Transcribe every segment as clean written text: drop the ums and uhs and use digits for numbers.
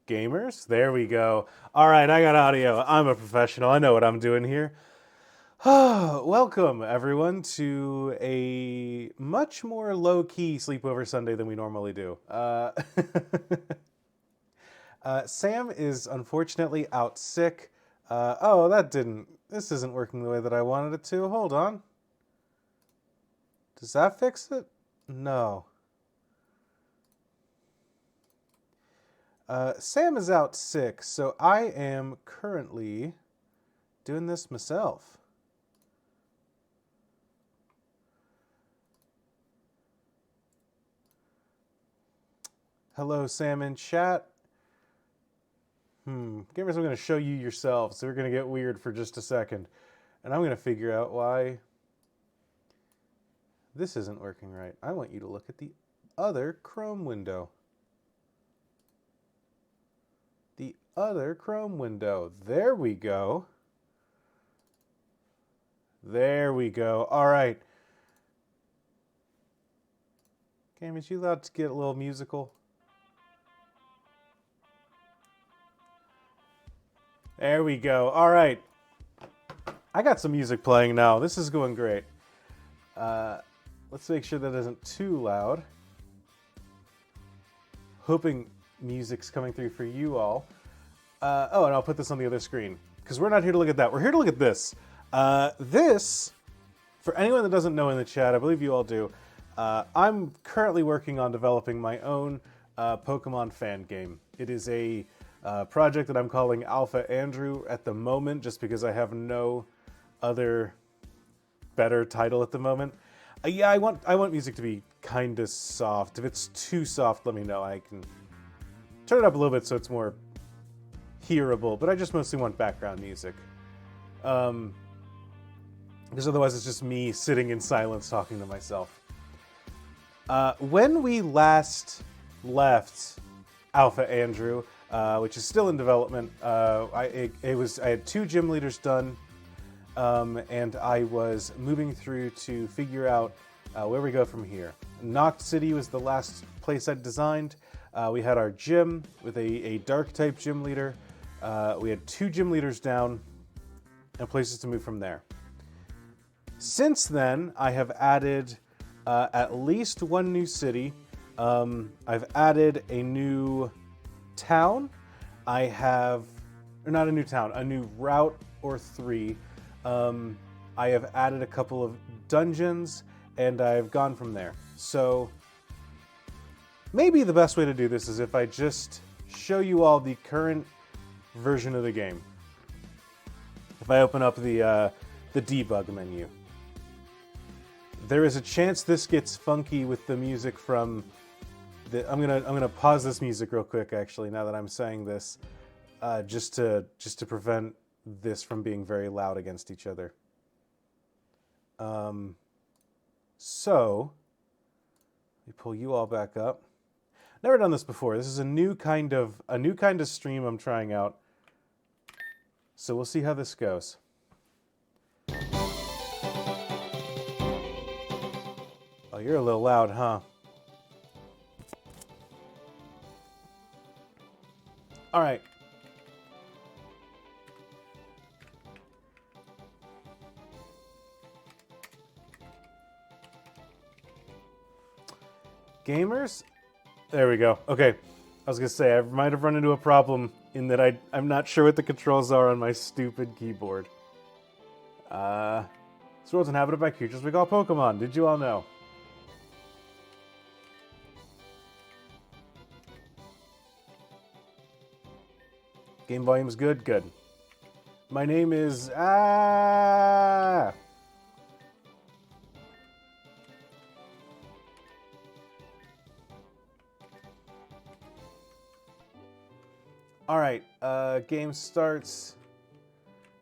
Gamers? There we go. All right, I got audio. I'm a professional. I know what I'm doing here. Welcome, everyone, to a much more low-key sleepover Sunday than we normally do. Sam is unfortunately out sick. This isn't working the way that I wanted it to. Hold on. Does that fix it? No. Sam is out sick, so I am currently doing this myself. Hello, Sam in chat. Gamers, I'm going to show you yourselves. So we're going to get weird for just a second. And I'm going to figure out why this isn't working right. I want you to look at the other Chrome window. The other Chrome window. There we go. There we go. All right. Gamers, you allowed to get a little musical? There we go. All right. I got some music playing now. This is going great. Let's make sure that isn't too loud. Hoping music's coming through for you all. And I'll put this on the other screen because we're not here to look at that. We're here to look at this. This, for anyone that doesn't know in the chat, I believe you all do, I'm currently working on developing my own Pokemon fan game. It is a project that I'm calling AlphaAndrew at the moment, just because I have no other better title at the moment. Yeah, I want music to be kind of soft. If it's too soft, let me know. I can turn it up a little bit so it's more hearable, but I just mostly want background music. Because otherwise it's just me sitting in silence talking to myself. When we last left AlphaAndrew, which is still in development, I had 2 gym leaders done, and I was moving through to figure out where we go from here. Noct City was the last place I'd designed. We had our gym with a dark type gym leader. We had 2 gym leaders down and places to move from there. Since then, I have added at least 1 new city. I've added a new town. I have, or not a new town, a new route or 3. I have added a couple of dungeons, and I've gone from there. So maybe the best way to do this is if I just show you all the current version of the game. If I open up the debug menu. There is a chance this gets funky with the music from I'm gonna pause this music real quick, actually, now that I'm saying this, just to prevent this from being very loud against each other. So let me pull you all back up. Never done this before. This is a new kind of stream I'm trying out. So we'll see how this goes. Oh, you're a little loud, huh? All right. Gamers? There we go. Okay. I was going to say, I might have run into a problem in that I'm not sure what the controls are on my stupid keyboard. This world's inhabited by creatures we call Pokemon. Did you all know? Game volume is good? Good. My name is... Alright, game starts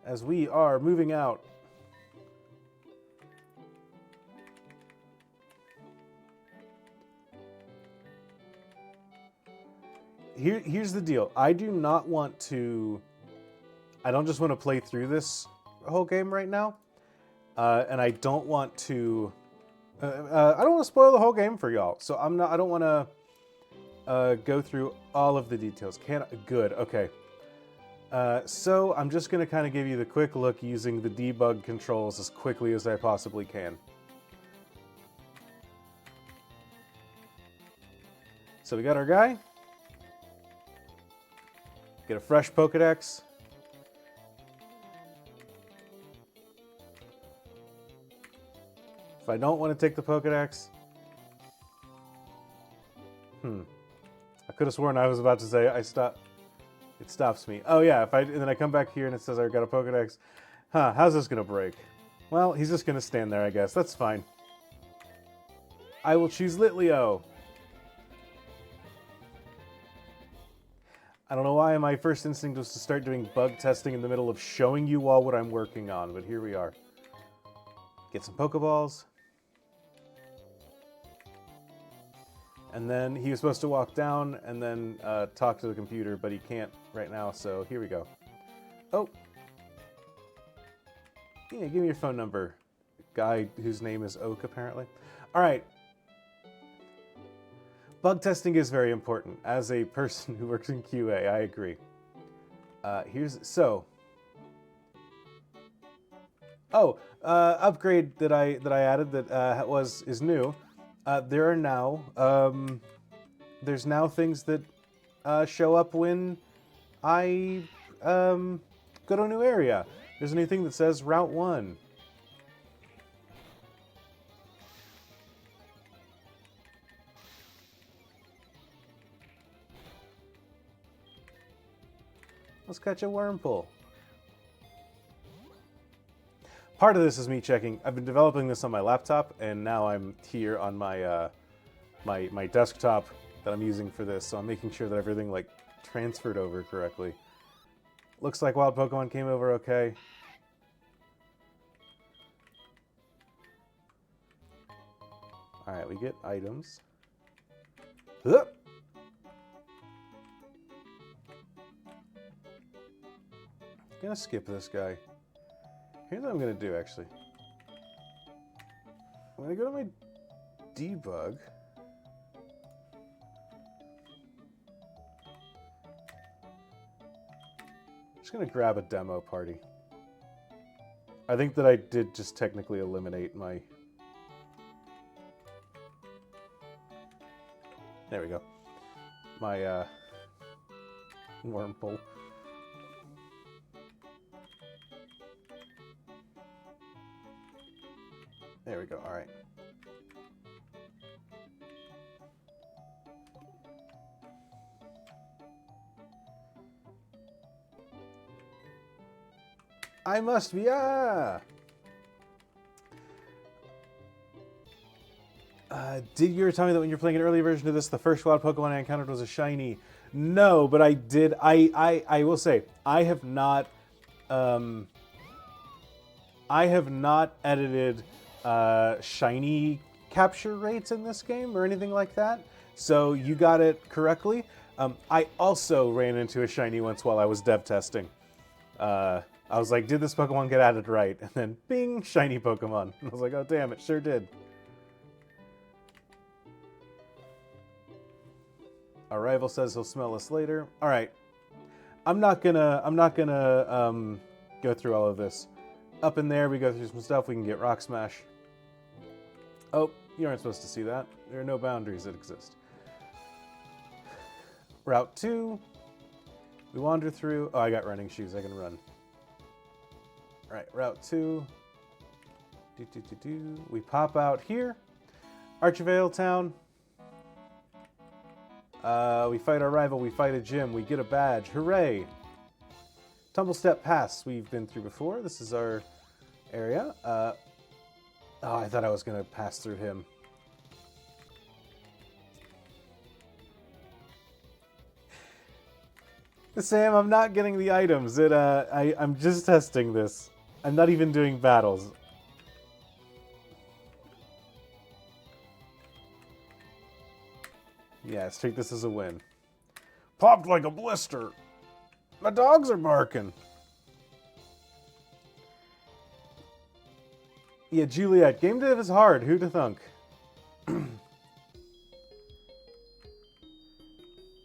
as we are moving out. Here's the deal. I don't just want to play through this whole game right now. And I don't want to... I don't want to spoil the whole game for y'all. So I don't want to go through all of the details. Good, okay. So I'm just going to kind of give you the quick look using the debug controls as quickly as I possibly can. So we got our guy. Get a fresh Pokedex. If I don't want to take the Pokedex... I could have sworn I was about to say it stops me. Oh yeah, and then I come back here and it says I got a Pokedex. How's this gonna break? Well, he's just gonna stand there, I guess. That's fine. I will choose Litleo. I don't know why my first instinct was to start doing bug testing in the middle of showing you all what I'm working on, but here we are. Get some Pokeballs. And then he was supposed to walk down and then talk to the computer, but he can't right now, so here we go. Oh. Yeah, give me your phone number. Guy whose name is Oak, apparently. All right. Bug testing is very important. As a person who works in QA, I agree. Upgrade that I added that is new. There are now there's now things that show up when I go to a new area. There's a new thing that says Route 1. Let's catch a Wurmple. Part of this is me checking. I've been developing this on my laptop, and now I'm here on my my desktop that I'm using for this. So I'm making sure that everything like transferred over correctly. Looks like wild Pokemon came over okay. All right, we get items. Huh! I'm gonna skip this guy. Here's what I'm gonna do, actually. I'm gonna go to my debug. I'm just gonna grab a demo party. I think that I did just technically eliminate my... There we go. My, Wurmple. There we go, all right. I must be, did you tell me that when you're playing an early version of this, the first wild Pokemon I encountered was a shiny? No, but I did, I will say, I have not edited shiny capture rates in this game or anything like that, so you got it correctly. I also ran into a shiny once while I was dev testing. I was like, did this Pokemon get added right? And then bing, shiny Pokemon. And I was like, oh damn, it sure did. Our rival says he'll smell us later. All right, I'm not gonna go through all of this. Up in there, we go through some stuff. We can get Rock Smash. Oh, you aren't supposed to see that. There are no boundaries that exist. Route 2. We wander through. Oh, I got running shoes. I can run. All right, Route 2. We pop out here. Archvale Town. We fight our rival. We fight a gym. We get a badge. Hooray! Tumblestep Pass. We've been through before. This is our area. Oh, I thought I was going to pass through him. Sam, I'm not getting the items. I'm just testing this. I'm not even doing battles. Yeah, let's take this as a win. Popped like a blister. My dogs are barking. Yeah, Juliet, game dev is hard. Who'da thunk?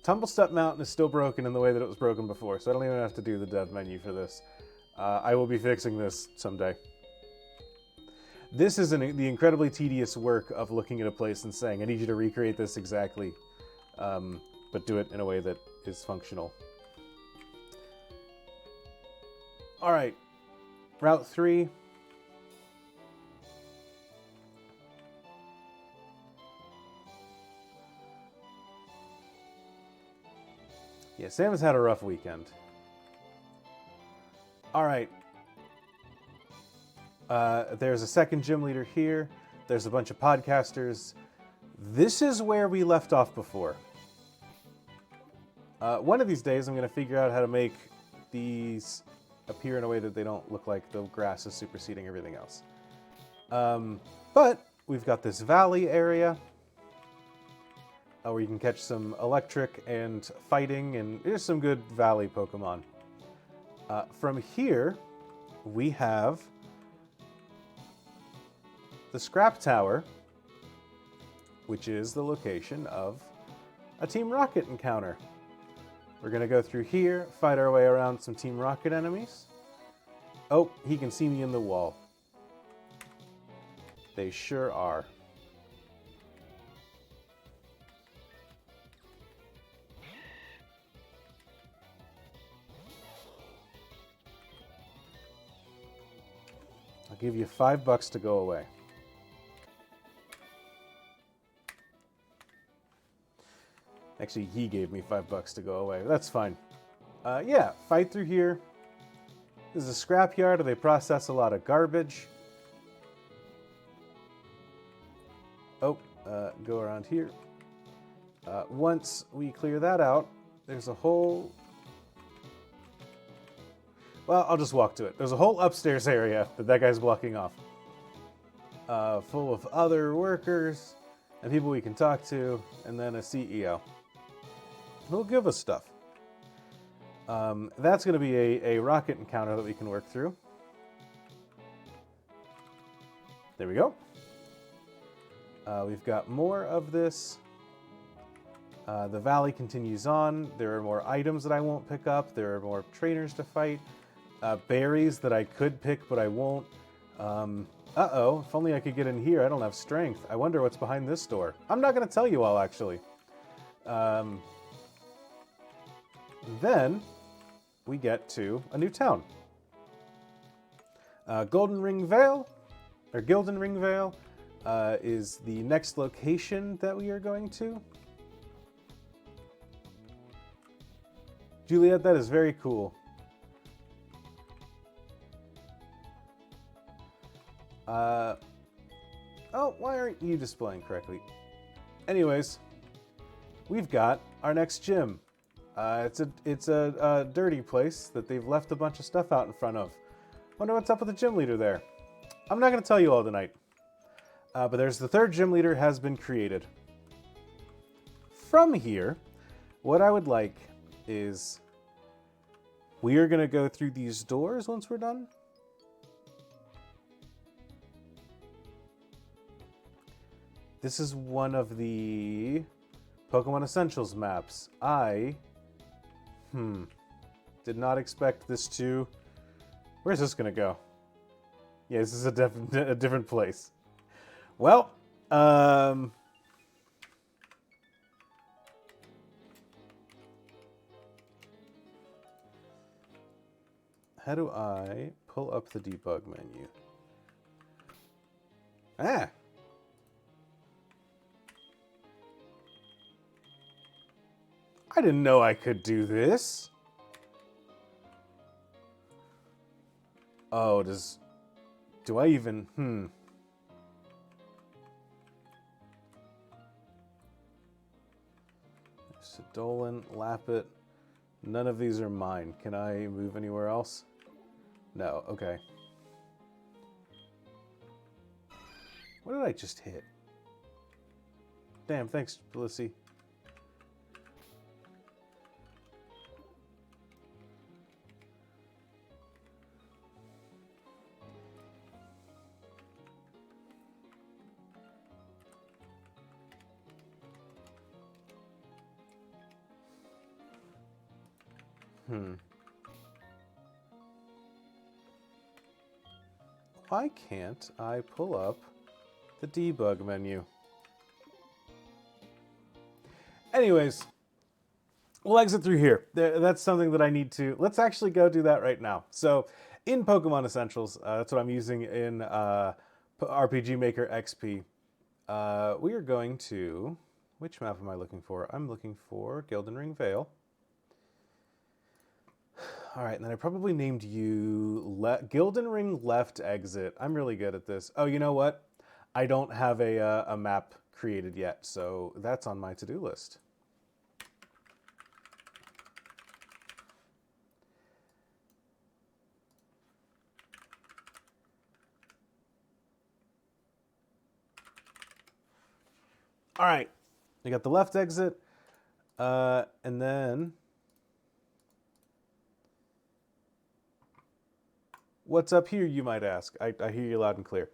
Tumble Step Mountain is still broken in the way that it was broken before, so I don't even have to do the dev menu for this. I will be fixing this someday. This is the incredibly tedious work of looking at a place and saying, I need you to recreate this exactly, but do it in a way that is functional. All right, Route 3. Yeah, Sam has had a rough weekend. All right. There's a second gym leader here. There's a bunch of podcasters. This is where we left off before. One of these days, I'm going to figure out how to make these appear in a way that they don't look like the grass is superseding everything else. But we've got this valley area where you can catch some electric and fighting, and there's some good valley Pokemon. From here, we have the Scrap Tower, which is the location of a Team Rocket encounter. We're going to go through here, fight our way around some Team Rocket enemies. Oh, he can see me in the wall. They sure are. I'll give you $5 to go away. Actually, he gave me $5 to go away. That's fine. Yeah, fight through here. This is a scrapyard where they process a lot of garbage. Oh, go around here. Once we clear that out, there's a whole... Well, I'll just walk to it. There's a whole upstairs area that guy's blocking off. Full of other workers and people we can talk to, and then a CEO. Who'll give us stuff. That's going to be a rocket encounter that we can work through. There we go. We've got more of this. The valley continues on. There are more items that I won't pick up. There are more trainers to fight. Berries that I could pick, but I won't. Uh-oh, if only I could get in here. I don't have strength. I wonder what's behind this door. I'm not going to tell you all, actually. Then we get to a new town. Gilden Ring Vale is the next location that we are going to. Juliet, that is very cool. Oh, why aren't you displaying correctly? Anyways, we've got our next gym. It's a dirty place that they've left a bunch of stuff out in front of. Wonder what's up with the gym leader there. I'm not going to tell you all tonight. But there's the third gym leader has been created. From here, what I would like is we are going to go through these doors once we're done. This is one of the Pokemon Essentials maps. I did not expect this to... Where's this going to go? Yeah, this is a different place. Well, how do I pull up the debug menu? Ah! I didn't know I could do this. Oh, do I even, Dolan, Lappet. None of these are mine. Can I move anywhere else? No, okay. What did I just hit? Damn, thanks, Felicity. Why can't I pull up the debug menu? Anyways, we'll exit through here. That's something that I need to... Let's actually go do that right now. So in Pokemon Essentials, that's what I'm using in RPG Maker XP. We are going to... Which map am I looking for? I'm looking for Gilden Ring Vale. All right, and then I probably named you Gilden Ring Left Exit. I'm really good at this. Oh, you know what? I don't have a map created yet, so that's on my to-do list. All right, I got the left exit, and then what's up here, you might ask? I hear you loud and clear.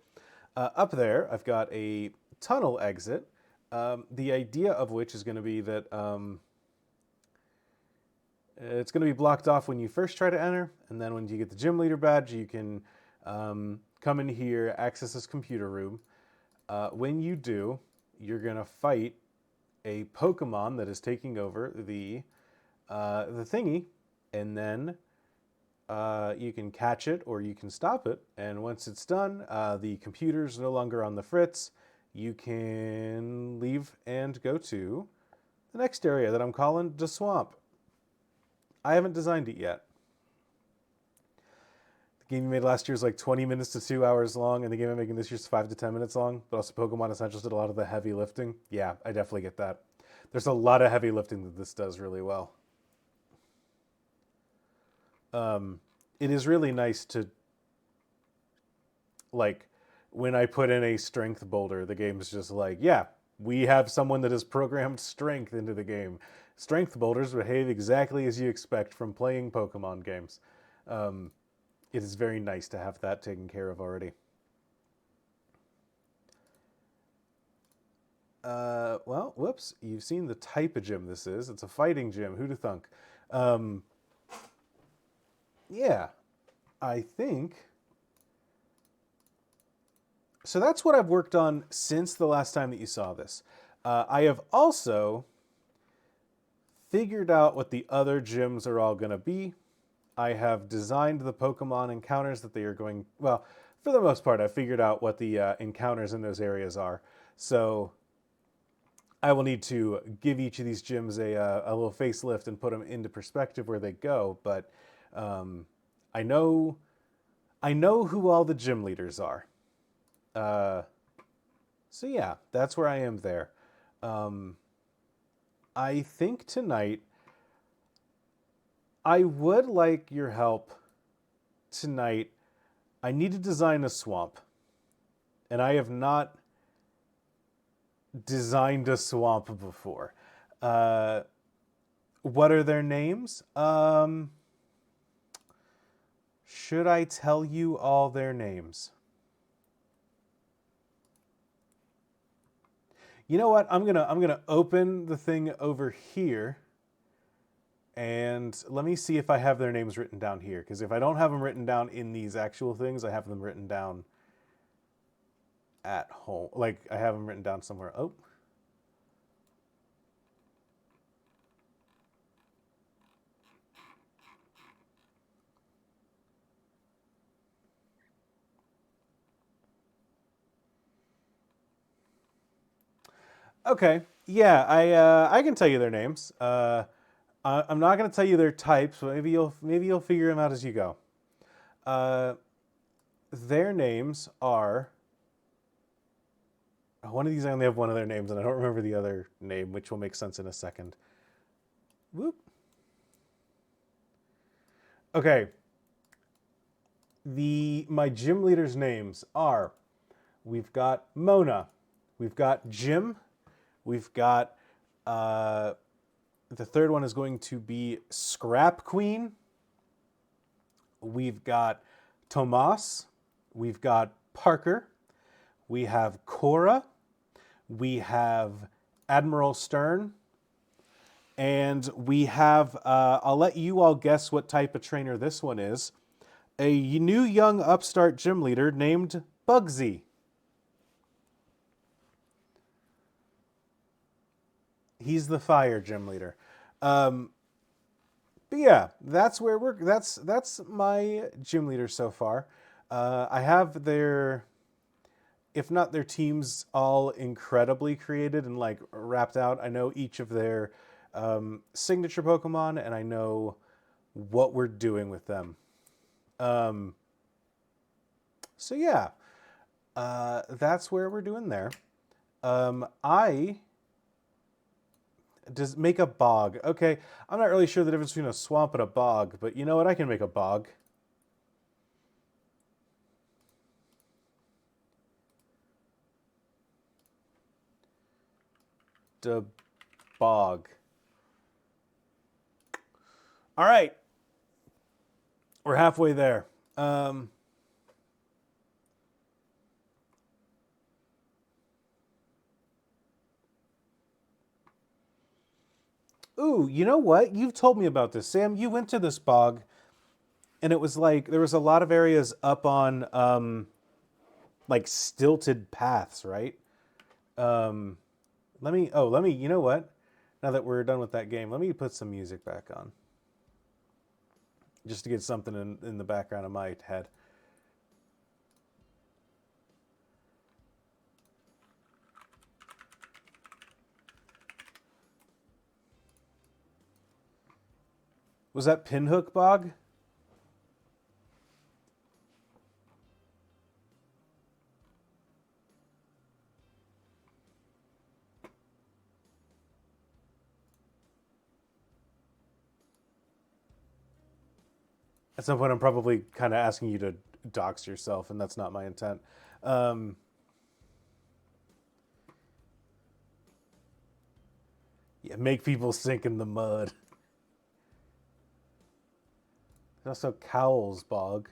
Up there, I've got a tunnel exit, the idea of which is going to be that it's going to be blocked off when you first try to enter, and then when you get the gym leader badge, you can come in here, access this computer room. When you do, you're going to fight a Pokemon that is taking over the thingy, and then you can catch it or you can stop it. And once it's done, the computer's no longer on the fritz. You can leave and go to the next area that I'm calling the Swamp. I haven't designed it yet. The game you made last year is like 20 minutes to 2 hours long, and the game I'm making this year is 5 to 10 minutes long, but also Pokemon Essentials did a lot of the heavy lifting. Yeah, I definitely get that. There's a lot of heavy lifting that this does really well. It is really nice to, like, when I put in a strength boulder, the game's just like, yeah, we have someone that has programmed strength into the game. Strength boulders behave exactly as you expect from playing Pokemon games. It is very nice to have that taken care of already. Well, whoops, you've seen the type of gym this is. It's a fighting gym. Who'da thunk? Yeah, I think... So that's what I've worked on since the last time that you saw this. I have also figured out what the other gyms are all going to be. I have designed the Pokemon encounters that they are going... Well, for the most part, I've figured out what the encounters in those areas are. So I will need to give each of these gyms a little facelift and put them into perspective where they go. But I know who all the gym leaders are. So yeah, that's where I am there. I think tonight I would like your help tonight. I need to design a swamp, and I have not designed a swamp before. What are their names? Should I tell you all their names? You know what? I'm gonna open the thing over here, and let me see if I have their names written down here. Because if I don't have them written down in these actual things, I have them written down at home. Like I have them written down somewhere. Oh. Okay. Yeah, I can tell you their names. I'm not going to tell you their types, but maybe you'll figure them out as you go. Their names are... One of these I only have one of their names, and I don't remember the other name, which will make sense in a second. Whoop. Okay. My gym leaders' names are... We've got Mona. We've got Jim. We've got... the third one is going to be Scrap Queen. We've got Tomas. We've got Parker. We have Cora. We have Admiral Stern. And we have, I'll let you all guess what type of trainer this one is. A new young upstart gym leader named Bugsy. He's the fire gym leader. But yeah, that's where that's my gym leader so far. I have their, if not their teams all incredibly created and like wrapped out. I know each of their signature Pokemon, and I know what we're doing with them. Um, so yeah, that's where we're doing there. I Does make a bog. Okay, I'm not really sure the difference between a swamp and a bog, but you know what? I can make a bog. The bog. All right, we're halfway there. Ooh, you know what? You've told me about this, Sam. You went to this bog, and it was like there was a lot of areas up on like stilted paths, right? Um, let me. You know what? Now that we're done with that game, let me put some music back on, just to get something in the background of my head. Was that Pinhook Bog? At some point, I'm probably kind of asking you to dox yourself, and that's not my intent. Um, yeah, make people sink in the mud. There's also Cowles Bog.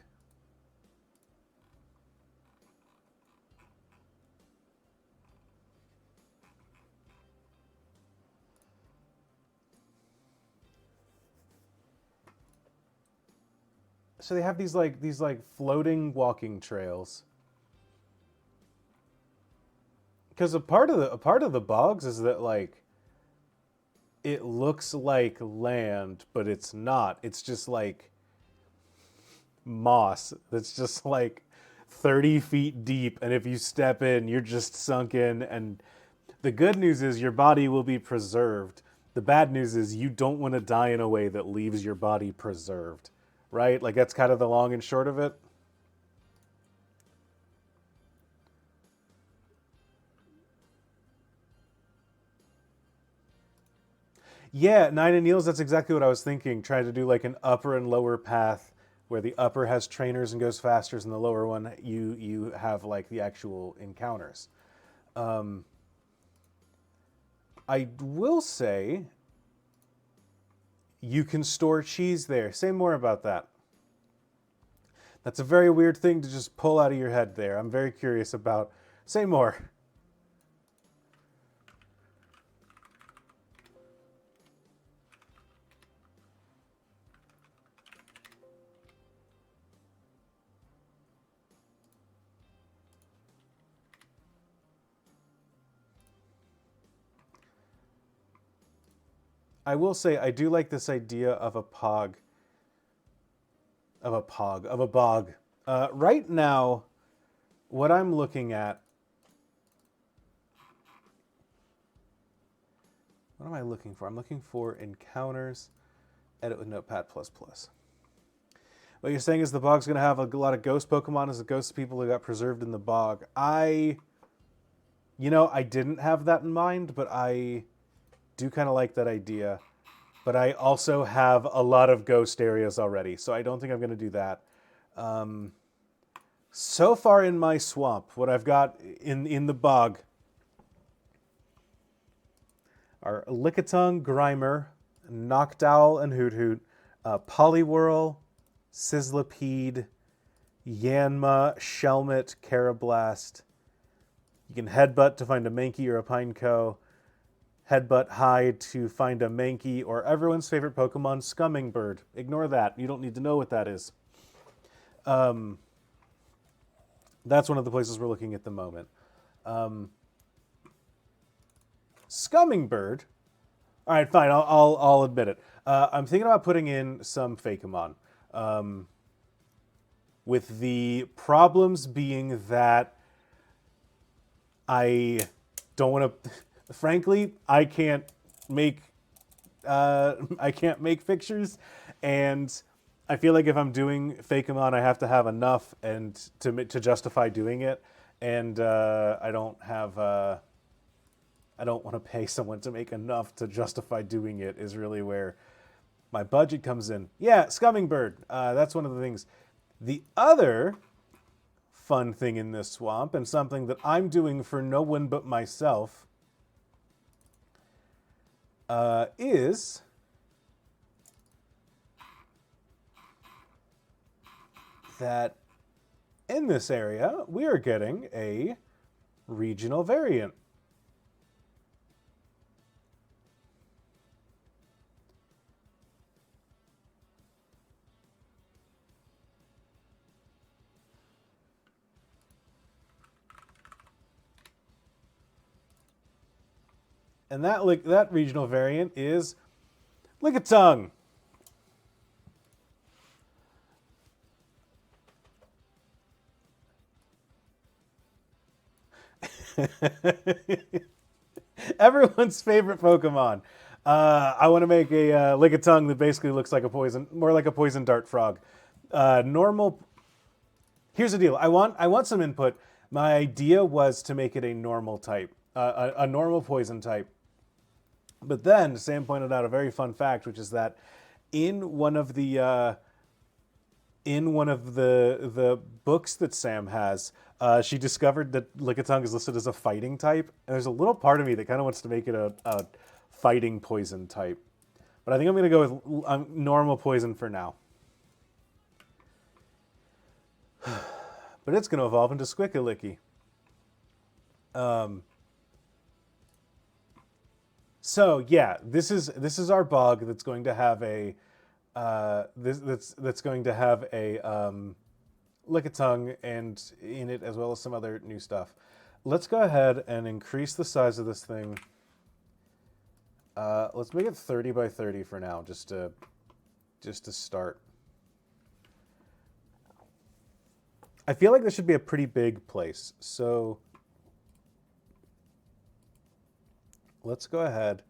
So they have these floating walking trails. Because a part of the bogs is that like it looks like land, but it's not. It's just like moss that's just like 30 feet deep, and if you step in, you're just sunk in. And the good news is your body will be preserved. The bad news is you don't want to die in a way that leaves your body preserved, right? Like that's kind of the long and short of it. Yeah, Nine and Neils, that's exactly what I was thinking. Trying to do like an upper and lower path where the upper has trainers and goes faster, and the lower one you have like the actual encounters. Um, I will say you can store cheese there. Say more about that. That's a very weird thing to just pull out of your head there. I'm very curious about. Say more. I will say I do like this idea of a pog, of a bog. Right now, what I'm looking at. What am I looking for? I'm looking for encounters. Edit with Notepad++. What you're saying is the bog's going to have a lot of ghost Pokemon as the ghost people who got preserved in the bog. I didn't have that in mind, but I do kind of like that idea. But I also have a lot of ghost areas already, so I don't think I'm going to do that. Um, so far in my swamp, what I've got in the bog are Lickitung, Grimer, Noctowl and Hoot Hoot, Poliwhirl, Sizzlipede, Yanma, Shelmet, Carablast. You can headbutt to find a Mankey or a Pineco. Headbutt hide to find a Mankey, or everyone's favorite Pokemon, Scummingbird. Ignore that. You don't need to know what that is. That's one of the places we're looking at the moment. Scummingbird. All right, fine. I'll admit it. I'm thinking about putting in some Fakemon. With the problems being that I don't want to. Frankly, I can't make fixtures, and I feel like if I'm doing Fakemon, I have to have enough and to justify doing it, and I don't want to pay someone to make enough to justify doing it. Is really where my budget comes in. Yeah, Scummingbird. That's one of the things. The other fun thing in this swamp, and something that I'm doing for no one but myself, is that in this area, we are getting a regional variant. And that regional variant is Lickitung. Everyone's favorite Pokemon. I want to make a Lickitung that basically looks like more like a poison dart frog. Normal. Here's the deal. I want some input. My idea was to make it a normal type, a normal poison type. But then Sam pointed out a very fun fact, which is that in one of the books that Sam has, she discovered that Lickitung is listed as a fighting type, and there's a little part of me that kind of wants to make it a fighting poison type. But I think I'm going to go with normal poison for now. But it's going to evolve into Squickalicky. So yeah, this is our bug that's going to have a that's going to have a Lickitung and in it, as well as some other new stuff. Let's go ahead and increase the size of this thing. Let's make it 30 by 30 for now, just to start. I feel like this should be a pretty big place, so let's go ahead,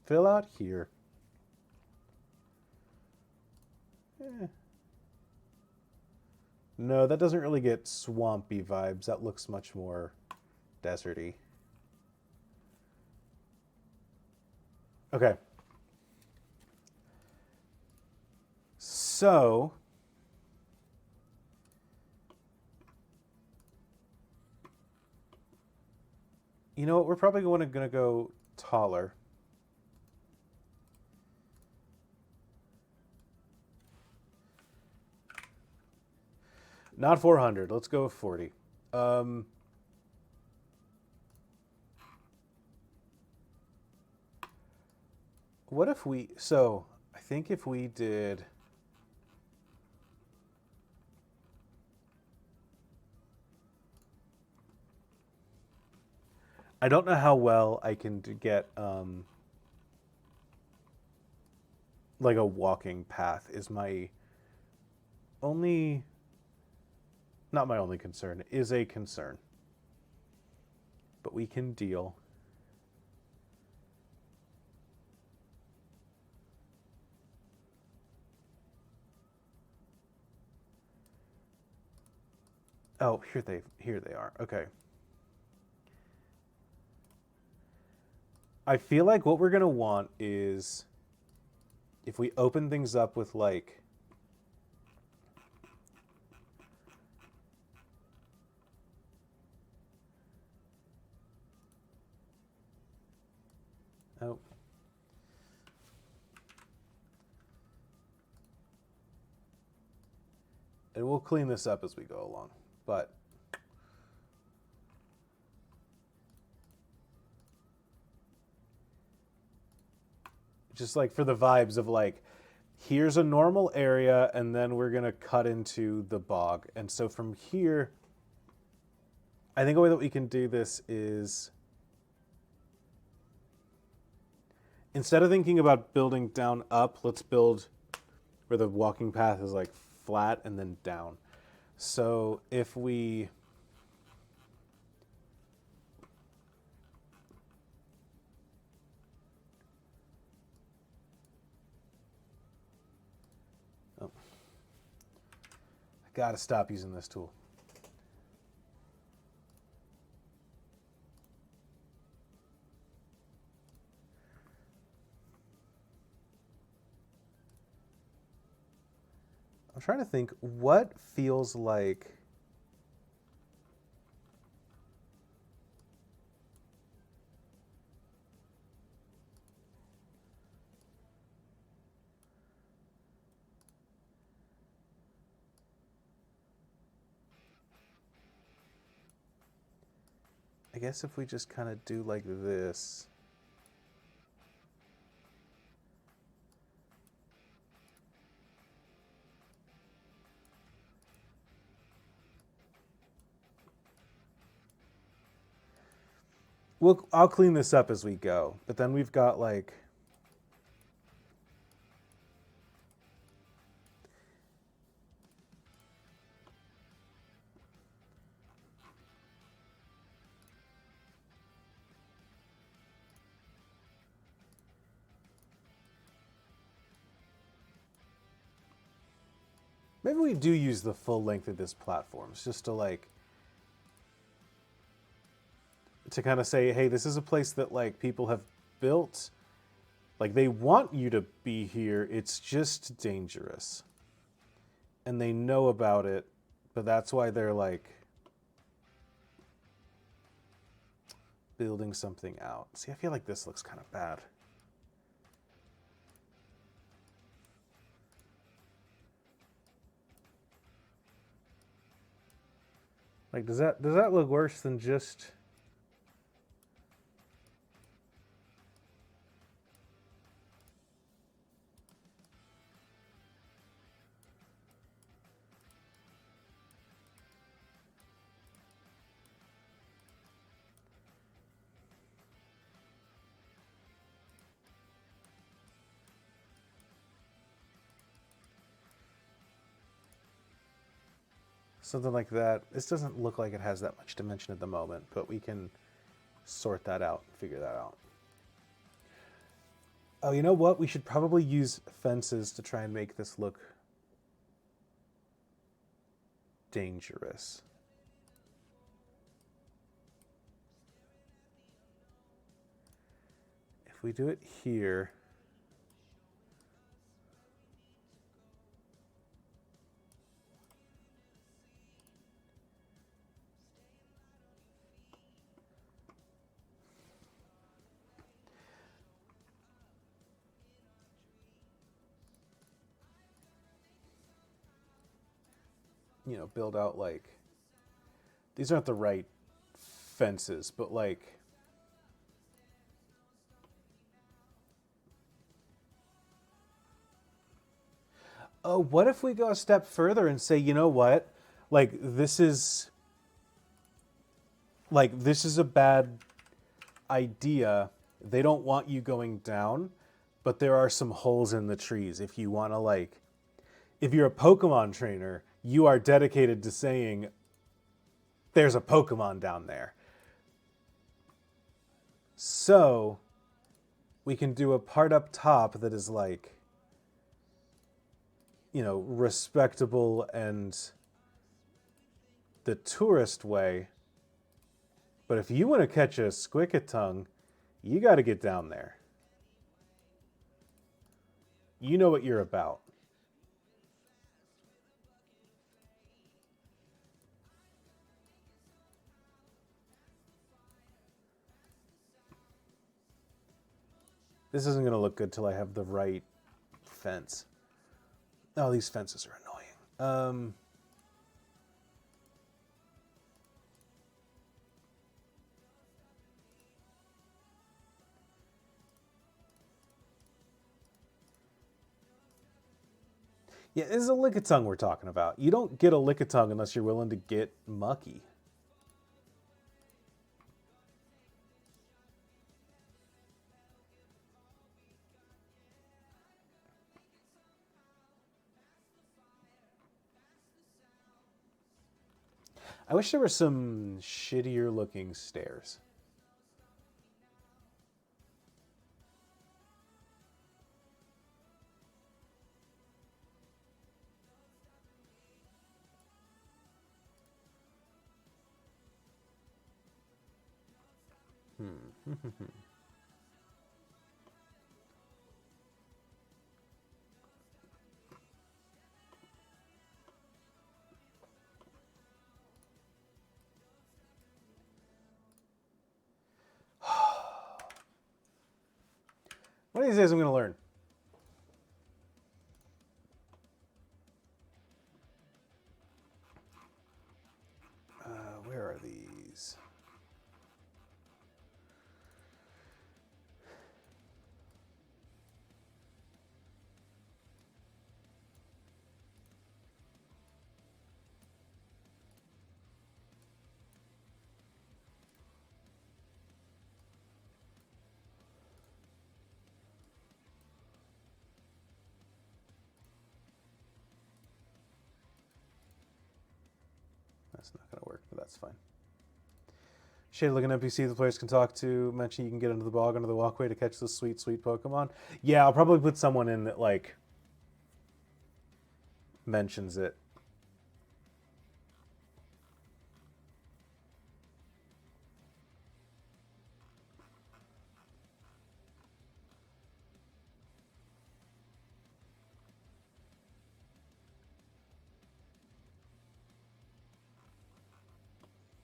fill out here. No, that doesn't really get swampy vibes. That looks much more deserty. Okay. So you know what? We're probably going to go taller. Not 400. Let's go with 40. What if we... So, I think if we did... I don't know how well I can get like a walking path is my only, not my only concern, is a concern. But we can deal. Oh, here they are. Okay. I feel like what we're going to want is if we open things up with like oh. And we'll clean this up as we go along. But Just like for the vibes of like, here's a normal area, and then we're going to cut into the bog. And so from here, I think a way that we can do this is, instead of thinking about building down up, let's build where the walking path is like flat and then down. So if we... Oh. I gotta stop using this tool. I'm trying to think what feels like... I guess if we just kind of do like this. I'll clean this up as we go, but then we've got like... Maybe we do use the full length of this platform, just to like... to kind of say, hey, this is a place that like people have built. Like they want you to be here. It's just dangerous. And they know about it, but that's why they're like building something out. See, I feel like this looks kind of bad. Like, does that look worse than just... something like that? This doesn't look like it has that much dimension at the moment, but we can sort that out, figure that out. Oh, you know what? We should probably use fences to try and make this look dangerous. If we do it here... you know, build out like... These aren't the right fences, but like... Oh, what if we go a step further and say, you know what? Like, this is a bad idea. They don't want you going down, but there are some holes in the trees. If you want to, like, if you're a Pokemon trainer, you are dedicated to saying, there's a Pokemon down there. So we can do a part up top that is like, you know, respectable and the tourist way. But if you want to catch a Squickatongue, you got to get down there. You know what you're about. This isn't going to look good till I have the right fence. Oh, these fences are annoying. Yeah, this is a lickitung we're talking about. You don't get a lickitung unless you're willing to get mucky. I wish there were some shittier looking stairs. One of these days I'm going to learn. Where are these? That's not going to work, but that's fine. Shade looking NPC the players can talk to. Mention you can get into the bog under the walkway to catch this sweet, sweet Pokemon. Yeah, I'll probably put someone in that, like, mentions it.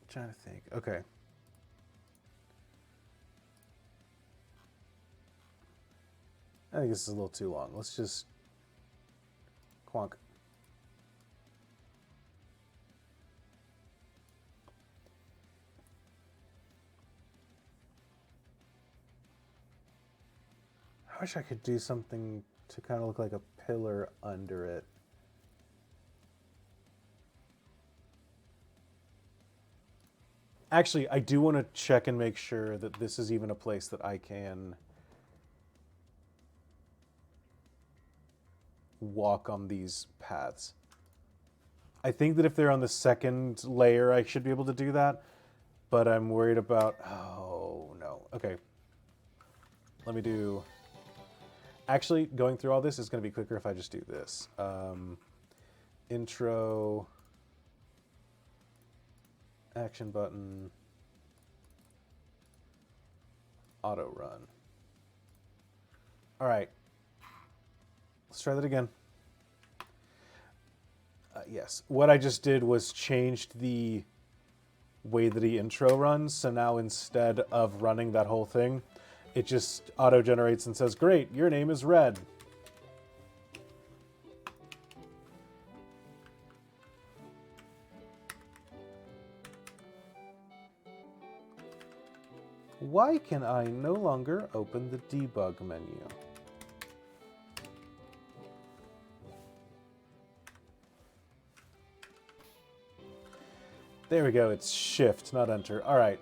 Trying to think. Okay. I think this is a little too long. Let's just quonk. I wish I could do something to kind of look like a pillar under it. Actually, I do want to check and make sure that this is even a place that I can walk on these paths. I think that if they're on the second layer, I should be able to do that, but I'm worried about... Oh, no. Okay. Let me do... Actually, going through all this is going to be quicker if I just do this. Intro... Action button, auto run. All right, let's try that again. Yes, what I just did was changed the way that the intro runs. So now instead of running that whole thing, it just auto generates and says, "Great, your name is Red." Why can I no longer open the debug menu? There we go, it's shift, not enter. All right.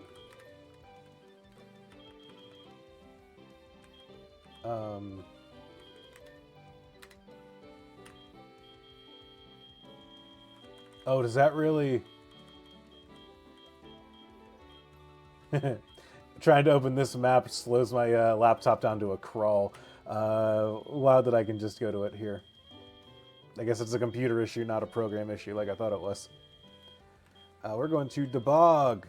Oh, does that really... Trying to open this map slows my laptop down to a crawl. Wow, that I can just go to it here. I guess it's a computer issue, not a program issue like I thought it was. We're going to debug.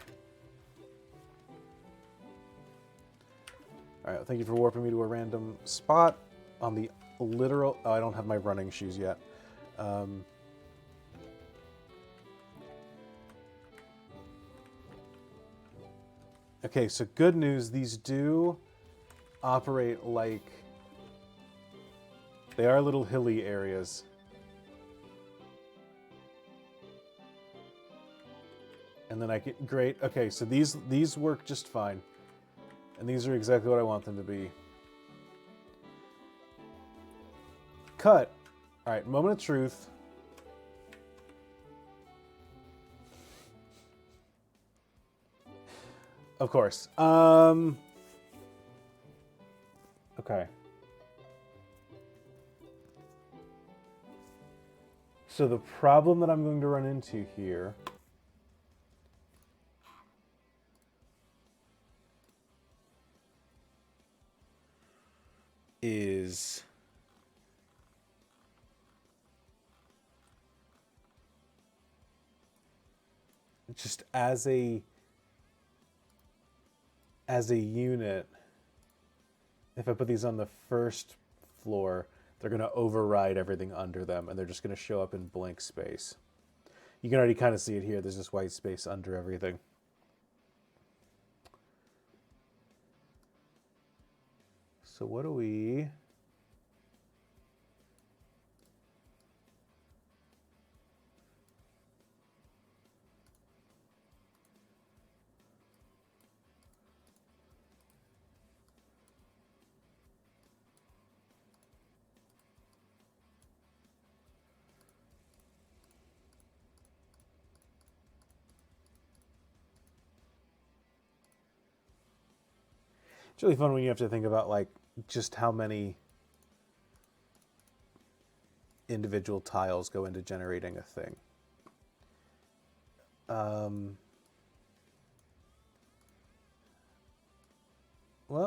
All right, thank you for warping me to a random spot on the literal... Oh, I don't have my running shoes yet. Okay, so good news, these do operate like... They are little hilly areas. And then I get... Great, okay, so these work just fine. And these are exactly what I want them to be. Cut. All right, moment of truth. Of course. Okay. So the problem that I'm going to run into here is just as a unit, if I put these on the first floor, they're going to override everything under them, and they're just going to show up in blank space. You can already kind of see it here. There's this white space under everything. So what do we... It's really fun when you have to think about like just how many individual tiles go into generating a thing. Well,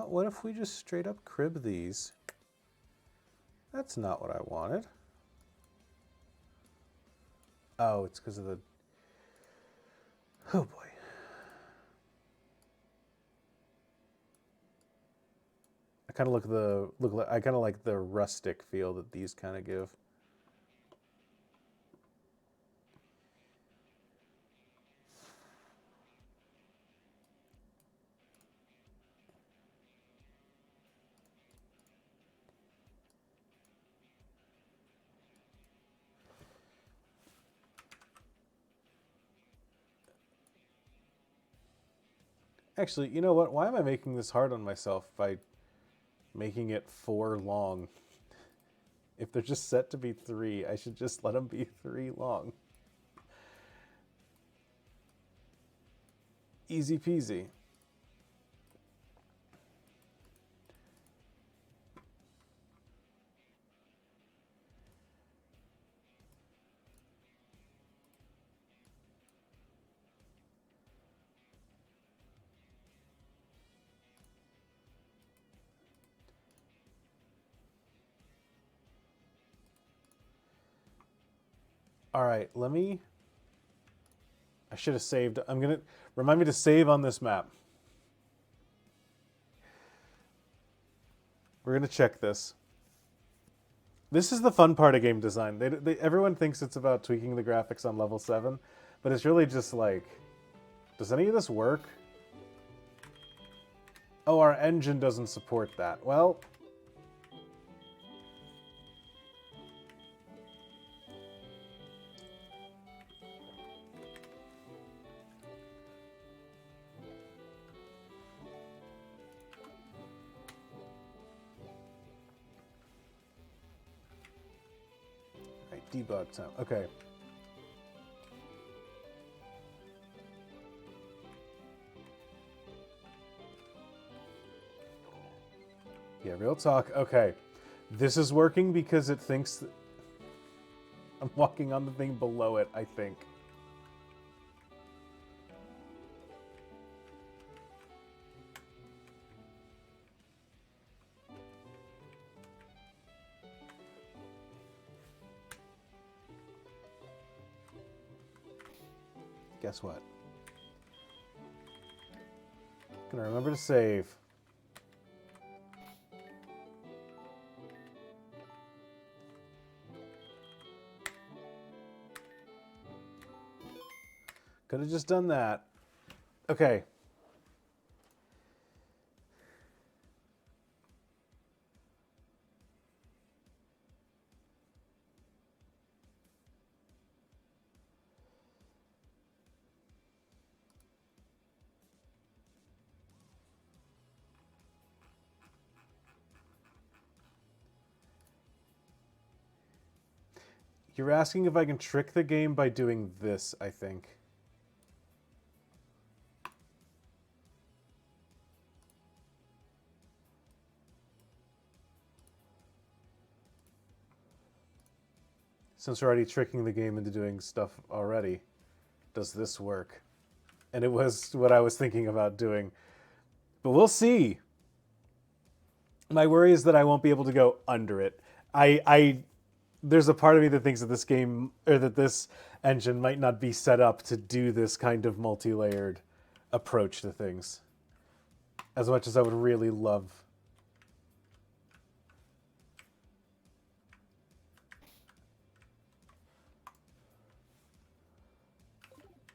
what if we just straight up crib these? That's not what I wanted. Oh, it's because of the... Oh boy. I kind of like the rustic feel that these kind of give. Actually, you know what? Why am I making this hard on myself by making it 4 long? If they're just set to be 3, I should just let them be 3 long. Easy peasy. All right, I should have saved. I'm going to remind me to save on this map. We're going to check this. This is the fun part of game design. Everyone thinks it's about tweaking the graphics on level 7, but it's really just like, does any of this work? Oh, our engine doesn't support that. Well, debug time. Okay. Yeah, real talk. Okay. This is working because it thinks that I'm walking on the thing below it, I think. Guess what? Gonna remember to save. Could have just done that. Okay. You're asking if I can trick the game by doing this, I think. Since we're already tricking the game into doing stuff already, does this work? And it was what I was thinking about doing. But we'll see. My worry is that I won't be able to go under it. There's a part of me that thinks that this game, or that this engine might not be set up to do this kind of multi-layered approach to things. As much as I would really love.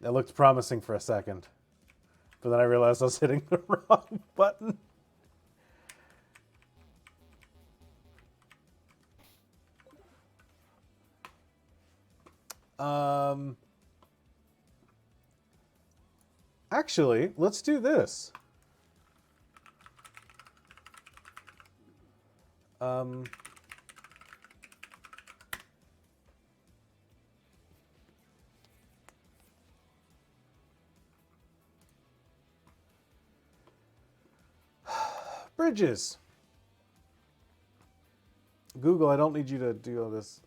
It looked promising for a second. But then I realized I was hitting the wrong button. Actually, let's do this. Bridges. Google, I don't need you to do all this.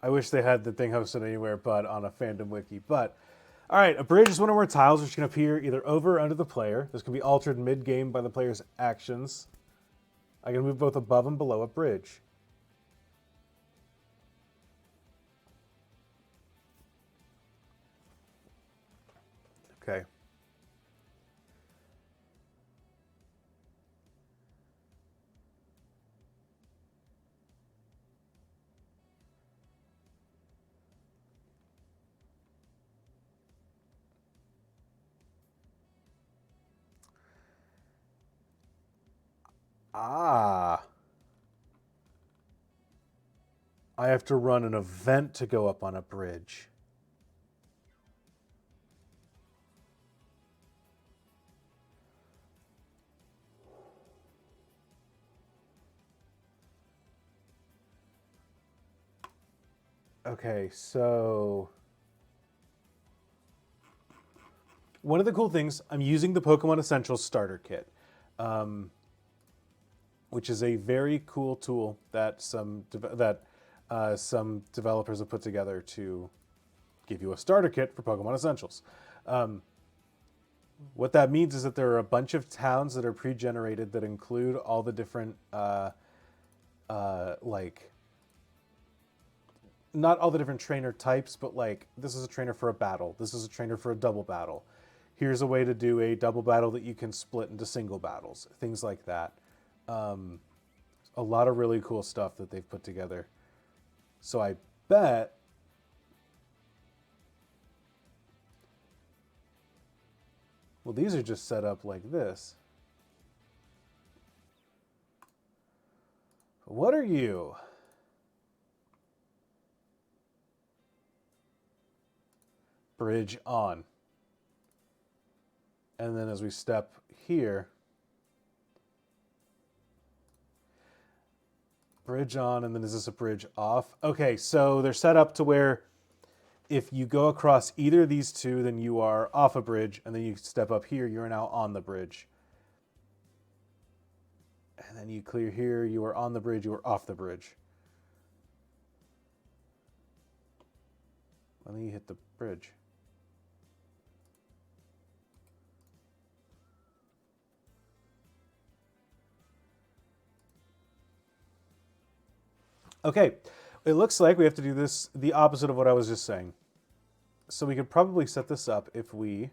I wish they had the thing hosted anywhere but on a fandom wiki. But, all right, a bridge is one or more tiles which can appear either over or under the player. This can be altered mid-game by the player's actions. I can move both above and below a bridge. Okay. Ah. I have to run an event to go up on a bridge. Okay, so one of the cool things, I'm using the Pokemon Essentials starter kit, which is a very cool tool that some developers have put together to give you a starter kit for Pokemon Essentials. What that means is that there are a bunch of towns that are pre-generated that include all the different, like, not all the different trainer types, but like, this is a trainer for a battle. This is a trainer for a double battle. Here's a way to do a double battle that you can split into single battles. Things like that. A lot of really cool stuff that they've put together. So I bet well, these are just set up like this. What are you? Bridge on. And then as we step here, bridge on, and then is this a bridge off? Okay, so they're set up to where if you go across either of these two, then you are off a bridge, and then you step up here, you're now on the bridge. And then you clear here, you are on the bridge, you are off the bridge. And then you hit the bridge. Okay, it looks like we have to do this the opposite of what I was just saying. So we could probably set this up if we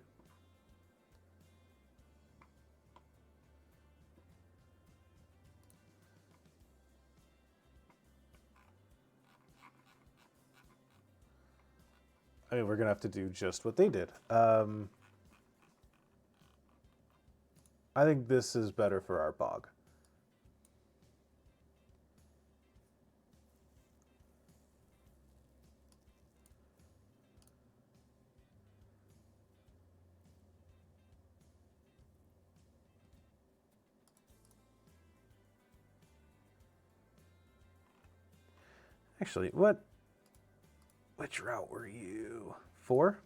I mean, we're going to have to do just what they did. I think this is better for our bog. Actually, what? Which route were you? 4?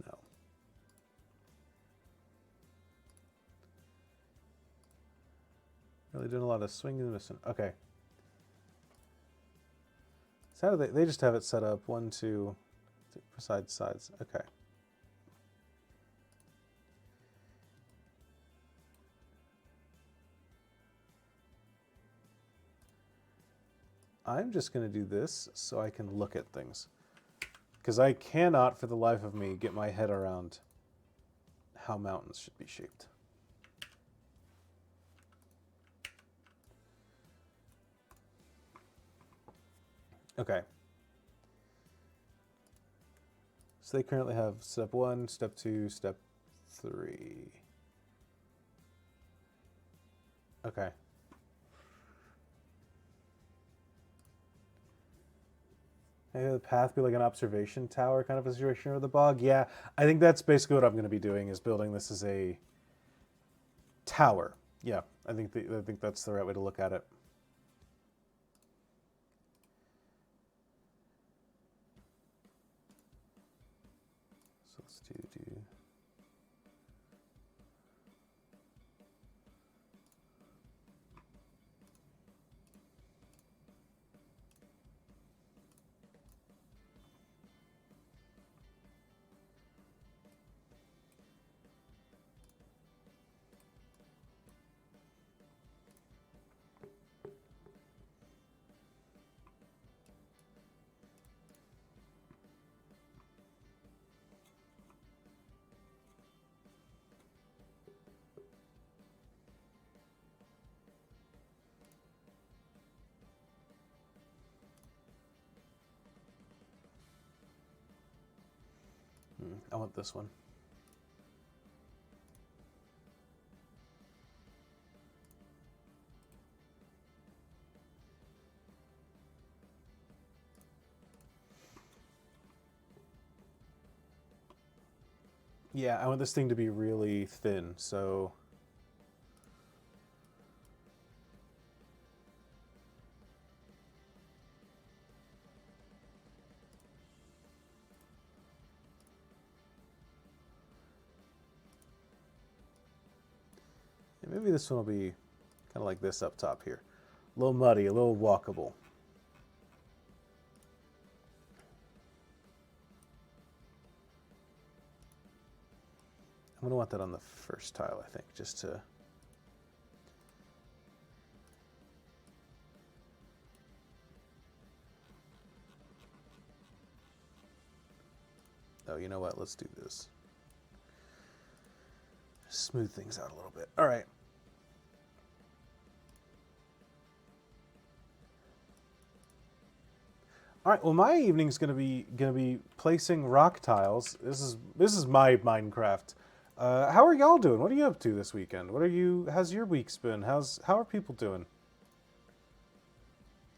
No. Really doing a lot of swinging and missing. Okay. So how do they just have it set up 1, 2, sides. Okay. I'm just going to do this so I can look at things. Because I cannot, for the life of me, get my head around how mountains should be shaped. Okay. So they currently have step 1, step 2, step 3. Okay. Maybe the path be like an observation tower kind of a situation with the bog. Yeah, I think that's basically what I'm going to be doing, is building this as a tower. Yeah, I think that's the right way to look at it. So let's do. I want this one. Yeah, I want this thing to be really thin, so... Maybe this one will be kind of like this up top here. A little muddy, a little walkable. I'm going to want that on the first tile, I think, just to... Oh, you know what? Let's do this. Smooth things out a little bit. All right. All right. Well, my evening's gonna be placing rock tiles. This is my Minecraft. How are y'all doing? What are you up to this weekend? How's your week's been? How are people doing?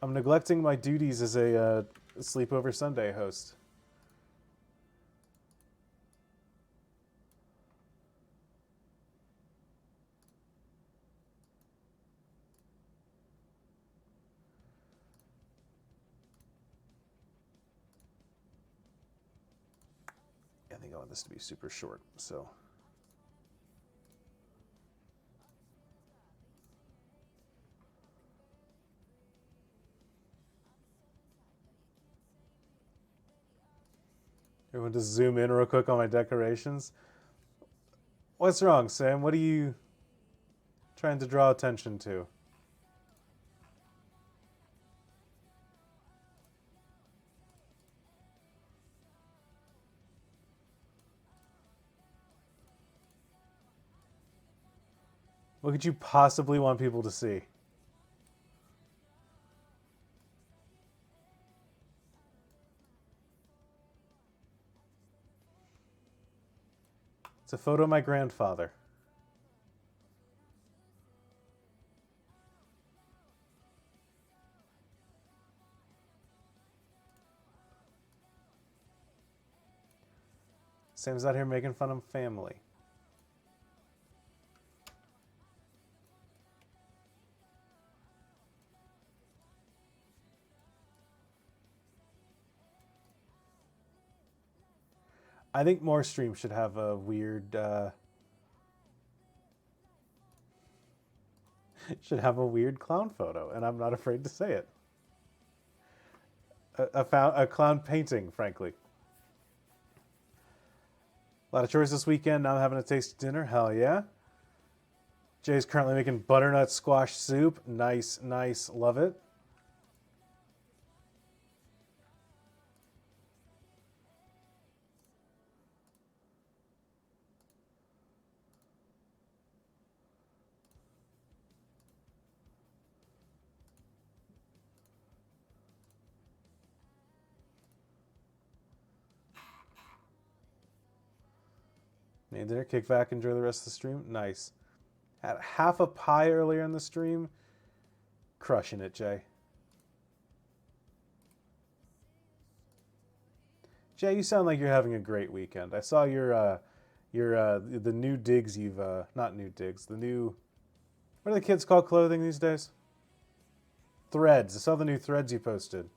I'm neglecting my duties as a sleepover Sunday host. I think I want this to be super short, so. Everyone just zoom in real quick on my decorations. What's wrong, Sam? What are you trying to draw attention to? What could you possibly want people to see? It's a photo of my grandfather. Sam's out here making fun of family. I think more streams should have a weird clown photo, and I'm not afraid to say it. A clown painting, frankly. A lot of chores this weekend. Now I'm having a tasty dinner. Hell yeah. Jay's currently making butternut squash soup. Nice, nice. Love it. Made dinner, kick back, enjoy the rest of the stream. Nice. Had half a pie earlier in the stream. Crushing it, Jay. Jay, you sound like you're having a great weekend. I saw the new digs you've not new digs, the new, what do the kids call clothing these days? Threads. I saw the new threads you posted.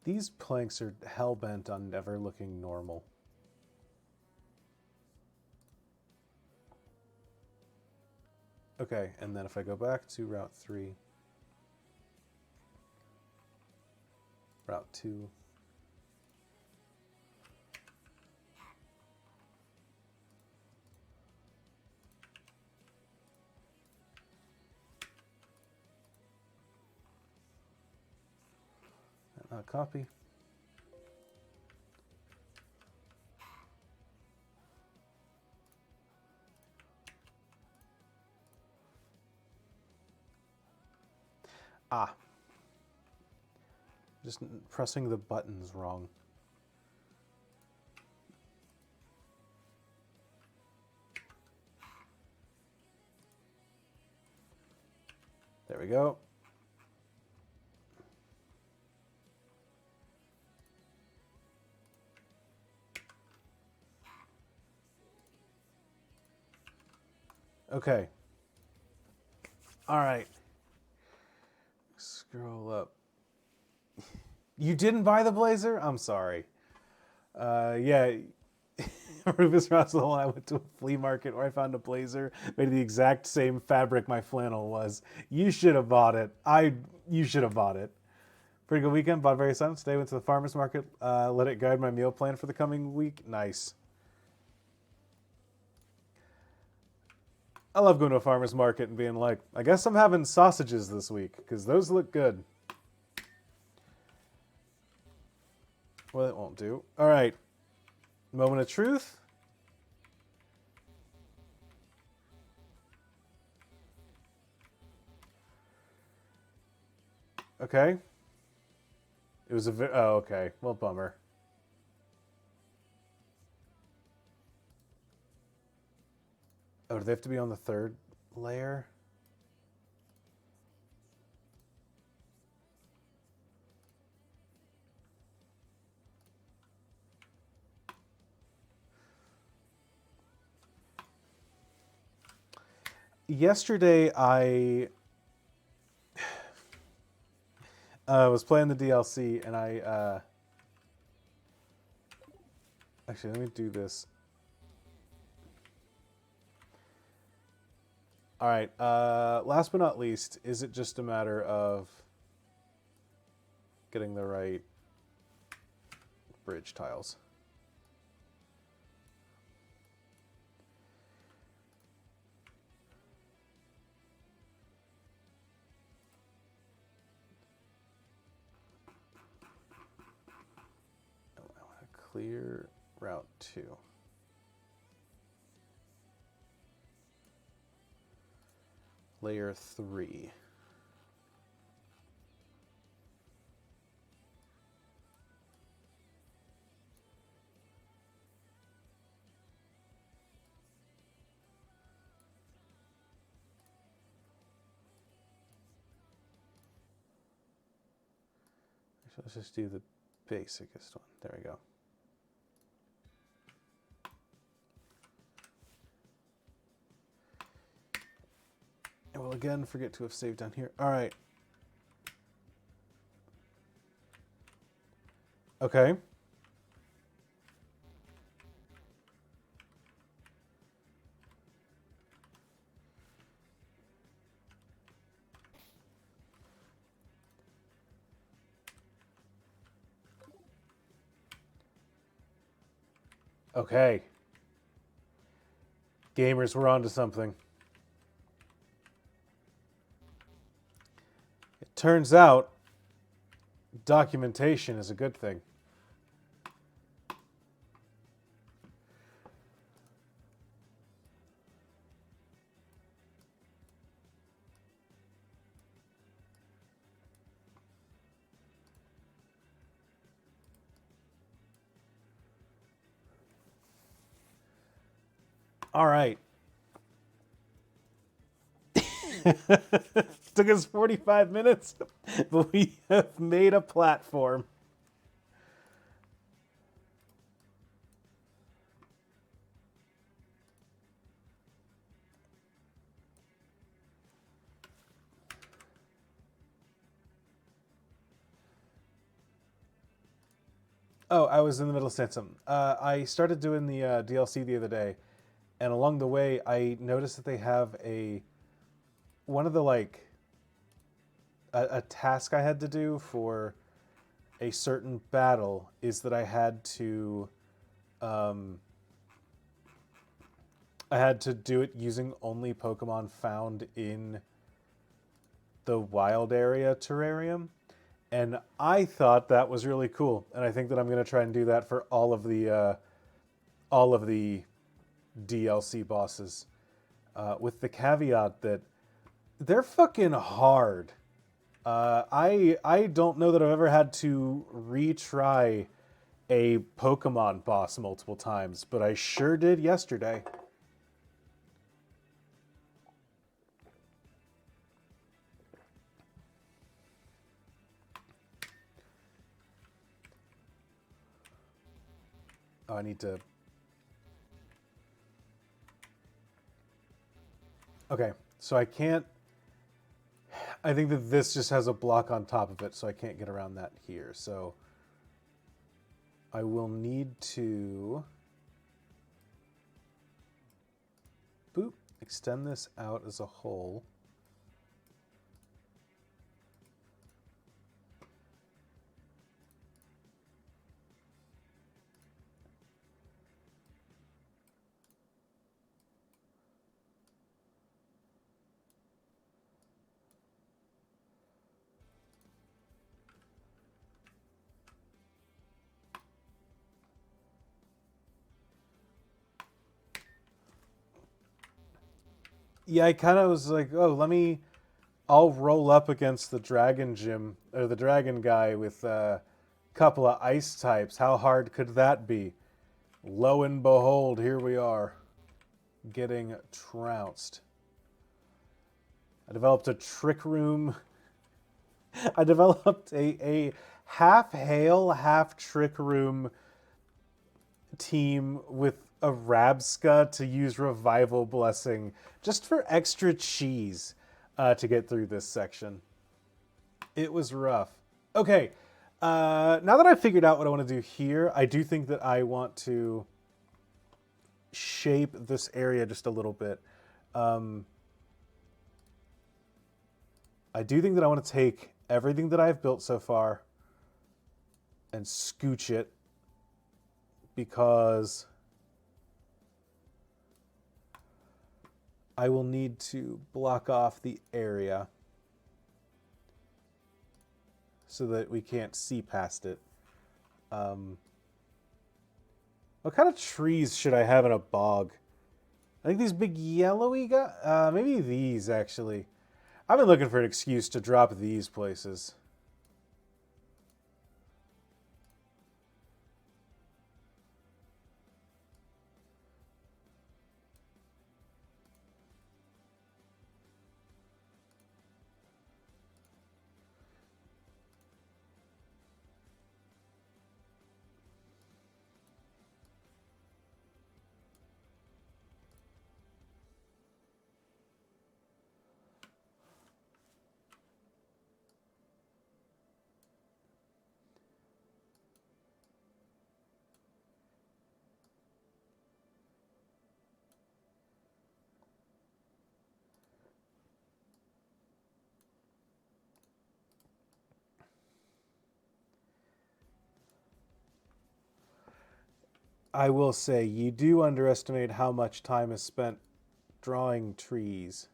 These planks are hell-bent on never looking normal. Okay, and then if I go back to Route 3, Route 2, copy. Just pressing the buttons wrong. There we go. Okay. All right. Scroll up. You didn't buy the blazer? I'm sorry. Yeah. Rufus Russell and I went to a flea market where I found a blazer made of the exact same fabric my flannel was. You should have bought it. You should have bought it. Pretty good weekend. Bought very silent. Today went to the farmer's market. Let it guide my meal plan for the coming week. Nice. I love going to a farmer's market and being like, I guess I'm having sausages this week because those look good. Well, it won't do. All right. Moment of truth. Okay. It was oh, okay. Well, bummer. Oh, do they have to be on the third layer? Yesterday, I was playing the DLC, and I... Actually, let me do this. All right. Last but not least, is it just a matter of getting the right bridge tiles? I want to clear Route 2. Layer 3. So let's just do the basicest one. There we go. And we'll again forget to have saved down here. All right. Okay. Okay. Gamers, we're on to something. It turns out documentation is a good thing. All right. Took us 45 minutes, but we have made a platform. Oh, I was in the middle of saying something. I started doing the DLC the other day, and along the way, I noticed that they have one of the a task I had to do for a certain battle is that I had to do it using only Pokemon found in the wild area terrarium. And I thought that was really cool, and I think that I'm going to try and do that for all of the DLC bosses, with the caveat that they're fucking hard. I don't know that I've ever had to retry a Pokemon boss multiple times, but I sure did yesterday. Oh, I need to... Okay, so I can't... I think that this just has a block on top of it, so I can't get around that here. So I will need to... Boop. Extend this out as a whole. Yeah, I kind of was like, oh, I'll roll up against the dragon gym, or the dragon guy with a couple of ice types. How hard could that be? Lo and behold, here we are, getting trounced. I developed a trick room. I developed a half hail, half trick room team with a Rabska to use Revival Blessing just for extra cheese to get through this section. It was rough. Okay, now that I've figured out what I want to do here, I do think that I want to shape this area just a little bit. I do think that I want to take everything that I've built so far and scooch it, because I will need to block off the area so that we can't see past it. What kind of trees should I have in a bog? I think these big yellowy guys, maybe these actually. I've been looking for an excuse to drop these places. I will say, you do underestimate how much time is spent drawing trees.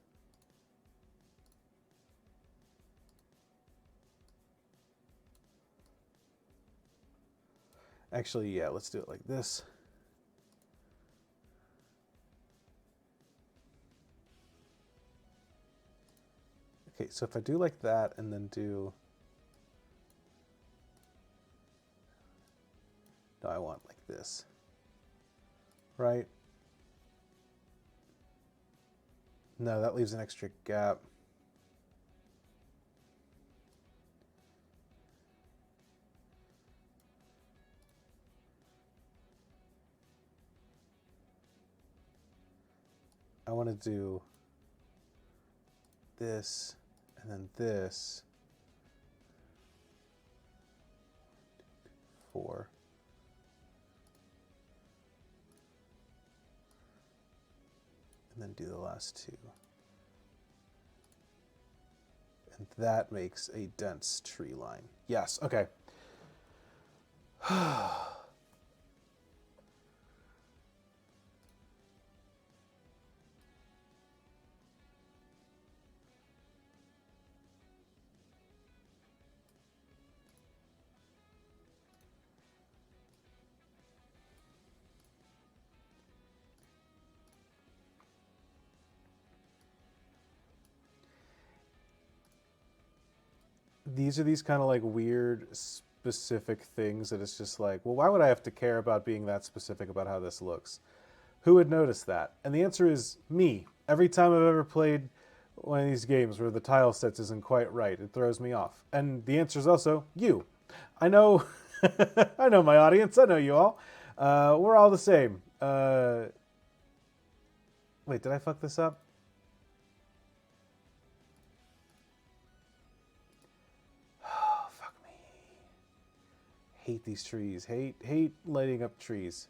Actually, yeah, let's do it like this. Okay, so if I do like that and then do... No, I want like this. Right? No, that leaves an extra gap. I want to do this and then this. 4. And then do the last 2. And that makes a dense tree line. Yes, okay. These are these kind of like weird specific things that it's just like, well, why would I have to care about being that specific about how this looks? Who would notice that? And the answer is me. Every time I've ever played one of these games where the tile sets isn't quite right, it throws me off. And the answer is also you. I know, I know my audience. I know you all. We're all the same. Wait, did I fuck this up? Oh, fuck me. Hate these trees. Hate lighting up trees.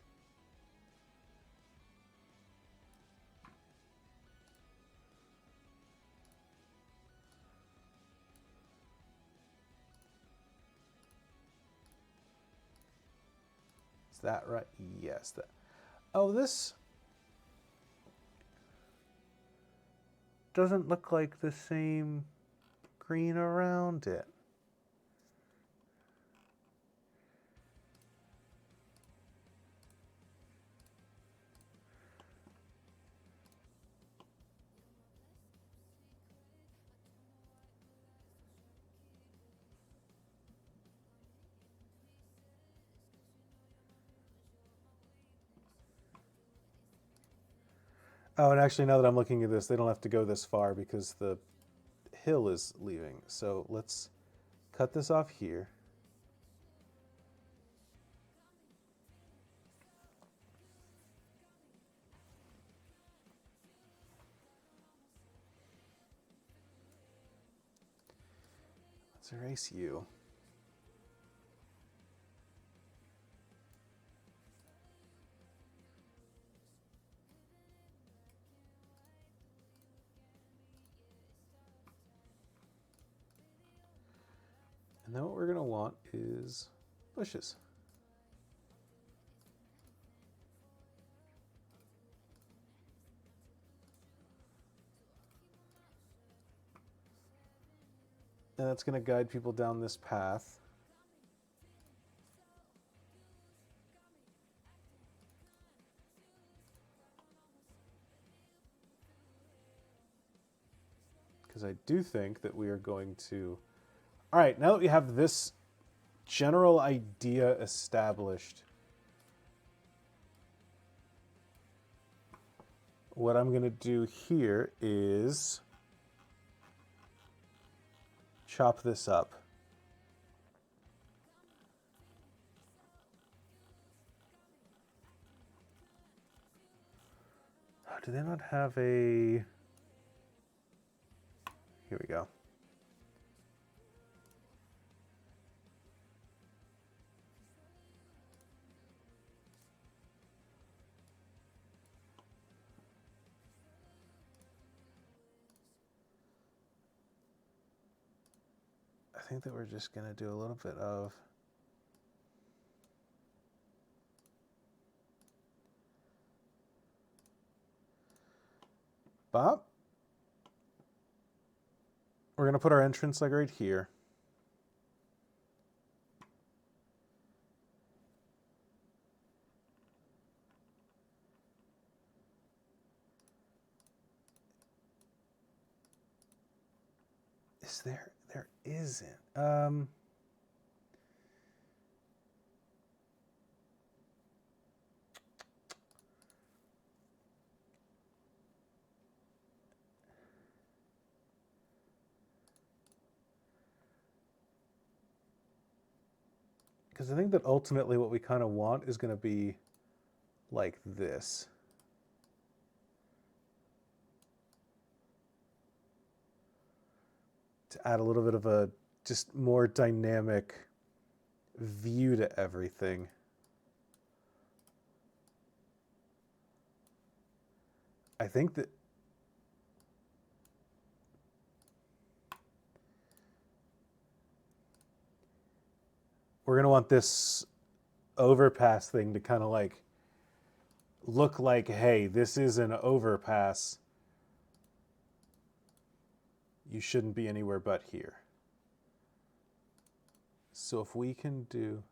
Is that right? Yes. That. Oh, this doesn't look like the same green around it. Oh, and actually, now that I'm looking at this, they don't have to go this far because the hill is leaving. So let's cut this off here. Let's erase you. And then what we're going to want is bushes. And that's going to guide people down this path. Because I do think that we are going to... All right, now that we have this general idea established, what I'm going to do here is chop this up. Do they not have a... Here we go. I think that we're just going to do a little bit of... Bop. We're going to put our entrance like right here. Is there? There isn't. Because I think that ultimately what we kind of want is going to be like this. To add a little bit of a just more dynamic view to everything. I think that we're going to want this overpass thing to kind of like look like, hey, this is an overpass. You shouldn't be anywhere but here. So if we can do,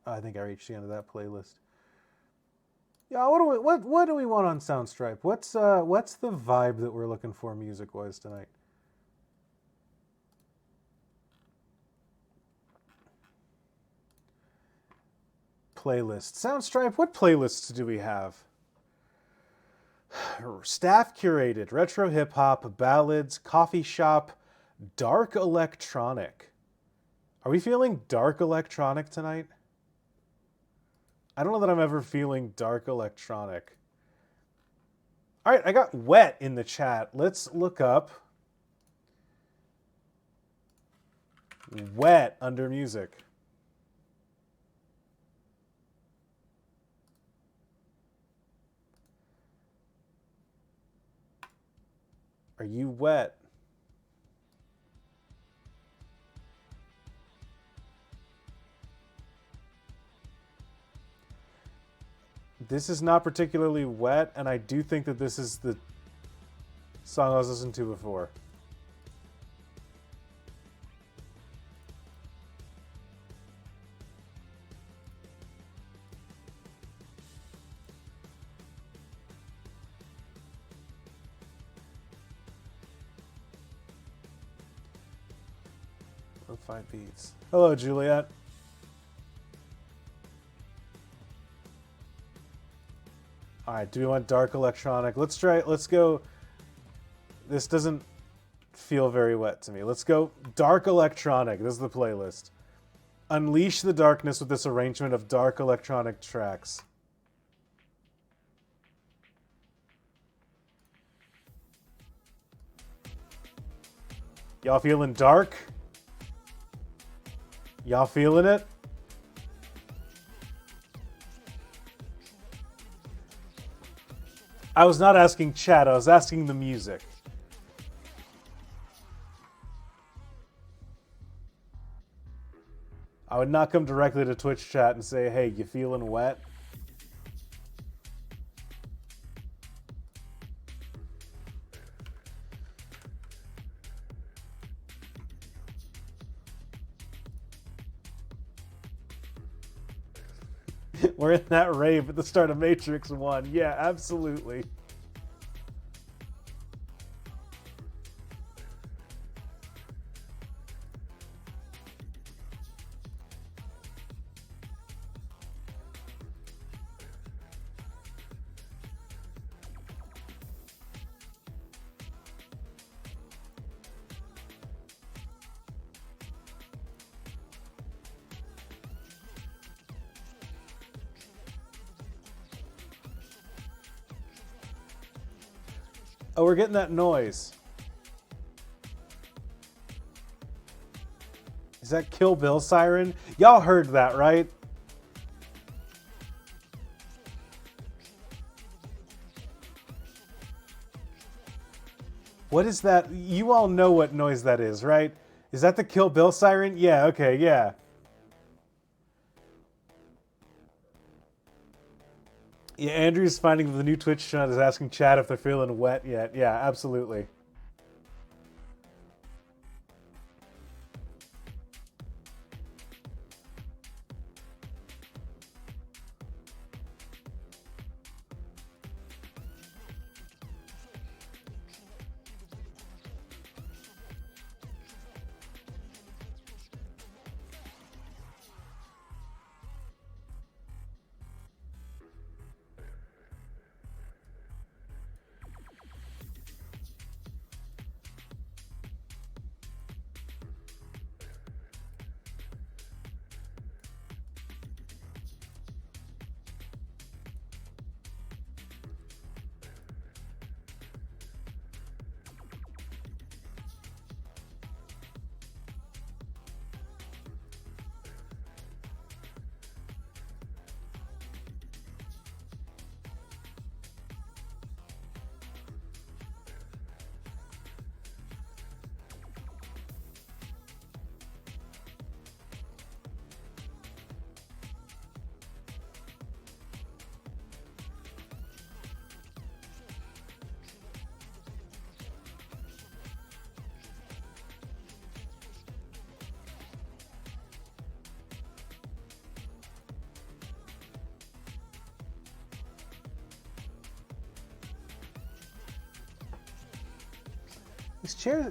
I think I reached the end of that playlist. Yeah, what do we want on Soundstripe? What's the vibe that we're looking for music-wise tonight? Playlist. Soundstripe, what playlists do we have? Staff curated, retro hip-hop, ballads, coffee shop, dark electronic. Are we feeling dark electronic tonight? I don't know that I'm ever feeling dark electronic. All right, I got wet in the chat. Let's look up wet under music. Are you wet? This is not particularly wet, and I do think that this is the song I was listening to before. Five beats. Hello, Juliet. All right, do we want dark electronic? Let's go. This doesn't feel very wet to me. Let's go dark electronic. This is the playlist. Unleash the darkness with this arrangement of dark electronic tracks. Y'all feeling dark? Y'all feeling it? I was not asking chat, I was asking the music. I would not come directly to Twitch chat and say, hey, you feeling wet? We're in that rave at the start of Matrix 1. Yeah, absolutely. Oh, we're getting that noise. Is that Kill Bill siren? Y'all heard that, right? What is that? You all know what noise that is, right? Is that the Kill Bill siren? Yeah, okay, yeah. Yeah, Andrew's finding the new Twitch chat is asking chat if they're feeling wet yet. Yeah, absolutely.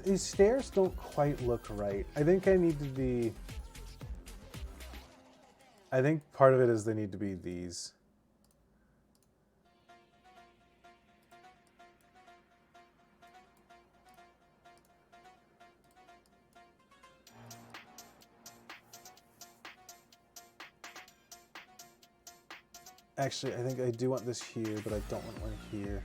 These stairs don't quite look right. I think I need to be... I think part of it is they need to be these. Actually, I think I do want this here, but I don't want one here.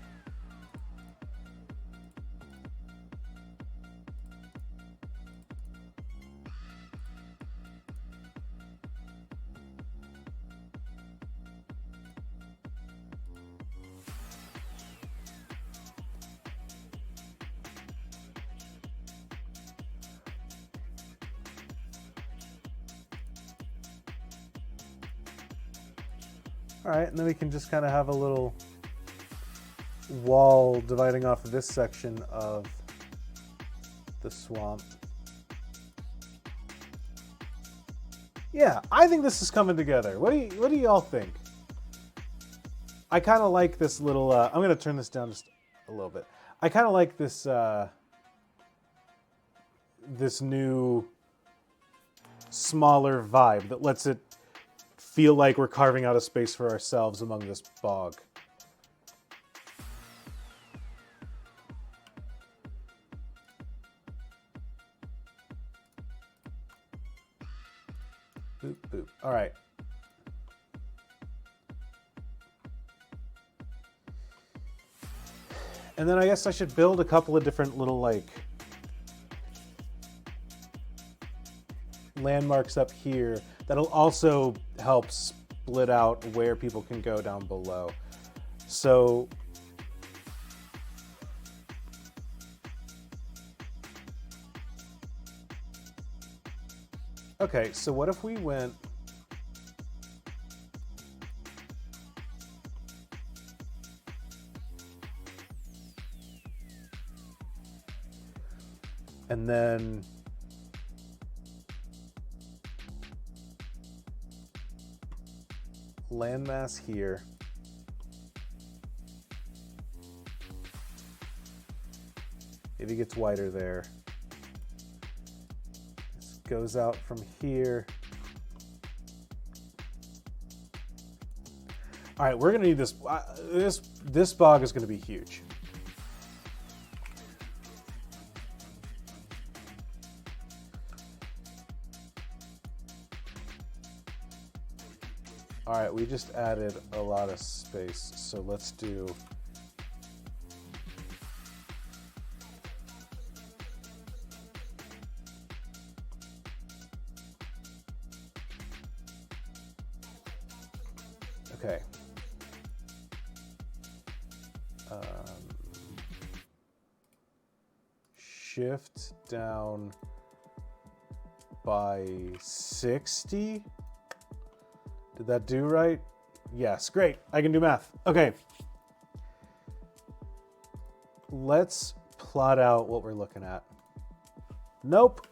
All right, and then we can just kind of have a little wall dividing off of this section of the swamp. Yeah, I think this is coming together. What do y'all think? I kind of like this little. I'm going to turn this down just a little bit. I kind of like this this new smaller vibe that lets it feel like we're carving out a space for ourselves among this bog. Boop, boop. All right. And then I guess I should build a couple of different little, like, landmarks up here that'll also help split out where people can go down below. So okay, so what if we went and then landmass here. Maybe it gets wider there. This goes out from here. All right, we're gonna need this. This bog is gonna be huge. All right, we just added a lot of space, so let's do... Okay. Shift down by 60. Did that do right? Yes, great. I can do math. Okay. Let's plot out what we're looking at. Nope.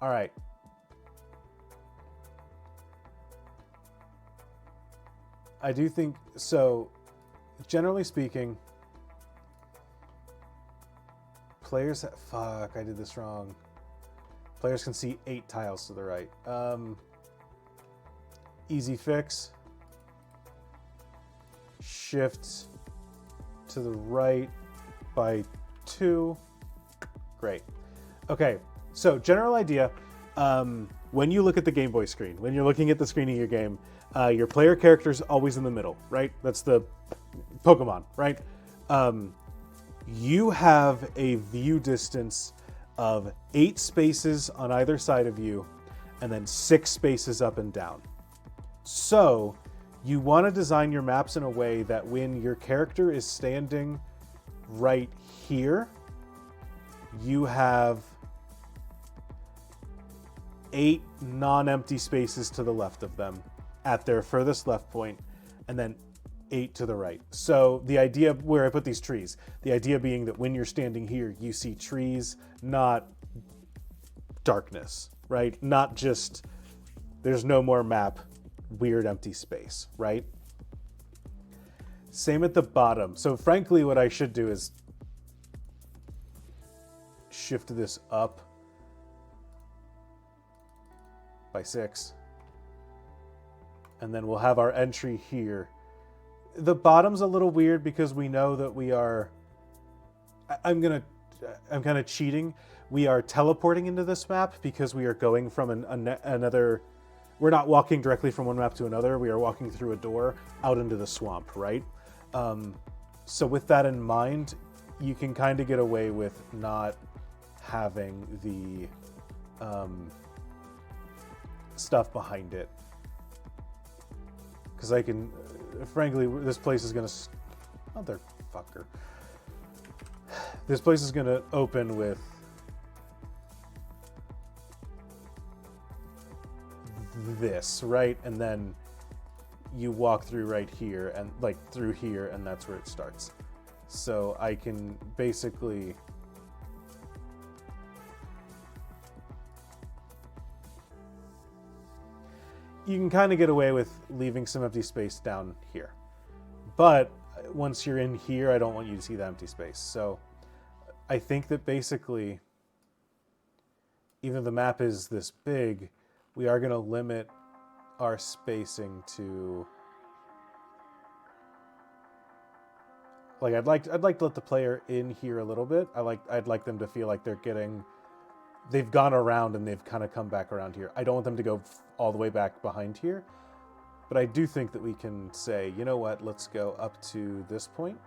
All right. I do think, so generally speaking, players, fuck, I did this wrong. Players can see 8 tiles to the right. Easy fix. Shift to the right by 2. Great. Okay, so general idea. When you look at the Game Boy screen, when you're looking at the screen of your game, your player character is always in the middle, right? That's the Pokemon, right? You have a view distance of 8 spaces on either side of you, and then 6 spaces up and down. So you want to design your maps in a way that when your character is standing right here, you have 8 non-empty spaces to the left of them at their furthest left point, and then 8 to the right. So the idea where I put these trees, the idea being that when you're standing here, you see trees, not darkness, right? Not just, there's no more map, weird empty space, right? Same at the bottom. So frankly, what I should do is shift this up by 6. And then we'll have our entry here. The bottom's a little weird because we know that we are, I'm kind of cheating. We are teleporting into this map because we are going from another, we're not walking directly from one map to another. We are walking through a door out into the swamp, right? So with that in mind, you can kind of get away with not having the stuff behind it. Because I can, frankly, this place is going to, motherfucker. This place is going to open with this, right? And then you walk through right here and like through here, and that's where it starts. So I can basically you can kind of get away with leaving some empty space down here. But once you're in here, I don't want you to see the empty space. So I think that basically, even though the map is this big, we are going to limit our spacing to, like, I'd like to let the player in here a little bit. I'd like them to feel like they've gone around and they've kind of come back around here. I don't want them to go all the way back behind here, but I do think that we can say, you know what, let's go up to this point,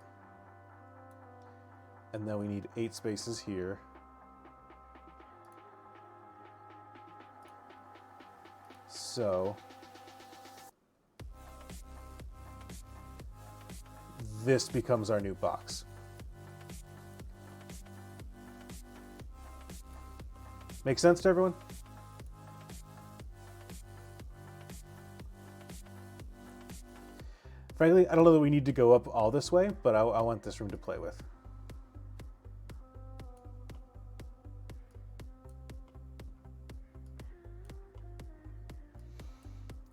and then we need 8 spaces here. So this becomes our new box. Make sense to everyone? Frankly, I don't know that we need to go up all this way, but I want this room to play with.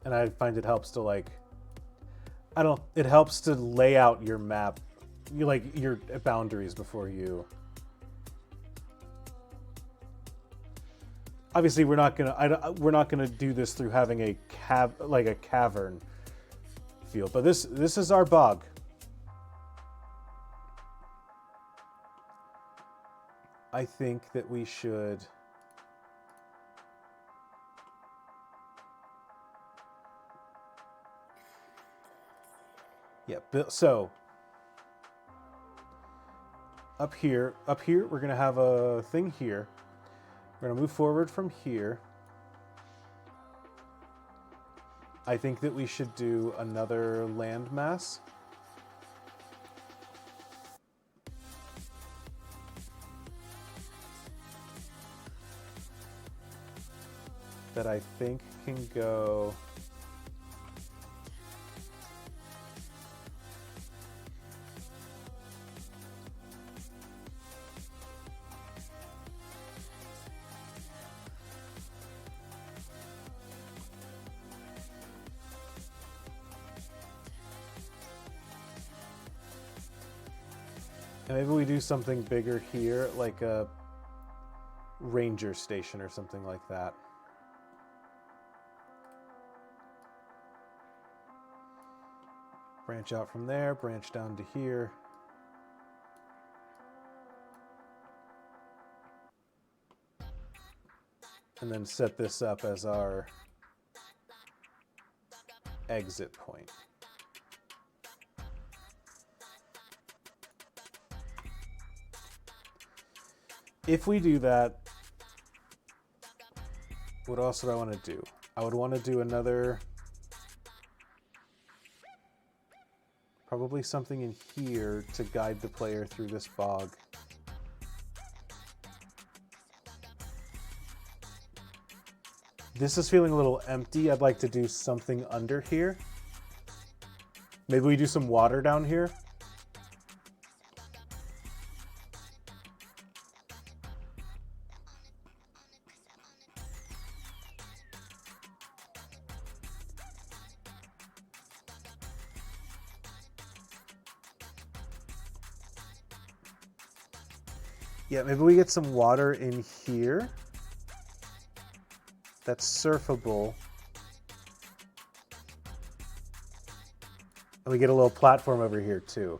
And I find it helps to it helps to lay out your map, your boundaries before you. Obviously, we're not gonna do this through having a cavern feel, but this is our bog. I think that we should. Yeah, so up here, we're gonna have a thing here. We're gonna move forward from here. I think that we should do another landmass. that I think can go... Maybe we do something bigger here, like a ranger station or something like that. Branch out from there, branch down to here. And then set this up as our exit point. If we do that, what else would I want to do? I would want to do another, probably something in here to guide the player through this bog. This is feeling a little empty. I'd like to do something under here. Maybe we do some water down here. Yeah, maybe we get some water in here. That's surfable. And we get a little platform over here too.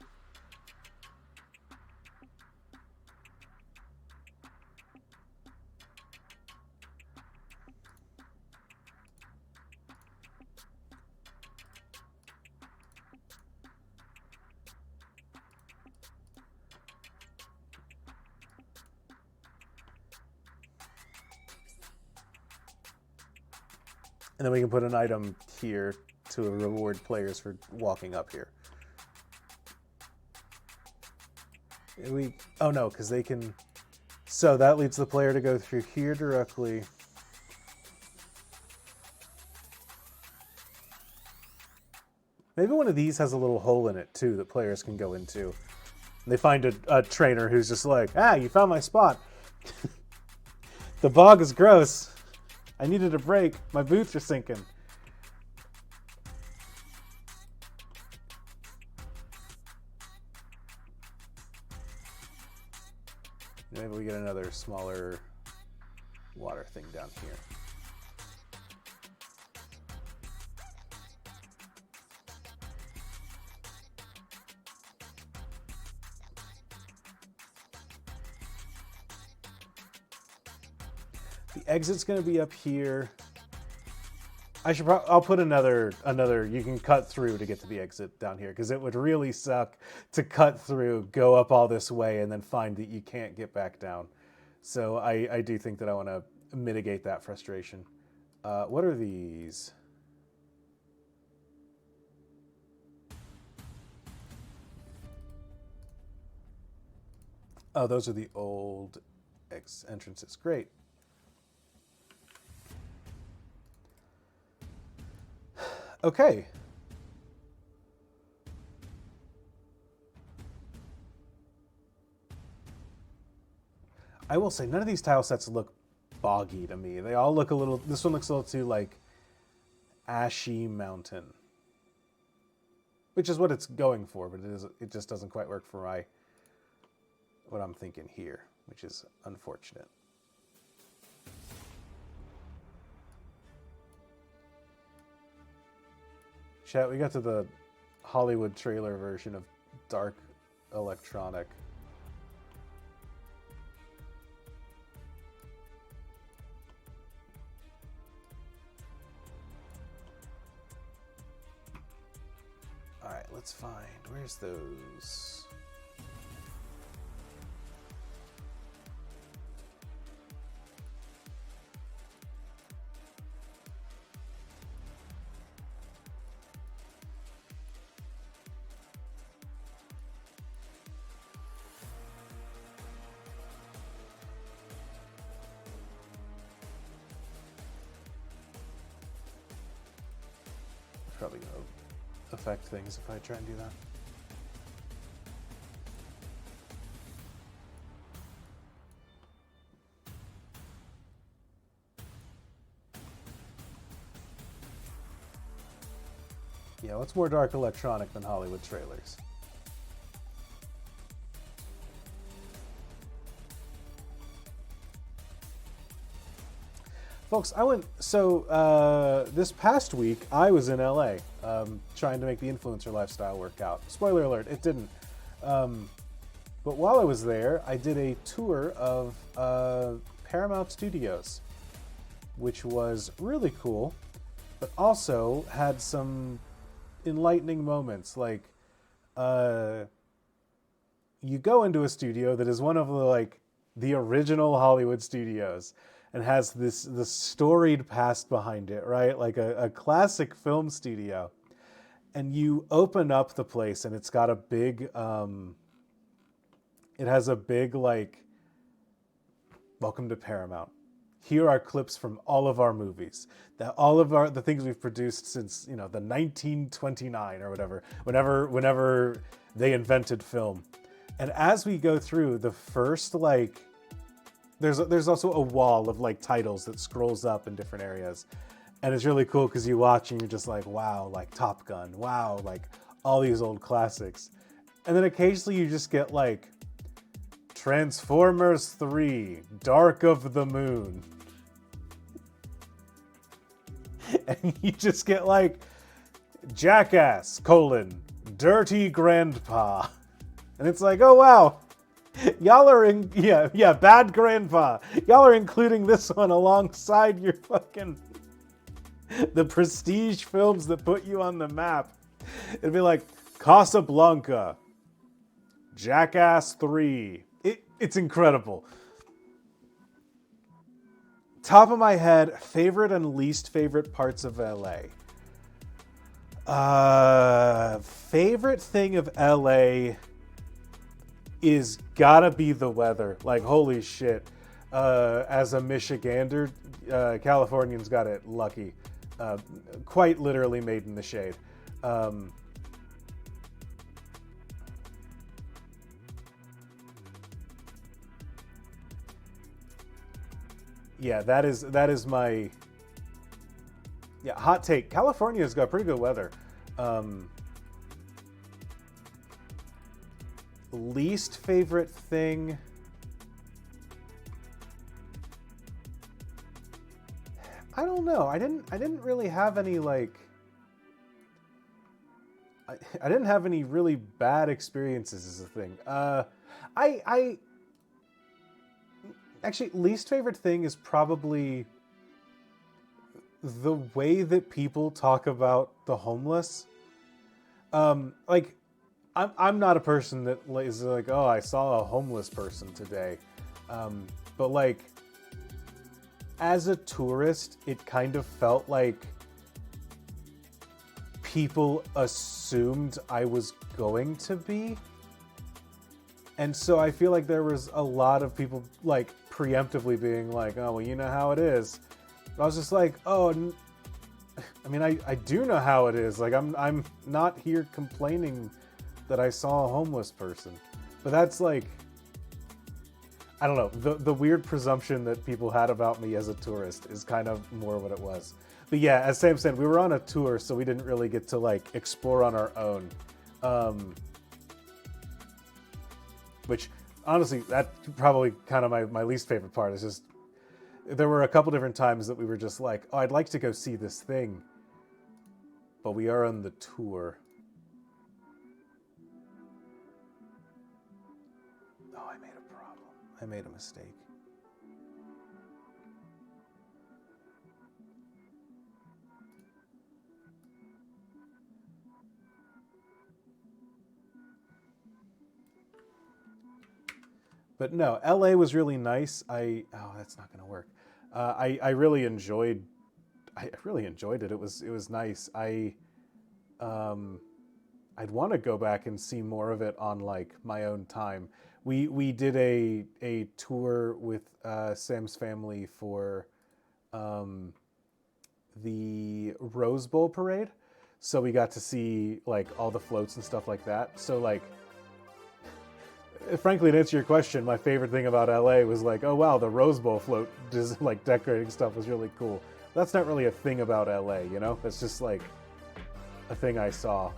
And then we can put an item here to reward players for walking up here. Oh no, because they can... So that leads the player to go through here directly. Maybe one of these has a little hole in it too that players can go into. And they find a trainer who's just like, ah, you found my spot. The bog is gross. I needed a break. My boots are sinking. Maybe we get another smaller water thing down here. The exit's going to be up here. I'll put another, you can cut through to get to the exit down here, because it would really suck to cut through, go up all this way, and then find that you can't get back down. So I do think that I want to mitigate that frustration. What are these? Oh, those are the old entrances. Great. Okay. I will say, none of these tile sets look boggy to me. They all look a little, this one looks a little too like ashy mountain. Which is what it's going for, but it just doesn't quite work for what I'm thinking here, which is unfortunate. Chat, we got to the Hollywood trailer version of Dark Electronic. All right, let's find, where's those? affect things if I try and do that. Yeah, what's more dark electronic than Hollywood trailers? Folks, this past week, I was in LA trying to make the influencer lifestyle work out. Spoiler alert, it didn't. But while I was there, I did a tour of Paramount Studios, which was really cool, but also had some enlightening moments. Like, you go into a studio that is one of the original Hollywood studios, and has this storied past behind it, right? Like a classic film studio. And you open up the place and it's got a big, it has a big welcome to Paramount. Here are clips from all of our movies, the things we've produced since, the 1929 or whatever, whenever they invented film. And as we go through the first, there's also a wall of titles that scrolls up in different areas. And it's really cool because you watch and you're just like, wow, Top Gun, wow, all these old classics. And then occasionally you just get Transformers 3, Dark of the Moon. And you just get Jackass, Dirty Grandpa. And it's oh wow. Y'all are Bad Grandpa. Y'all are including this one alongside your the prestige films that put you on the map. It'd be Casablanca, Jackass 3. It's incredible. Top of my head, favorite and least favorite parts of LA. Favorite thing of LA is gotta be the weather. Holy shit. As a Michigander, Californians got it lucky. Quite literally made in the shade. Yeah, that is my hot take. California's got pretty good weather. Least favorite thing, I don't know. I didn't really have any I didn't have any really bad experiences as a thing. I actually, least favorite thing is probably the way that people talk about the homeless. I'm not a person that is oh, I saw a homeless person today. But as a tourist, it kind of felt like people assumed I was going to be. And so I feel like there was a lot of people preemptively being oh, well, you know how it is. But I was just oh, I mean, I do know how it is. I'm not here complaining that I saw a homeless person. But that's I don't know, the weird presumption that people had about me as a tourist is kind of more what it was. But yeah, as Sam said, we were on a tour, so we didn't really get to explore on our own. Which honestly, that's probably kind of my least favorite part. Is just there were a couple different times that we were just oh, I'd like to go see this thing, but we are on the tour. Oh, I made a problem. I made a mistake. But no, LA was really nice. Oh, that's not going to work. I really enjoyed it. It was nice. I'd want to go back and see more of it on my own time. We did a tour with Sam's family for the Rose Bowl parade. So we got to see like all the floats and stuff like that. So like, frankly, to answer your question, my favorite thing about LA was like, oh wow, the Rose Bowl float, just like decorating stuff was really cool. That's not really a thing about LA, you know? It's just like a thing I saw.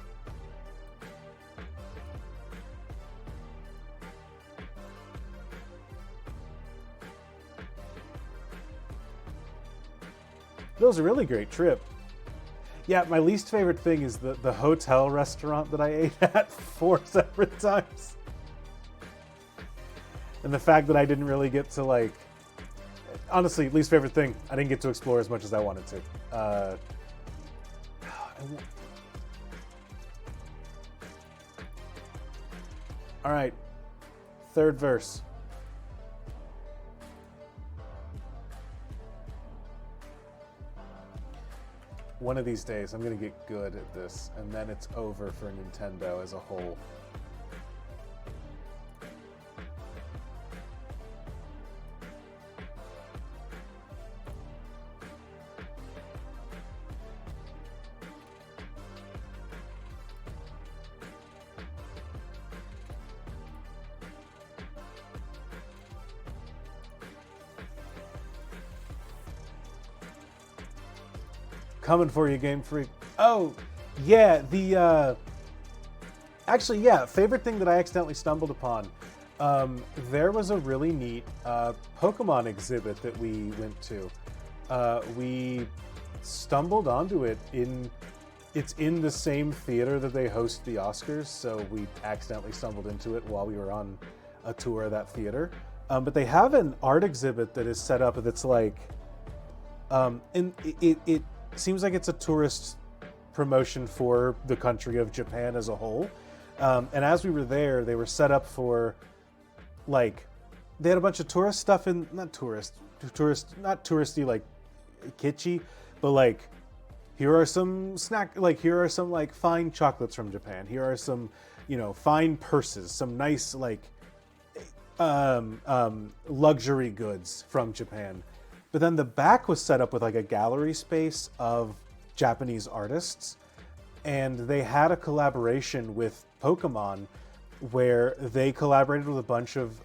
That was a really great trip. Yeah, my least favorite thing is the hotel restaurant that I ate at 4 separate times. And the fact that I didn't really get to like, honestly, least favorite thing, I didn't get to explore as much as I wanted to. All right, third verse. One of these days, I'm gonna get good at this, and then it's over for Nintendo as a whole. Coming for you, Game Freak. Oh, yeah, actually, yeah, favorite thing that I accidentally stumbled upon. There was a really neat Pokemon exhibit that we went to. We stumbled onto it it's in the same theater that they host the Oscars, so we accidentally stumbled into it while we were on a tour of that theater. But they have an art exhibit that is set up that's like, and it seems like it's a tourist promotion for the country of Japan as a whole. And as we were there, they were set up for, like, they had a bunch of tourist stuff in, not touristy, like, kitschy, but like, here are some here are some like fine chocolates from Japan. Here are some, fine purses, some nice like, luxury goods from Japan. But then the back was set up with like a gallery space of Japanese artists. And they had a collaboration with Pokemon where they collaborated with a bunch of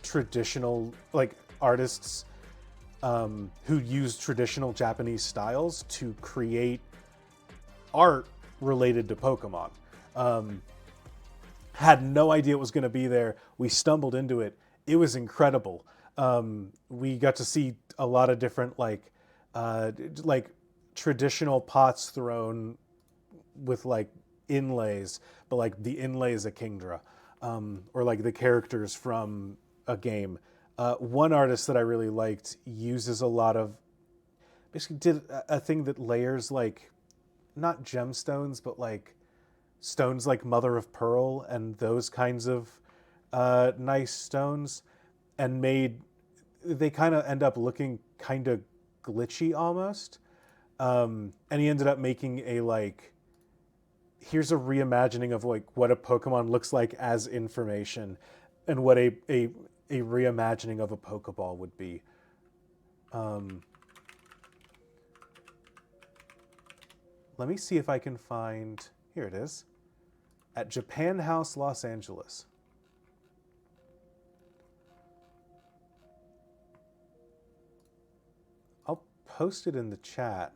traditional like artists who used traditional Japanese styles to create art related to Pokemon. Had no idea it was going to be there. We stumbled into it. It was incredible. We got to see a lot of different like traditional pots thrown with like inlays, but like the inlays of Kingdra, or like the characters from a game. One artist that I really liked uses a lot of, basically did a thing that layers like, not gemstones, but like stones like mother of pearl and those kinds of nice stones, and they kind of end up looking kind of glitchy almost. And he ended up making a like, here's a reimagining of like what a Pokemon looks like as information, and what a reimagining of a Pokeball would be. Let me see if I can find, here it is, at Japan House, Los Angeles. I'll post it in the chat.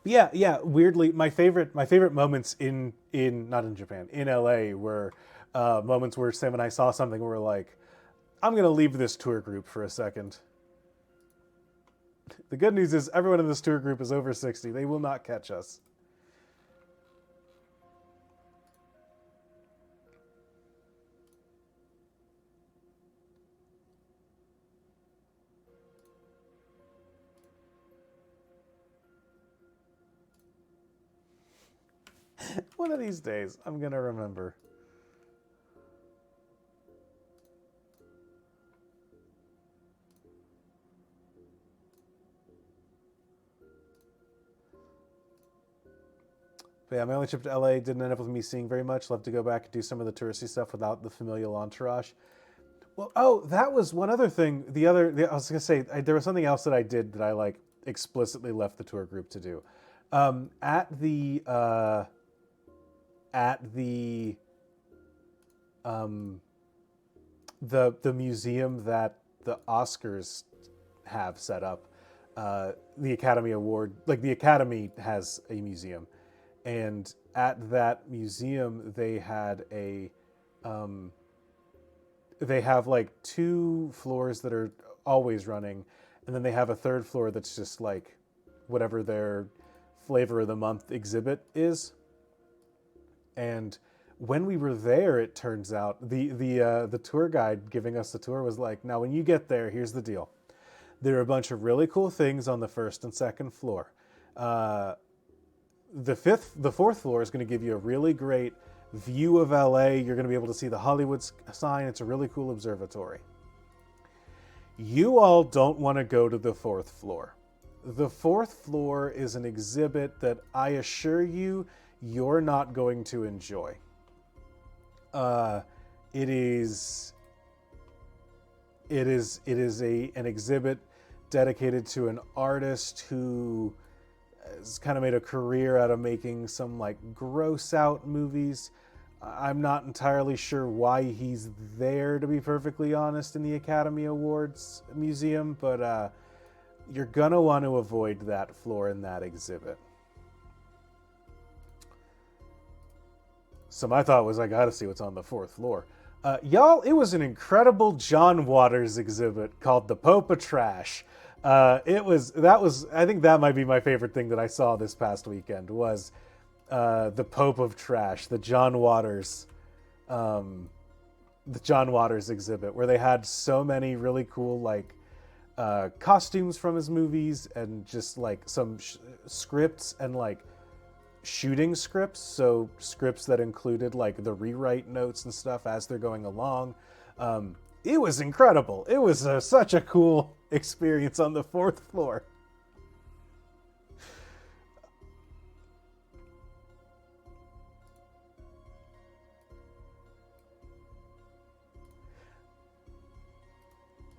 Yeah. Weirdly, my favorite moments in not in Japan, in LA were moments where Sam and I saw something where we're like, I'm gonna leave this tour group for a second. The good news is everyone in this tour group is over 60. They will not catch us. One of these days, I'm gonna remember. But yeah, my only trip to LA didn't end up with me seeing very much. Love to go back and do some of the touristy stuff without the familial entourage. Well, oh, that was one other thing. I was gonna say there was something else that I did that I like explicitly left the tour group to do. At the the museum that the Oscars have set up, the Academy Award, like the Academy has a museum, and at that museum they had they have like 2 floors that are always running, and then they have a 3rd floor that's just like whatever their flavor of the month exhibit is. And when we were there, it turns out the tour guide giving us the tour was like, now when you get there, here's the deal. There are a bunch of really cool things on the 1st and 2nd floor. The 4th floor is going to give you a really great view of LA. You're going to be able to see the Hollywood sign. It's a really cool observatory. You all don't want to go to the 4th floor. The 4th floor is an exhibit that I assure you, you're not going to enjoy. It is an exhibit dedicated to an artist who has kind of made a career out of making some like gross out movies. I'm not entirely sure why he's there, to be perfectly honest, in the Academy Awards Museum, but you're gonna want to avoid that floor in that exhibit. So my thought was, I gotta see what's on the 4th floor. Y'all, it was an incredible John Waters exhibit called The Pope of Trash. I think that might be my favorite thing that I saw this past weekend was The Pope of Trash, the John Waters exhibit, where they had so many really cool like costumes from his movies and just like some scripts and like shooting scripts, so scripts that included like the rewrite notes and stuff as they're going along. It was incredible. It was such a cool experience on the 4th floor.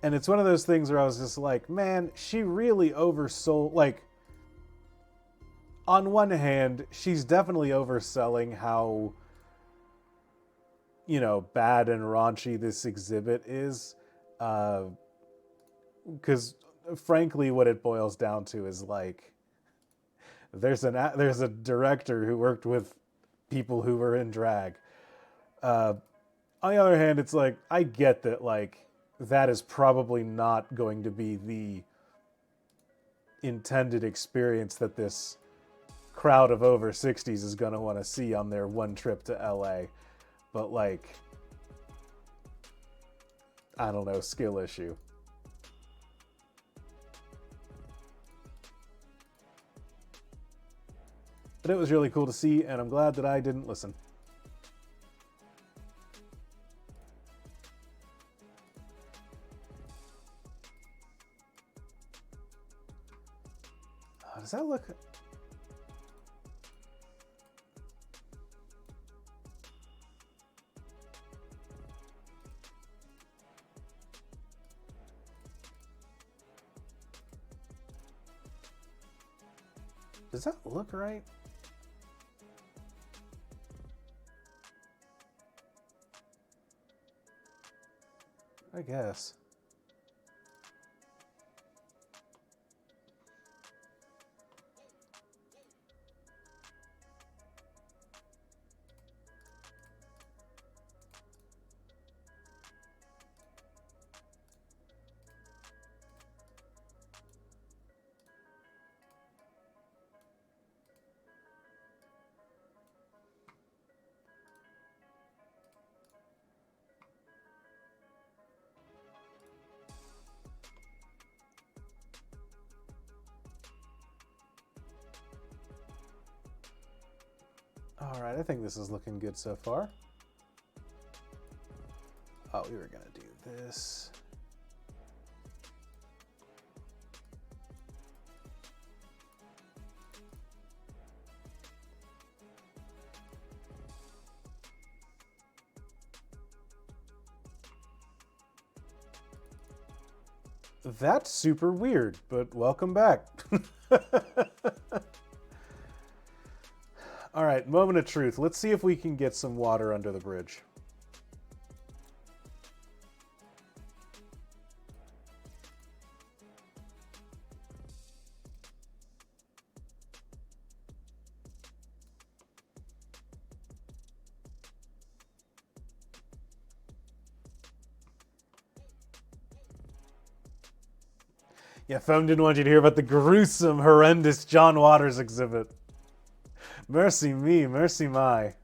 And it's one of those things where I was just like, man, she really oversold, like, on one hand, she's definitely overselling how, bad and raunchy this exhibit is. Because frankly, what it boils down to is like, there's a director who worked with people who were in drag. On the other hand, it's like, I get that, like, that is probably not going to be the intended experience that this crowd of over 60s is going to want to see on their one trip to LA. But like, I don't know, skill issue. But it was really cool to see, and I'm glad that I didn't listen. Does that look... Does that look right? I guess. All right, I think this is looking good so far. Oh, we were gonna do this. That's super weird, but welcome back. All right, moment of truth. Let's see if we can get some water under the bridge. Yeah, Foam didn't want you to hear about the gruesome, horrendous John Waters exhibit. Mercy me, mercy my.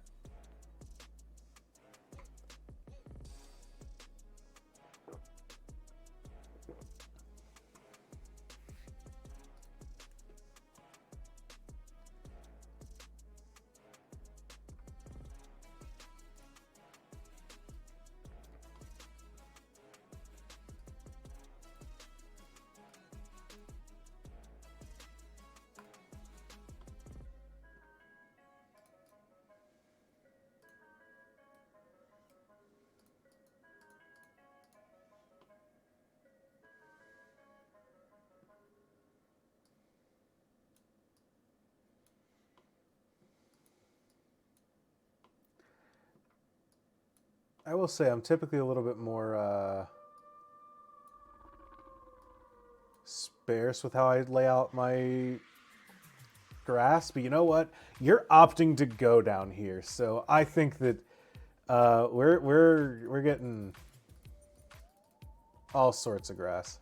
I will say I'm typically a little bit more sparse with how I lay out my grass, but you know what? You're opting to go down here, so I think that we're getting all sorts of grass.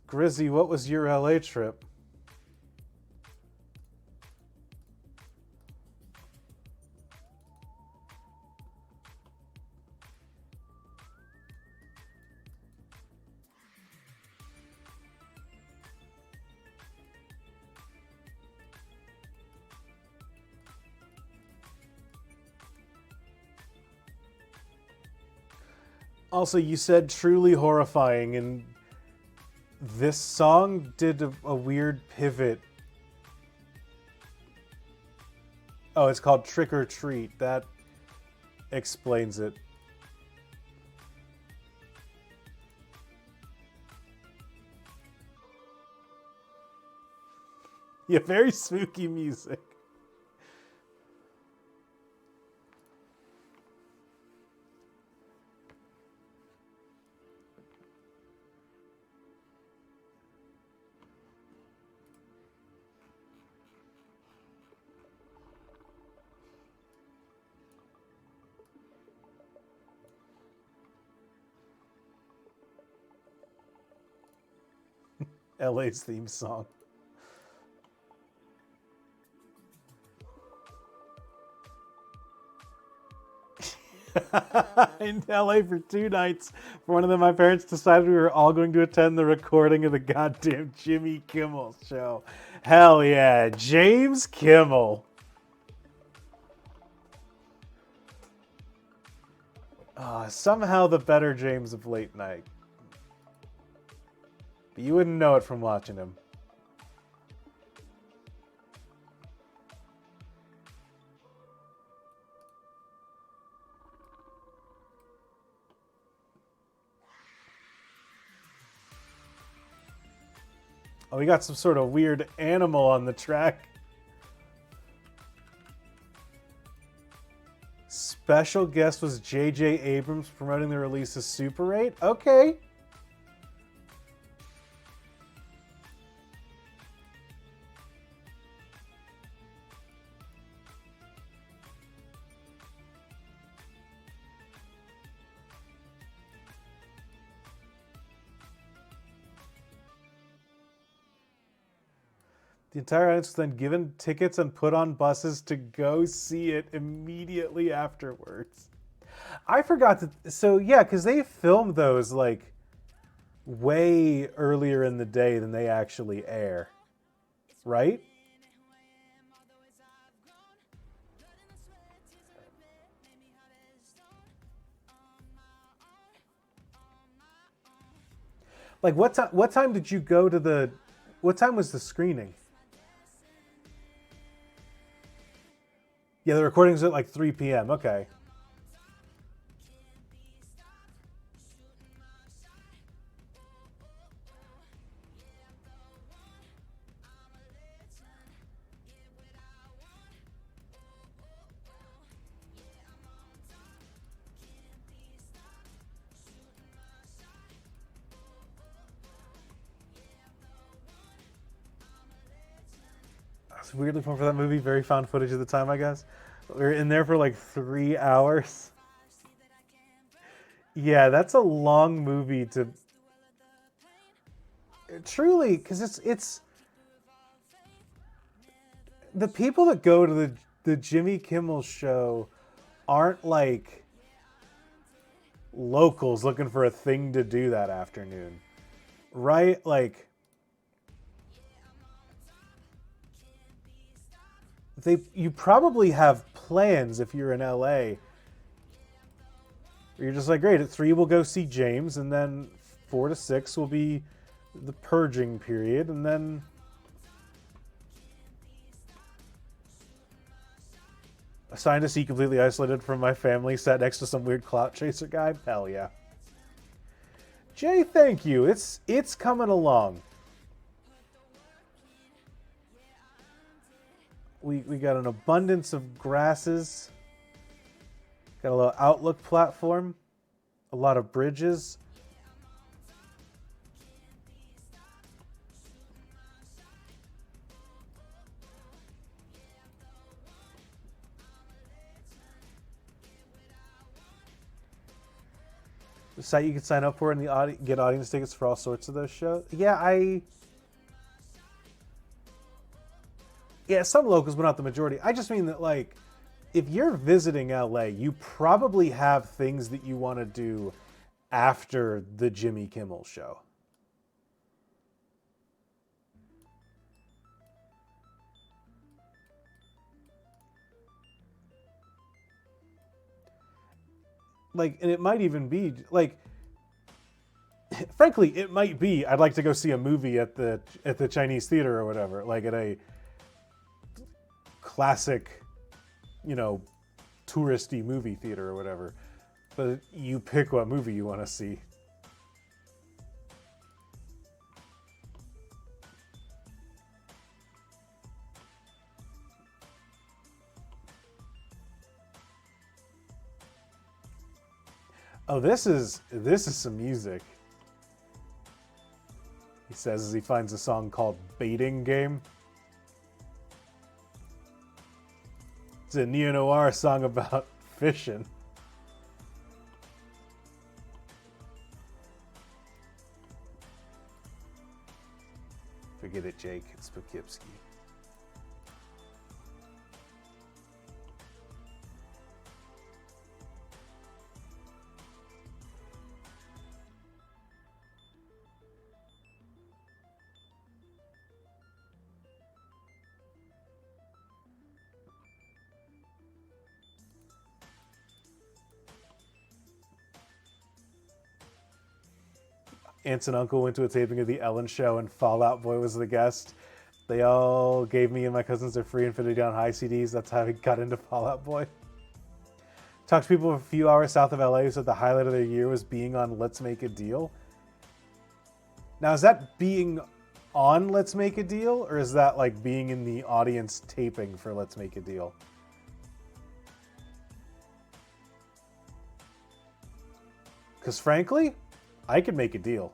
Grizzy, what was your LA trip? Also, you said truly horrifying, and this song did a weird pivot. Oh, it's called Trick or Treat. That explains it. Yeah, very spooky music. LA's theme song. In LA for 2 nights. For one of them, my parents decided we were all going to attend the recording of the goddamn Jimmy Kimmel show. Hell yeah, James Kimmel. Somehow the better James of late night. But you wouldn't know it from watching him. Oh, we got some sort of weird animal on the track. Special guest was J.J. Abrams promoting the release of Super 8. Okay. The entire audience was then given tickets and put on buses to go see it immediately afterwards. I forgot to... So, yeah, because they filmed those, like, way earlier in the day than they actually air. Right? Like, what time did you go to the... What time was the screening? Yeah, the recording's at like 3 p.m. Okay. was weirdly fun for that movie. Very found footage at the time, I guess. We were in there for like 3 hours. Yeah, that's a long movie to truly, because it's the people that go to the Jimmy Kimmel show aren't like locals looking for a thing to do that afternoon, right? Like you probably have plans if you're in LA. You're just like, great, at 3 we'll go see James, and then 4 to 6 will be the purging period, and then assigned to see completely isolated from my family, sat next to some weird clout chaser guy. Hell yeah. Jay, thank you. It's coming along. We got an abundance of grasses. Got a little Outlook platform. A lot of bridges. The site you can sign up for and get audience tickets for all sorts of those shows. Yeah, some locals, but not the majority. I just mean that, like, if you're visiting LA, you probably have things that you want to do after the Jimmy Kimmel show. Like, and it might even be like, frankly, it might be I'd like to go see a movie at the Chinese theater or whatever, like at a classic, touristy movie theater or whatever. But you pick what movie you want to see. Oh, this is some music. He says as he finds a song called Baiting Game. It's a neo-noir song about fishing. Forget it, Jake. It's Poughkeepsie. Aunts and uncle went to a taping of The Ellen Show and Fall Out Boy was the guest. They all gave me and my cousins their free Infinity Down High CDs. That's how we got into Fall Out Boy. Talked to people a few hours south of LA who said the highlight of their year was being on Let's Make a Deal. Now, is that being on Let's Make a Deal, or is that like being in the audience taping for Let's Make a Deal? Because frankly, I could make a deal.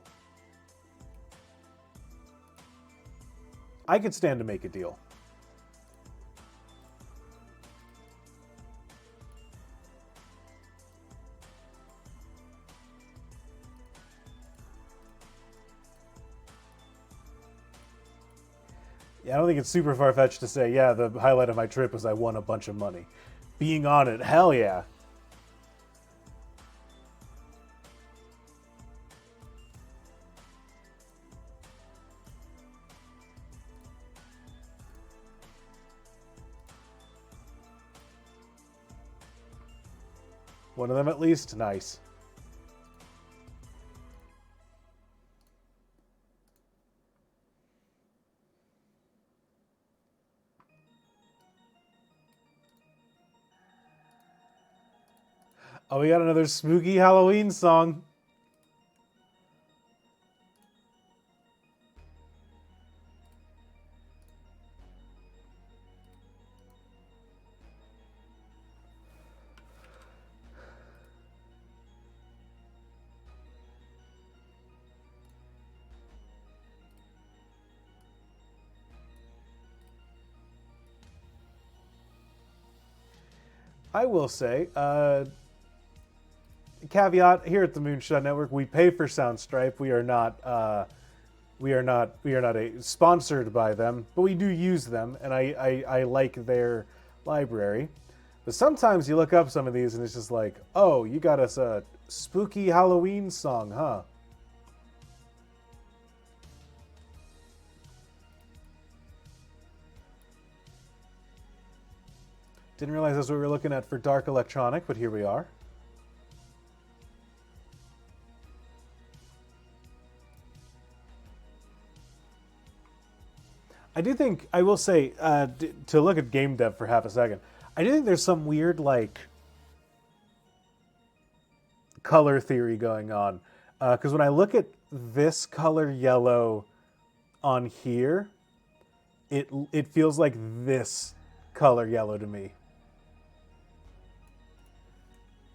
I could stand to make a deal. Yeah, I don't think it's super far-fetched to say, yeah, the highlight of my trip was I won a bunch of money. Being on it, hell yeah. One of them at least? Nice. Oh, we got another spooky Halloween song. I will say, caveat here at the Moonshot Network, we pay for Soundstripe. We are not sponsored by them, but we do use them, and I like their library. But sometimes you look up some of these and it's just like, oh, you got us a spooky Halloween song, huh? Didn't realize that's what we were looking at for dark electronic, but here we are. I do think, I will say, to look at game dev for half a second, I do think there's some weird, like, color theory going on. Because when I look at this color yellow on here, it feels like this color yellow to me.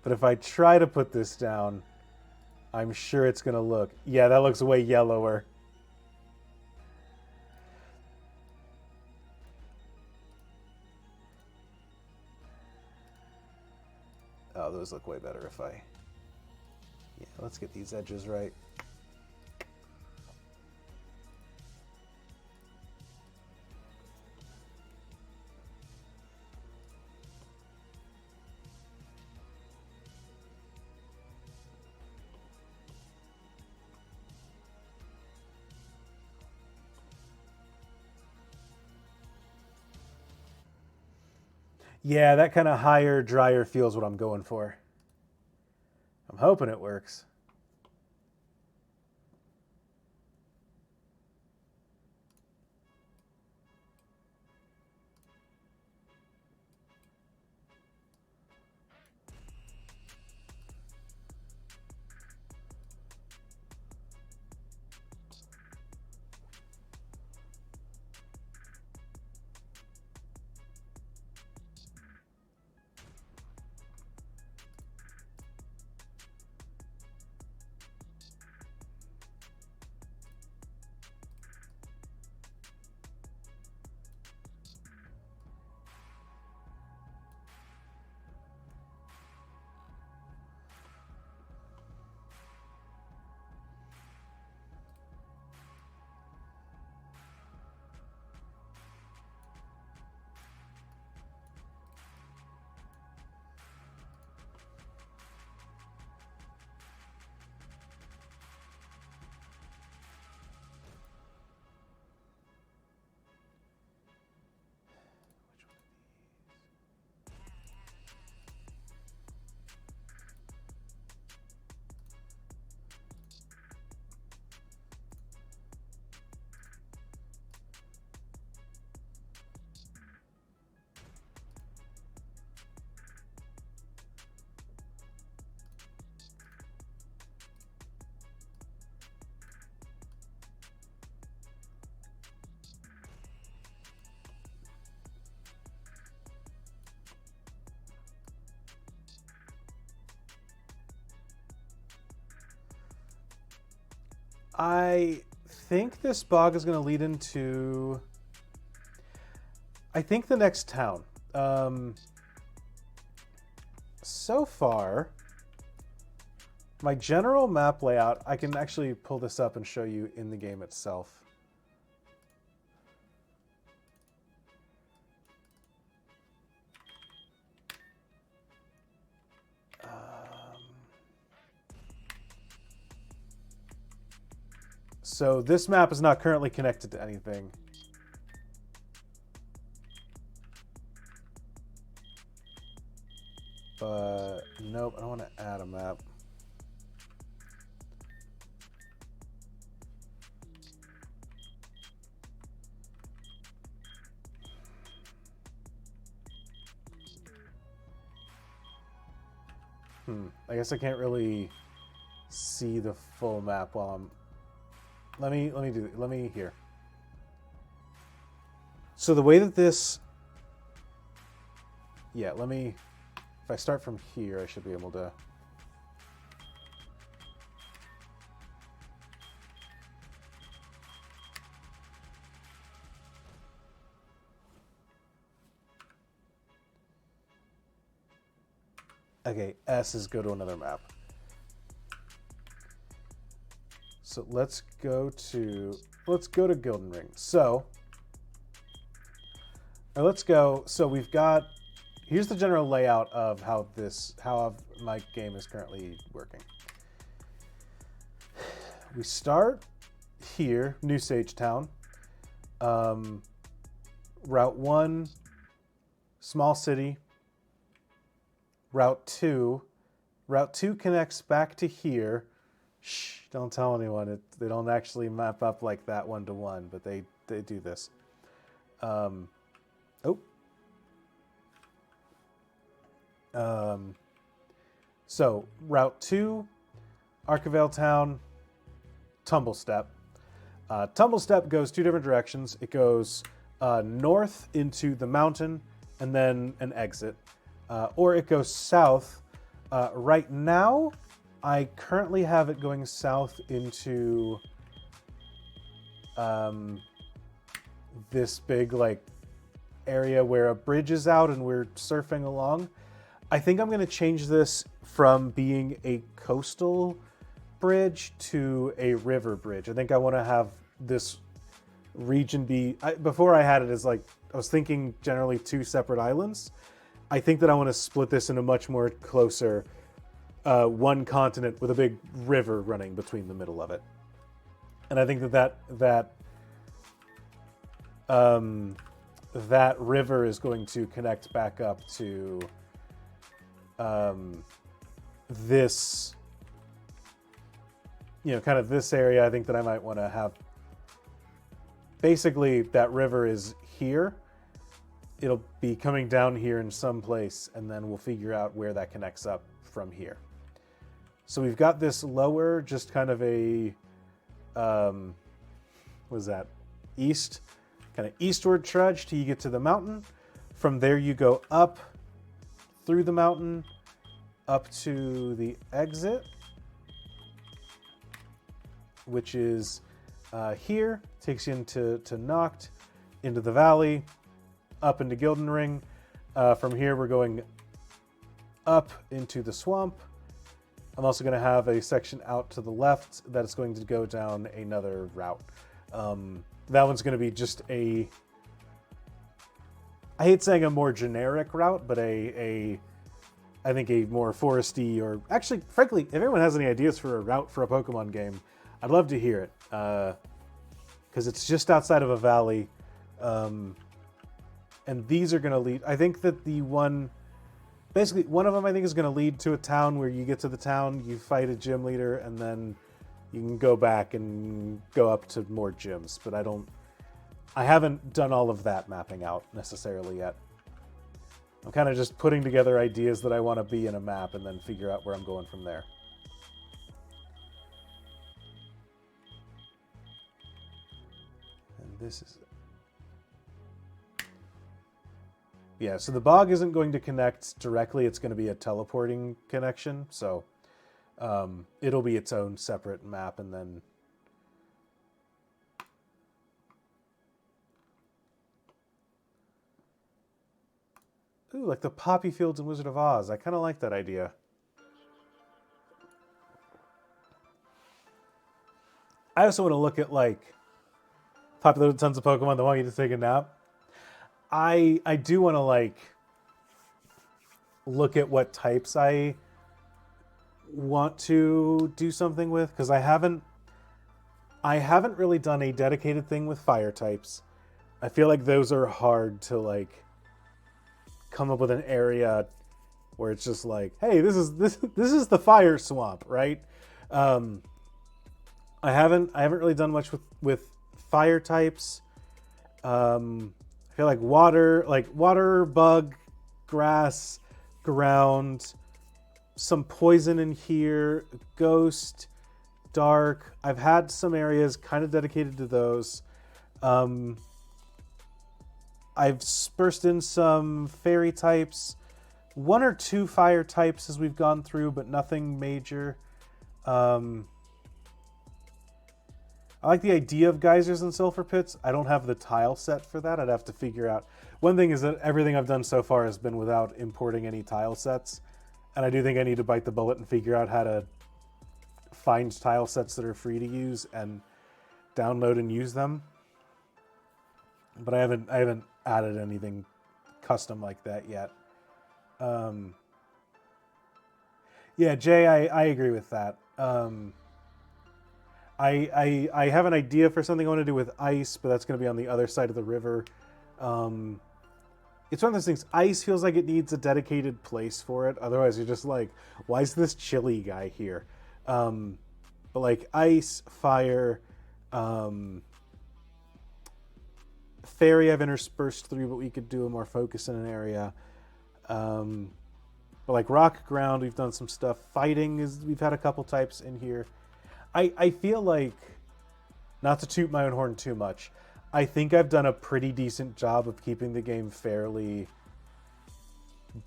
But if I try to put this down, I'm sure it's going to look... Yeah, that looks way yellower. Oh, those look way better if I... Yeah, let's get these edges right. Yeah, that kind of higher, drier feel is what I'm going for. I'm hoping it works. I think this bog is going to lead into, I think, the next town. So far, my general map layout, I can actually pull this up and show you in the game itself. So this map is not currently connected to anything. But nope, I don't want to add a map. I guess I can't really see the full map while I'm... Let me here. So the way that this... Yeah, let me... If I start from here, I should be able to... Okay, S is go to another map. So let's go to Gilden Ring. So we've got, here's the general layout of how my game is currently working. We start here, New Sage Town. Route 1, small city. Route 2 connects back to here. Shh, don't tell anyone. They don't actually map up like that one-to-one, but they do this. So Route 2, Arkvale Town, Tumblestep. Tumblestep goes two different directions. It goes north into the mountain and then an exit. Or it goes south. Right now, I currently have it going south into this big area where a bridge is out and we're surfing along. I think I'm going to change this from being a coastal bridge to a river bridge. I think I want to have this region be... before I had it as I was thinking generally two separate islands. I think that I want to split this into much more closer one continent with a big river running between the middle of it. And I think that river is going to connect back up to this, kind of this area. I think that I might want to have, basically that river is here. It'll be coming down here in some place, and then we'll figure out where that connects up from here. So we've got this lower, just kind of a, what is that? East, kind of eastward trudge till you get to the mountain. From there you go up through the mountain, up to the exit, which is here, takes you into Noct, into the valley, up into Gilden Ring. From here, we're going up into the swamp. I'm also going to have a section out to the left that is going to go down another route. That one's going to be just I hate saying a more generic route, but I think a more foresty, or actually, frankly, if anyone has any ideas for a route for a Pokemon game, I'd love to hear it. Because it's just outside of a valley. And these are going to lead... I think that basically, one of them I think is going to lead to a town where you get to the town, you fight a gym leader, and then you can go back and go up to more gyms. But I haven't done all of that mapping out necessarily yet. I'm kind of just putting together ideas that I want to be in a map and then figure out where I'm going from there. And this is... Yeah, so the bog isn't going to connect directly. It's going to be a teleporting connection. So it'll be its own separate map, and then... Ooh, like the poppy fields in Wizard of Oz. I kind of like that idea. I also want to look at popular tons of Pokemon that want you to take a nap. I do want to look at what types I want to do something with, because I haven't really done a dedicated thing with fire types. I feel like those are hard to come up with an area where it's just hey, this is the fire swamp, right? I haven't really done much with fire types. I feel like water, bug, grass, ground, some poison in here, ghost, dark. I've had some areas kind of dedicated to those. I've dispersed in some fairy types, one or two fire types as we've gone through, but nothing major. I like the idea of geysers and sulfur pits. I don't have the tile set for that. I'd have to figure out. One thing is that everything I've done so far has been without importing any tile sets. And I do think I need to bite the bullet and figure out how to find tile sets that are free to use and download and use them. But I haven't added anything custom like that yet. Yeah, Jay, I agree with that. I have an idea for something I want to do with ice, but that's going to be on the other side of the river. It's one of those things. Ice feels like it needs a dedicated place for it. Otherwise, you're just like, why is this chili guy here? But like ice, fire, fairy I've interspersed through, but we could do a more focus in an area. But like rock, ground, we've done some stuff. Fighting we've had a couple types in here. I feel like, not to toot my own horn too much, I think I've done a pretty decent job of keeping the game fairly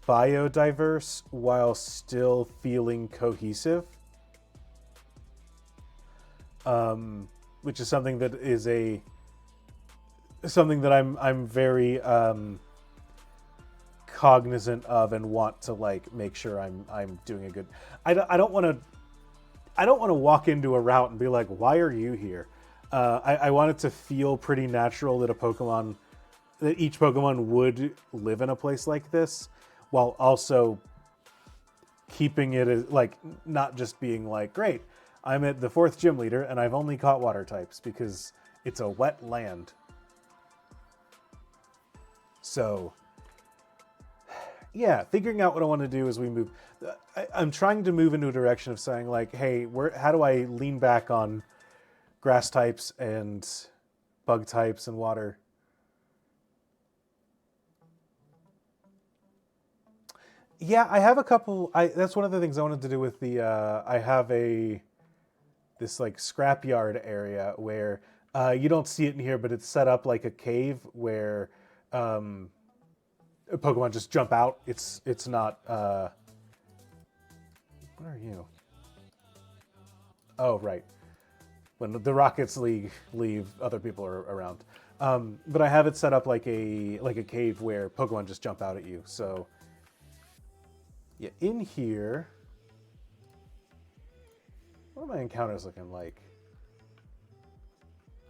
biodiverse while still feeling cohesive. Which is something that is something that I'm very cognizant of and want to like make sure I'm doing a good. I don't want to walk into a route and be like, why are you here? I want it to feel pretty natural that each Pokemon would live in a place like this, while also keeping it as, like, not just being like, great, I'm at the 4th gym leader and I've only caught water types because it's a wet land. So, yeah, figuring out what I want to do as we move. I'm trying to move into a direction of saying like, hey, how do I lean back on grass types and bug types and water? Yeah, I have a couple. That's one of the things I wanted to do with the. I have this like scrapyard area where you don't see it in here, but it's set up like a cave where Pokemon just jump out. It's not. What are you? Oh, right. When the Rockets leave, other people are around. But I have it set up like a cave where Pokemon just jump out at you. So yeah, in here, what are my encounters looking like?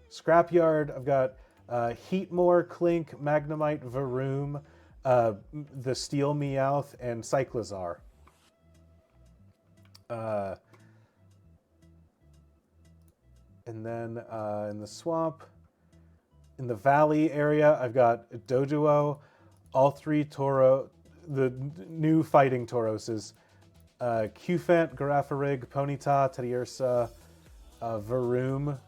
Scrapyard, I've got Heatmore, Clink, Magnemite, Varoom, the Steel Meowth, and Cyclizar. And then in the swamp, in the valley area, I've got Doduo, all 3 Tauros, the new fighting Tauroses, Cufant, Garafarig, Ponyta, Teddiursa, Varoom,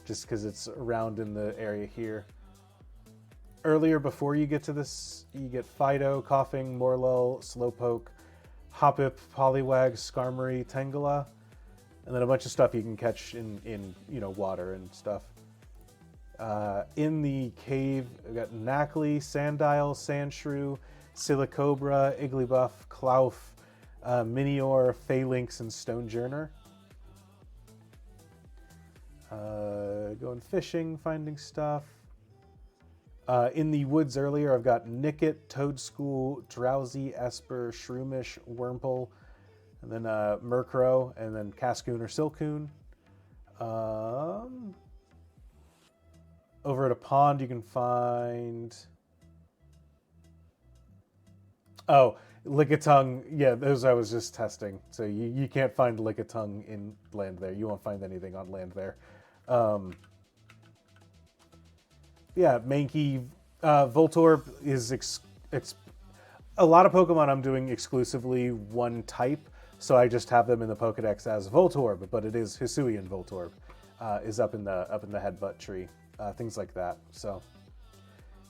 just because it's around in the area here. Earlier, before you get to this, you get Fido, Coughing, Morlul, Slowpoke, Hoppip, Poliwag, Skarmory, Tangela, and then a bunch of stuff you can catch in water and stuff. In the cave, we got Knackley, Sandile, Sandshrew, Silicobra, Igglybuff, Klawf, Minior, Phalanx, and Stonejourner. Going fishing, finding stuff. In the woods earlier, I've got Nickit, Toadstool, Drowsy, Esper, Shroomish, Wurmple, and then Murkrow, and then Cascoon or Silcoon. Over at a pond, you can find... Oh, Lickitung. Yeah, those I was just testing. So you can't find Lickitung in land there. You won't find anything on land there. Yeah, Mankey. Voltorb is... a lot of Pokemon I'm doing exclusively one type, so I just have them in the Pokedex as Voltorb, but it is Hisuian Voltorb. Is up in the headbutt tree. Things like that. So,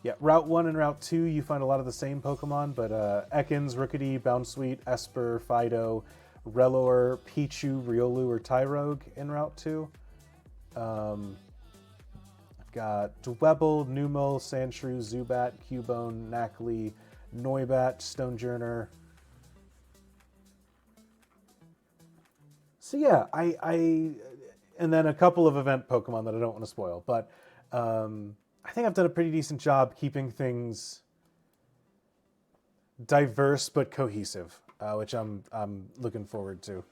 yeah, Route 1 and Route 2, you find a lot of the same Pokemon, but Ekans, Rookidee, Bounsweet, Esper, Fido, Rellor, Pichu, Riolu, or Tyrogue in Route 2. I've got Dwebble, Numel, Sandshrew, Zubat, Cubone, Knackley, Noibat, Stonejourner. So yeah, and then a couple of event Pokemon that I don't want to spoil, but I think I've done a pretty decent job keeping things diverse but cohesive. which I'm looking forward to.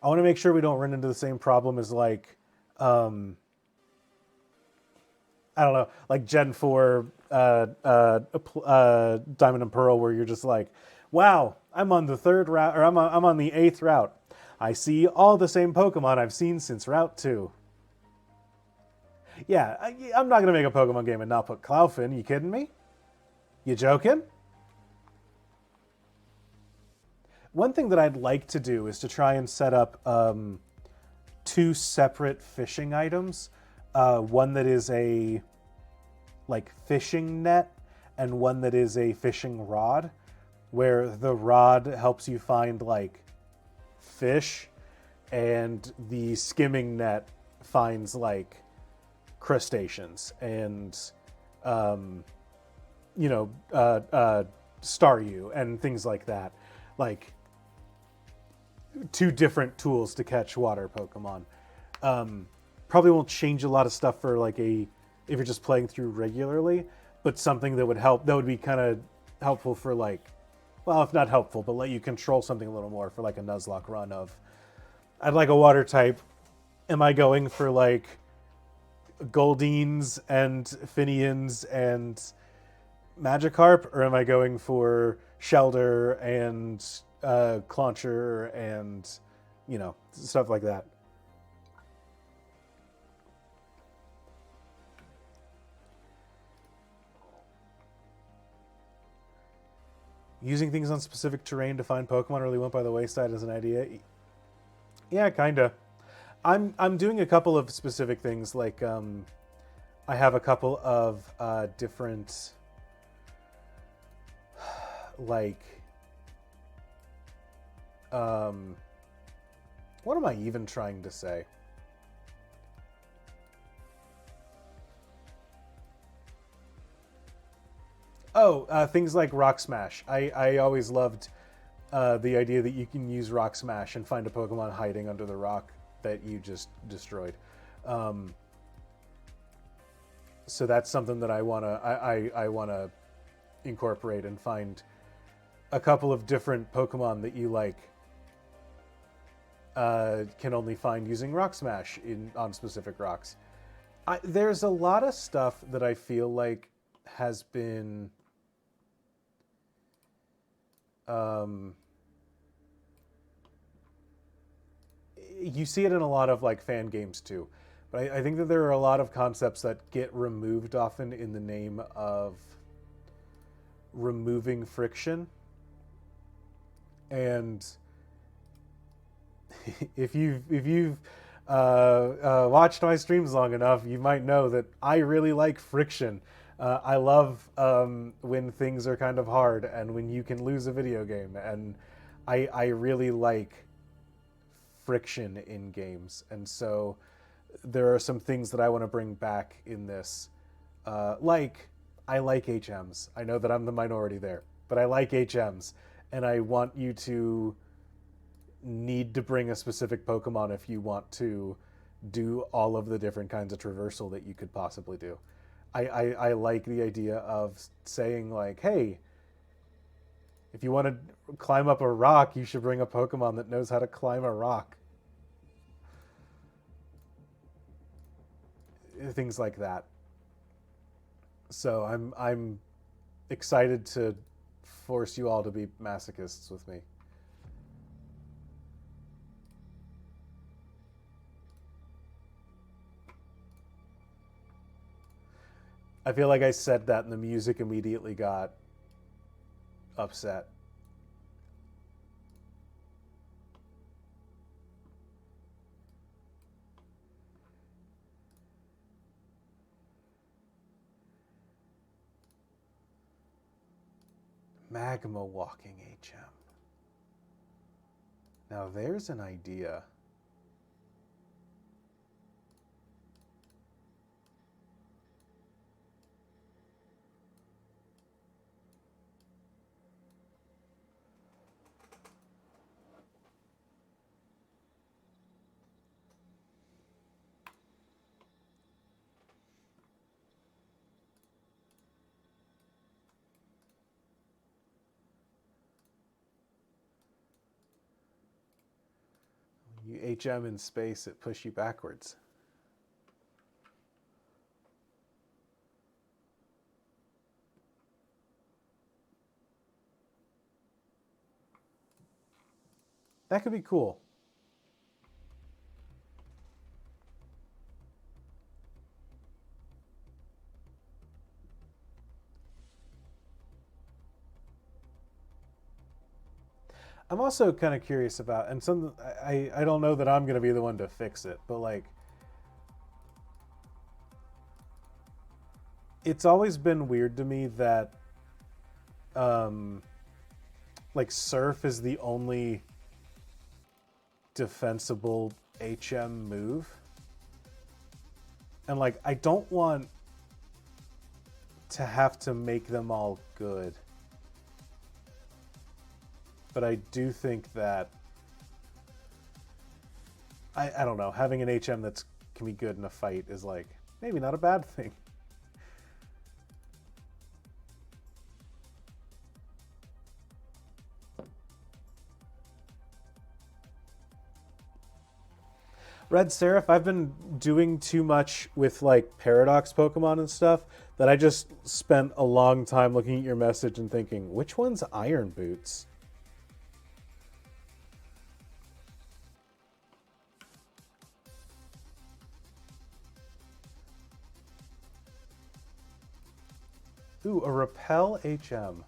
I want to make sure we don't run into the same problem as like, I don't know, like Gen 4 Diamond and Pearl, where you're just like, wow, I'm on the third route, or I'm on the 8th route. I see all the same Pokemon I've seen since Route 2. Yeah, I'm not going to make a Pokemon game and not put Cloudfin. You kidding me? You joking? One thing that I'd like to do is to try and set up 2 separate fishing items. One that is a like fishing net and one that is a fishing rod, where the rod helps you find like fish and the skimming net finds like crustaceans and Staryu and things like that. Like 2 different tools to catch water Pokemon. Probably won't change a lot of stuff for like if you're just playing through regularly, but something that would help, that would be kind of helpful for like, well, if not helpful, but let you control something a little more for like a Nuzlocke run of, I'd like a water type. Am I going for like Goldines and Finians and Magikarp, or am I going for Shelder and Clauncher and, stuff like that? Using things on specific terrain to find Pokemon really went by the wayside as an idea. Yeah, kinda. I'm doing a couple of specific things. Like I have a couple of different like what am I even trying to say? Oh, things like Rock Smash. I always loved the idea that you can use Rock Smash and find a Pokemon hiding under the rock that you just destroyed. So that's something that I wanna incorporate and find a couple of different Pokemon that you like can only find using Rock Smash on specific rocks. There's a lot of stuff that I feel like has been you see it in a lot of like fan games too, but I think that there are a lot of concepts that get removed often in the name of removing friction. And if you've watched my streams long enough, you might know that I really like friction. I love when things are kind of hard and when you can lose a video game, and I really like friction in games. And so there are some things that I want to bring back in this. Like, I like HMs. I know that I'm the minority there, but I like HMs, and I want you to need to bring a specific Pokemon if you want to do all of the different kinds of traversal that you could possibly do. I like the idea of saying like, hey, if you want to climb up a rock, you should bring a Pokemon that knows how to climb a rock. Things like that. So I'm excited to force you all to be masochists with me. I feel like I said that and the music immediately got upset. Magma walking HM. Now there's an idea. You HM in space, it push you backwards. That could be cool. I'm also kind of curious about, and I don't know that I'm going to be the one to fix it, but like, it's always been weird to me that, like, surf is the only defensible HM move, and like, I don't want to have to make them all good. But I do think that I don't know, having an HM that can be good in a fight is like maybe not a bad thing. Red Seraph, I've been doing too much with like Paradox Pokemon and stuff that I just spent a long time looking at your message and thinking, which one's Iron Boots? Ooh, a Repel HM.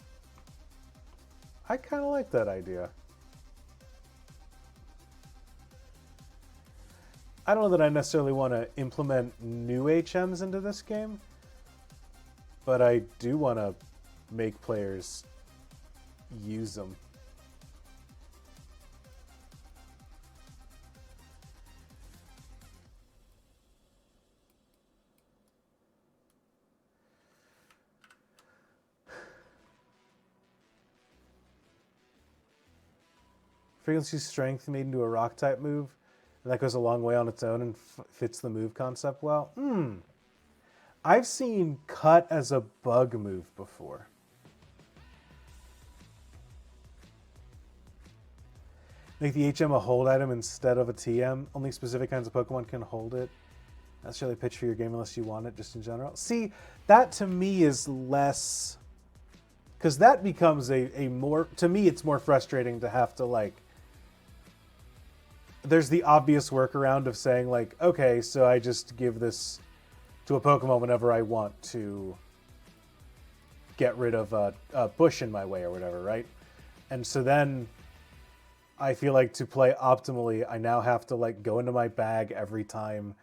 I kind of like that idea. I don't know that I necessarily want to implement new HMs into this game, but I do want to make players use them. Frequency Strength made into a rock type move, and that goes a long way on its own and fits the move concept well. I've seen Cut as a bug move before. Make the HM a hold item instead of a TM. Only specific kinds of Pokemon can hold it. Not necessarily pitch for your game unless you want it, just in general. See, that to me is less... Because that becomes a more... To me, it's more frustrating to have to, like... There's the obvious workaround of saying, like, okay, so I just give this to a Pokemon whenever I want to get rid of a bush in my way or whatever, right? And so then I feel like to play optimally, I now have to, like, go into my bag every time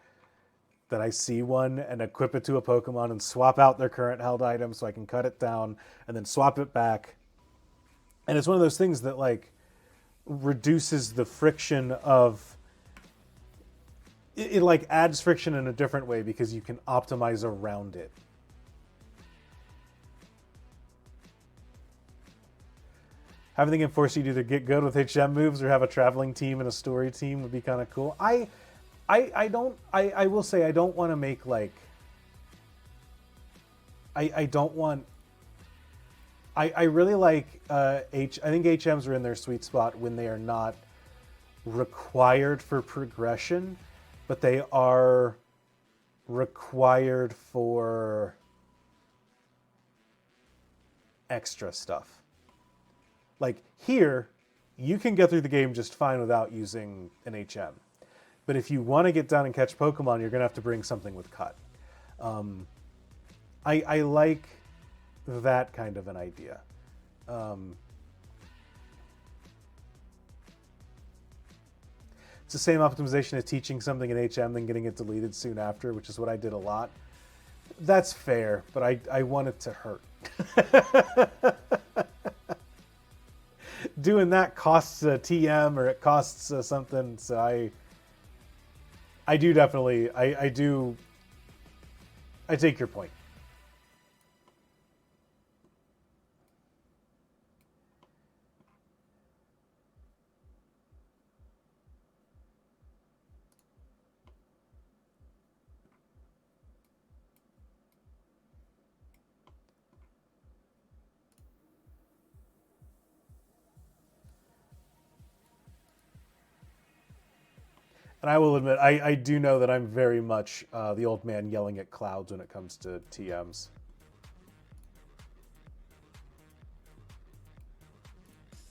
that I see one and equip it to a Pokemon and swap out their current held item so I can cut it down and then swap it back. And it's one of those things that, like, reduces the friction of... It like adds friction in a different way because you can optimize around it. Having the game force you to either get good with HM moves or have a traveling team and a story team would be kind of cool. I will say I don't want to make like... I don't want... I really like I think HMs are in their sweet spot when they are not required for progression, but they are required for extra stuff. Like here, you can get through the game just fine without using an HM. But if you want to get down and catch Pokemon, you're going to have to bring something with Cut. I like that kind of an idea. It's the same optimization as teaching something in HM then getting it deleted soon after, which is what I did a lot. That's fair, but I want it to hurt. Doing that costs a TM or it costs something, so I do definitely, I take your point. And I will admit, I do know that I'm very much the old man yelling at clouds when it comes to TMs.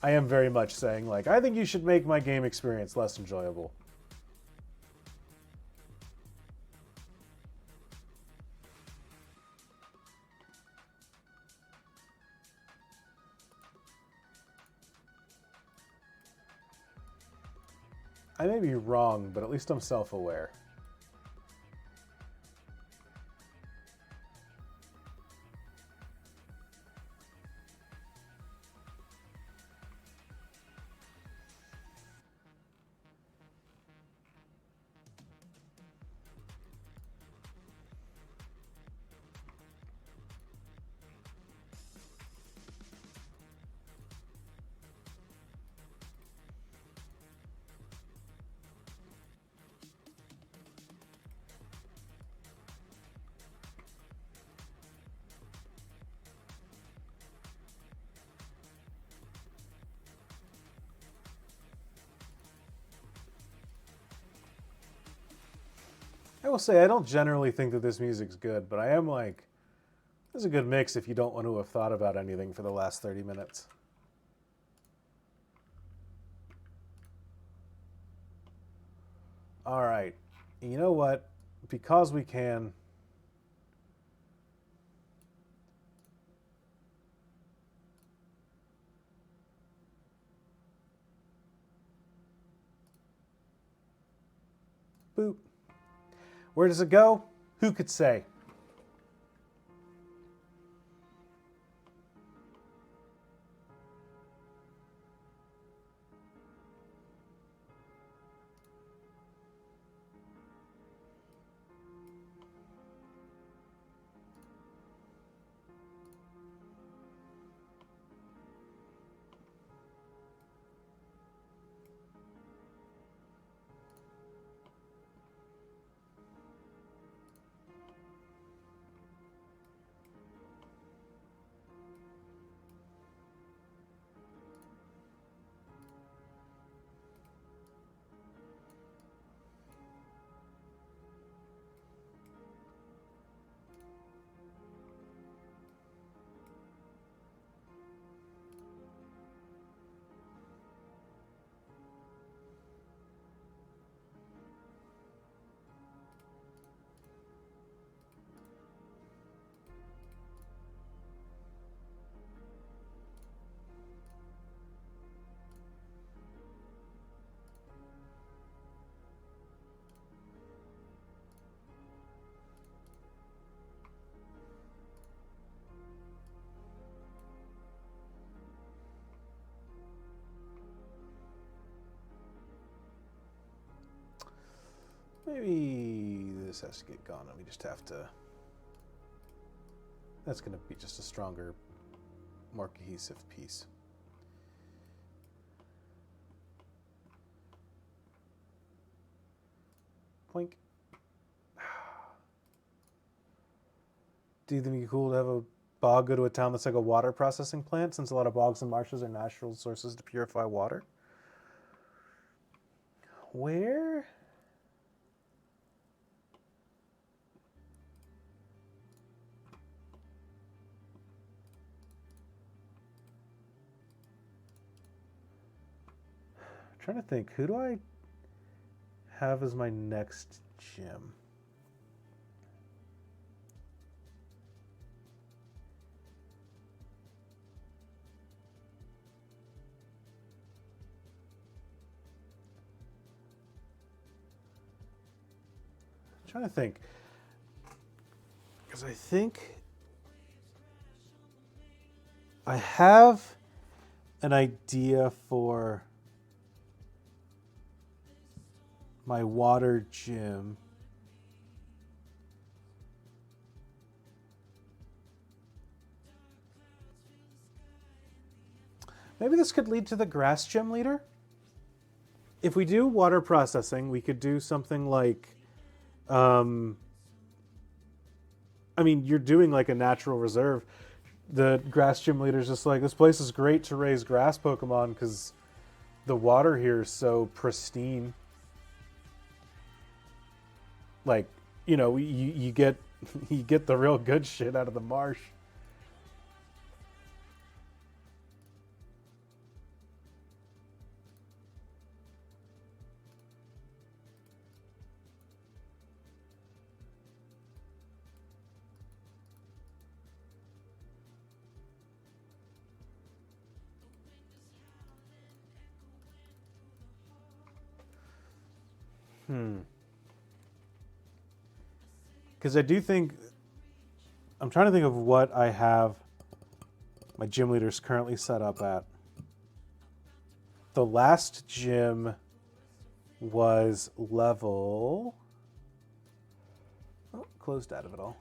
I am very much saying, like, I think you should make my game experience less enjoyable. I may be wrong, but at least I'm self-aware. I will say, I don't generally think that this music's good, but I am like, this is a good mix if you don't want to have thought about anything for the last 30 minutes. All right. You know what? Because we can... Boop. Where does it go? Who could say? Maybe this has to get gone and we just have to... That's going to be just a stronger, more cohesive piece. Poink. Do you think it'd be cool to have a bog go to a town that's like a water processing plant, since a lot of bogs and marshes are natural sources to purify water? Where? I'm trying to think, who do I have as my next gym? I'm trying to think, because I think I have an idea for my water gym. Maybe this could lead to the grass gym leader. If we do water processing, we could do something like, I mean, you're doing like a natural reserve. The grass gym leader's just like, this place is great to raise grass Pokemon because the water here is so pristine. Like, you get you get the real good shit out of the marsh. Because I do think, I'm trying to think of what I have my gym leaders currently set up at. The last gym was level... Oh, closed out of it all.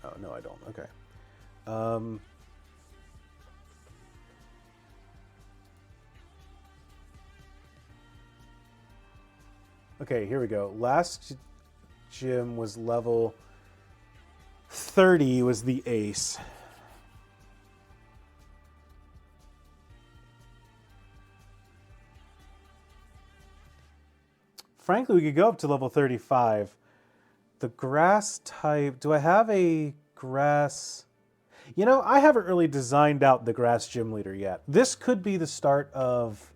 Oh, no, I don't. Okay. Okay, here we go. Last gym was level 30 was the ace. Frankly, we could go up to level 35. The grass type, do I have a grass? I haven't really designed out the grass gym leader yet. This could be the start of...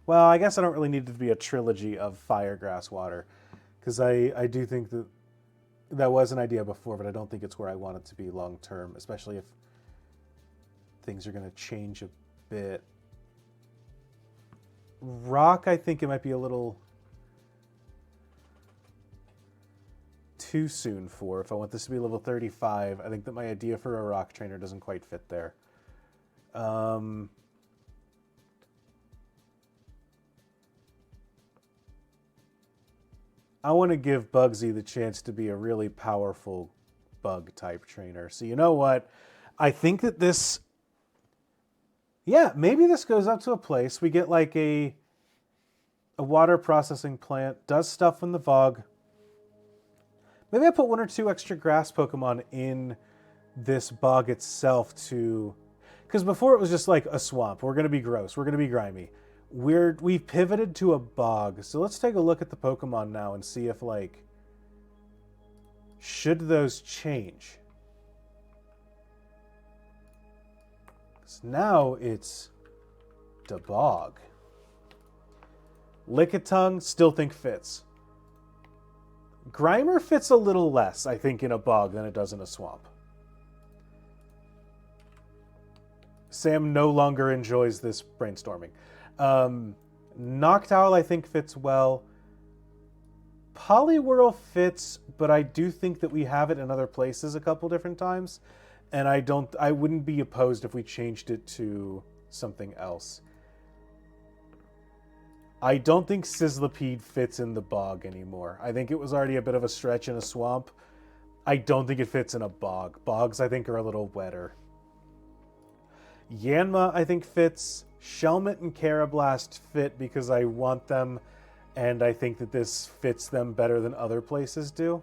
Well, I guess I don't really need it to be a trilogy of fire, grass, water. Because I do think that was an idea before, but I don't think it's where I want it to be long term, especially if things are going to change a bit. Rock, I think it might be a little too soon for. If I want this to be level 35, I think that my idea for a rock trainer doesn't quite fit there. I want to give Bugsy the chance to be a really powerful bug type trainer. So you know what? I think that this... Yeah, maybe this goes up to a place. We get like a water processing plant, does stuff in the Vog. Maybe I put 1 or 2 extra grass Pokemon in this bog itself to... Because before it was just like a swamp. We're going to be gross. We're going to be grimy. We've pivoted to a bog. So let's take a look at the Pokemon now and see if, like... Should those change? Now it's the bog. Lickitung, still think fits. Grimer fits a little less, I think, in a bog than it does in a swamp. Sam no longer enjoys this brainstorming. Noctowl, I think, fits well. Poliwhirl fits, but I do think that we have it in other places a couple different times. And I wouldn't be opposed if we changed it to something else. I don't think Sizzlipede fits in the bog anymore. I think it was already a bit of a stretch in a swamp. I don't think it fits in a bog. Bogs, I think, are a little wetter. Yanma, I think, fits. Shelmet and Carablast fit because I want them, and I think that this fits them better than other places do.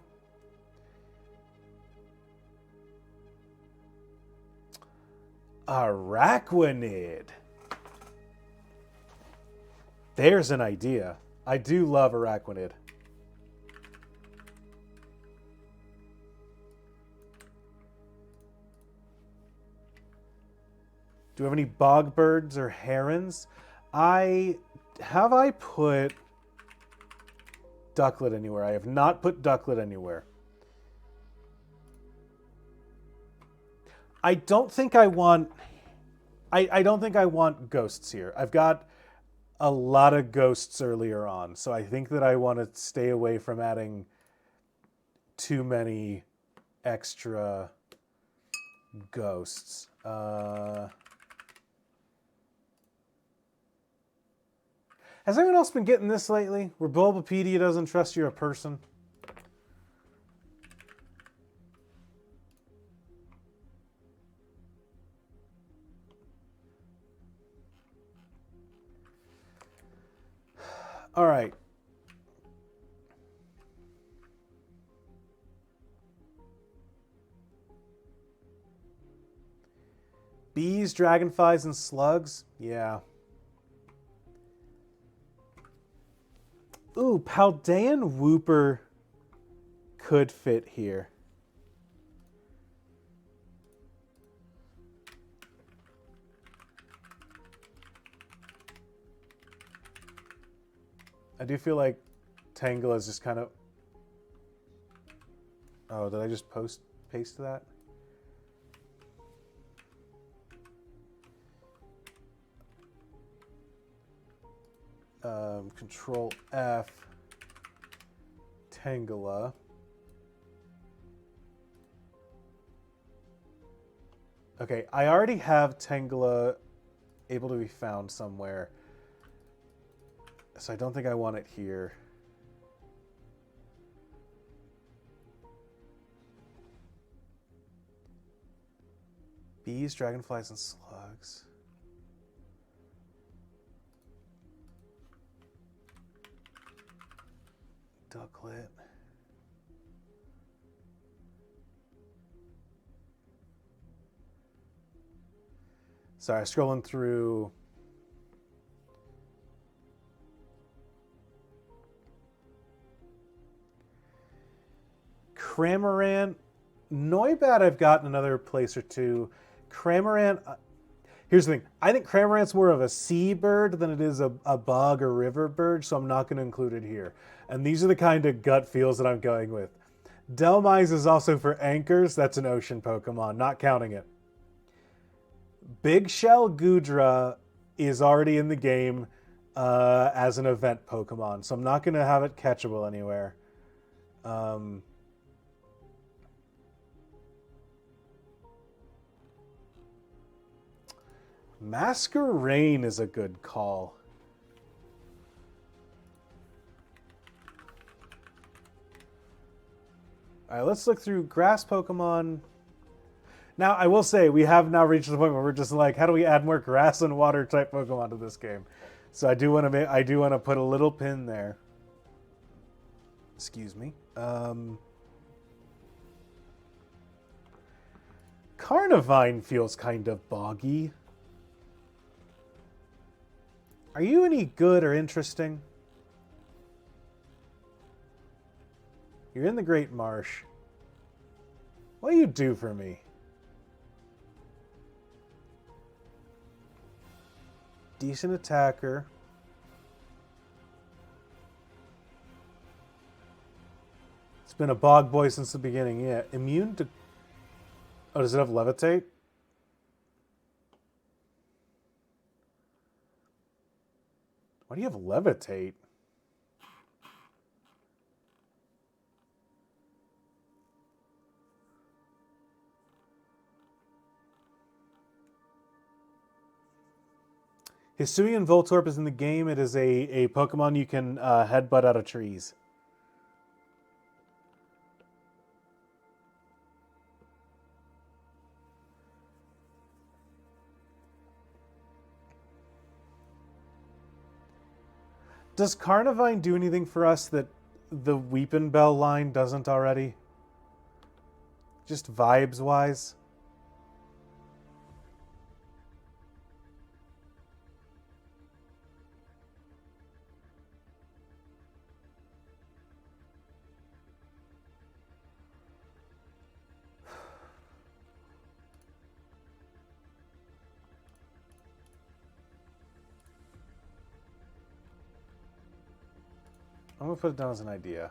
Araquanid. There's an idea. I do love Araquanid. Do we have any bog birds or herons? I put Ducklet anywhere? I have not put Ducklet anywhere. I don't think I want... I don't think I want ghosts here. I've got a lot of ghosts earlier on, so I think that I want to stay away from adding too many extra ghosts. Has anyone else been getting this lately, where Bulbapedia doesn't trust you're a person? All right. Bees, dragonflies, and slugs? Yeah. Ooh, Paldean Whooper could fit here. I do feel like Tangela is just kind of... Oh, did I just paste that? Control F, Tangela. Okay, I already have Tangela able to be found somewhere. So I don't think I want it here. Bees, dragonflies, and slugs. Ducklet. Sorry, scrolling through. Cramorant. Noibat I've got in another place or two. Cramorant. Here's the thing. I think Cramorant's more of a sea bird than it is a bog or river bird, so I'm not going to include it here. And these are the kind of gut feels that I'm going with. Delmise is also for anchors. That's an ocean Pokemon, not counting it. Big Shell Gudra is already in the game as an event Pokemon, so I'm not going to have it catchable anywhere. Masquerain is a good call. All right, let's look through grass Pokemon. Now, I will say, we have now reached the point where we're just like, how do we add more grass and water type Pokemon to this game? So I do want to put a little pin there. Excuse me. Carnivine feels kind of boggy. Are you any good or interesting? You're in the Great Marsh. What do you do for me? Decent attacker. It's been a bog boy since the beginning. Yeah, immune to... Oh, does it have levitate? Why do you have levitate? Hisuian Voltorb is in the game. It is a Pokemon you can headbutt out of trees. Does Carnivine do anything for us that the Weepinbell line doesn't already? Just vibes-wise? I'm going to put it down as an idea.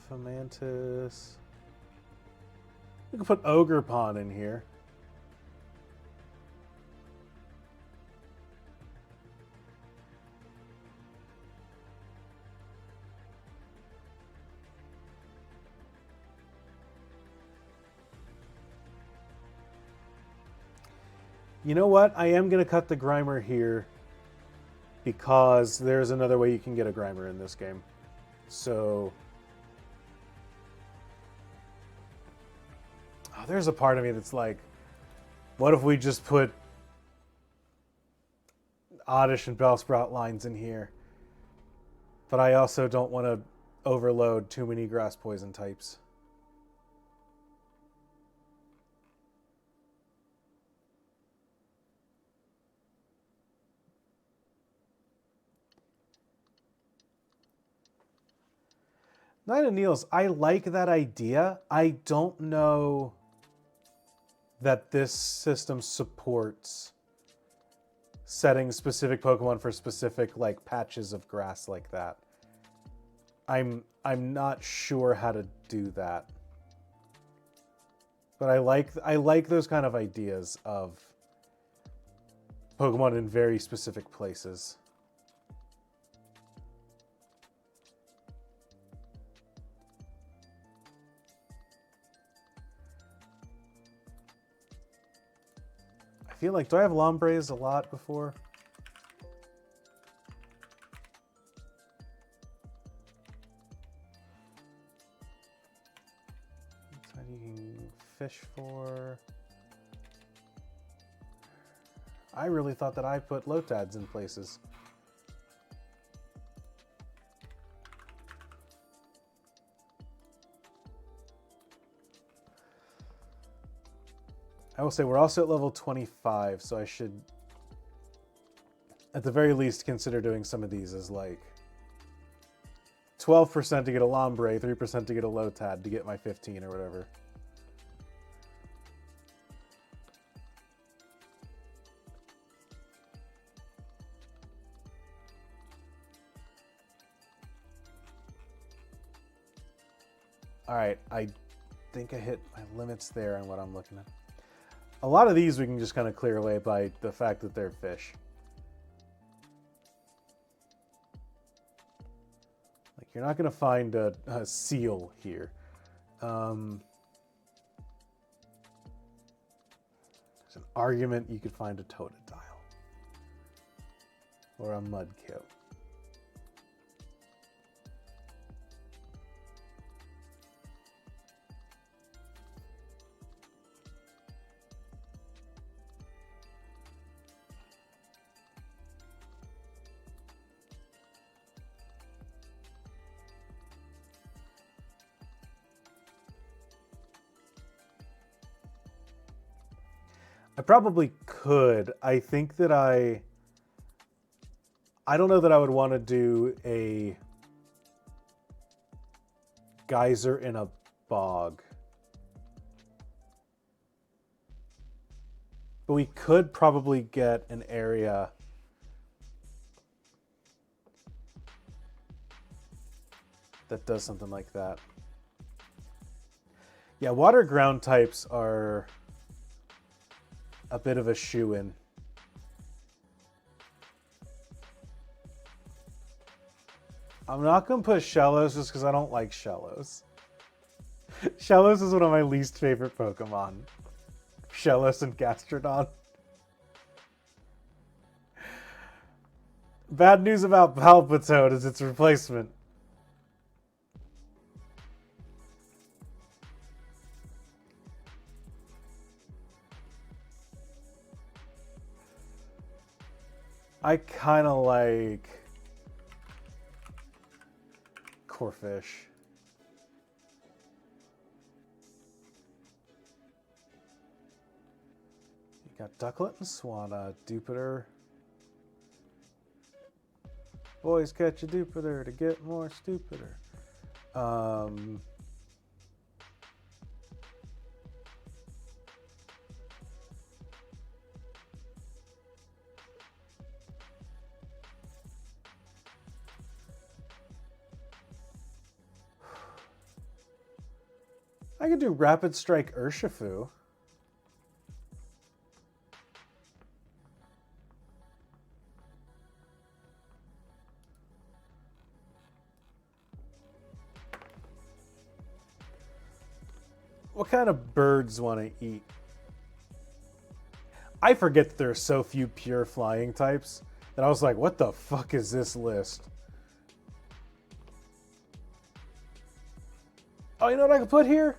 Fomantis. We can put Ogerpon in here. You know what? I am going to cut the Grimer here because there's another way you can get a Grimer in this game. So... Oh, there's a part of me that's like, what if we just put Oddish and Bellsprout lines in here. But I also don't want to overload too many grass poison types. Nine of Needles, I like that idea. I don't know that this system supports setting specific Pokemon for specific like patches of grass like that. I'm not sure how to do that. But I like those kind of ideas of Pokemon in very specific places. I feel like, do I have Lombres a lot before? What you can fish for? I really thought that I put Lotads in places. I will say we're also at level 25, so I should, at the very least, consider doing some of these as like 12% to get a Lombre, 3% to get a Lotad to get my 15 or whatever. All right, I think I hit my limits there on what I'm looking at. A lot of these we can just kind of clear away by the fact that they're fish. Like, you're not going to find a seal here. There's an argument you could find a Totodile. Or a Mudkip. I probably could. I think that I don't know that I would want to do a geyser in a bog. But we could probably get an area that does something like that. Yeah, water ground types are a bit of a shoo-in. I'm not going to put Shellos just because I don't like Shellos. Shellos is one of my least favorite Pokemon. Shellos and Gastrodon. Bad news about Palpitoad is its replacement. I kind of like Corphish. You got Ducklet and Swanna, Dupeter. Boys catch a Dupeter to get more stupider. I could do Rapid Strike Urshifu. What kind of birds want to eat? I forget that there are so few pure flying types that I was like, what the fuck is this list? Oh, you know what I could put here?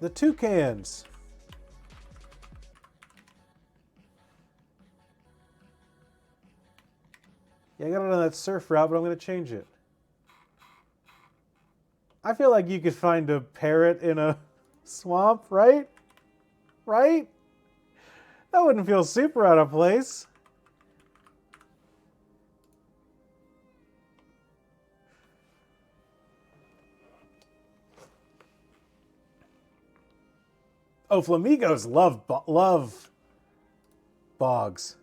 The toucans. Yeah, I got it on that surf route, but I'm going to change it. I feel like you could find a parrot in a swamp, right? Right? That wouldn't feel super out of place. Oh, flamingos love bogs.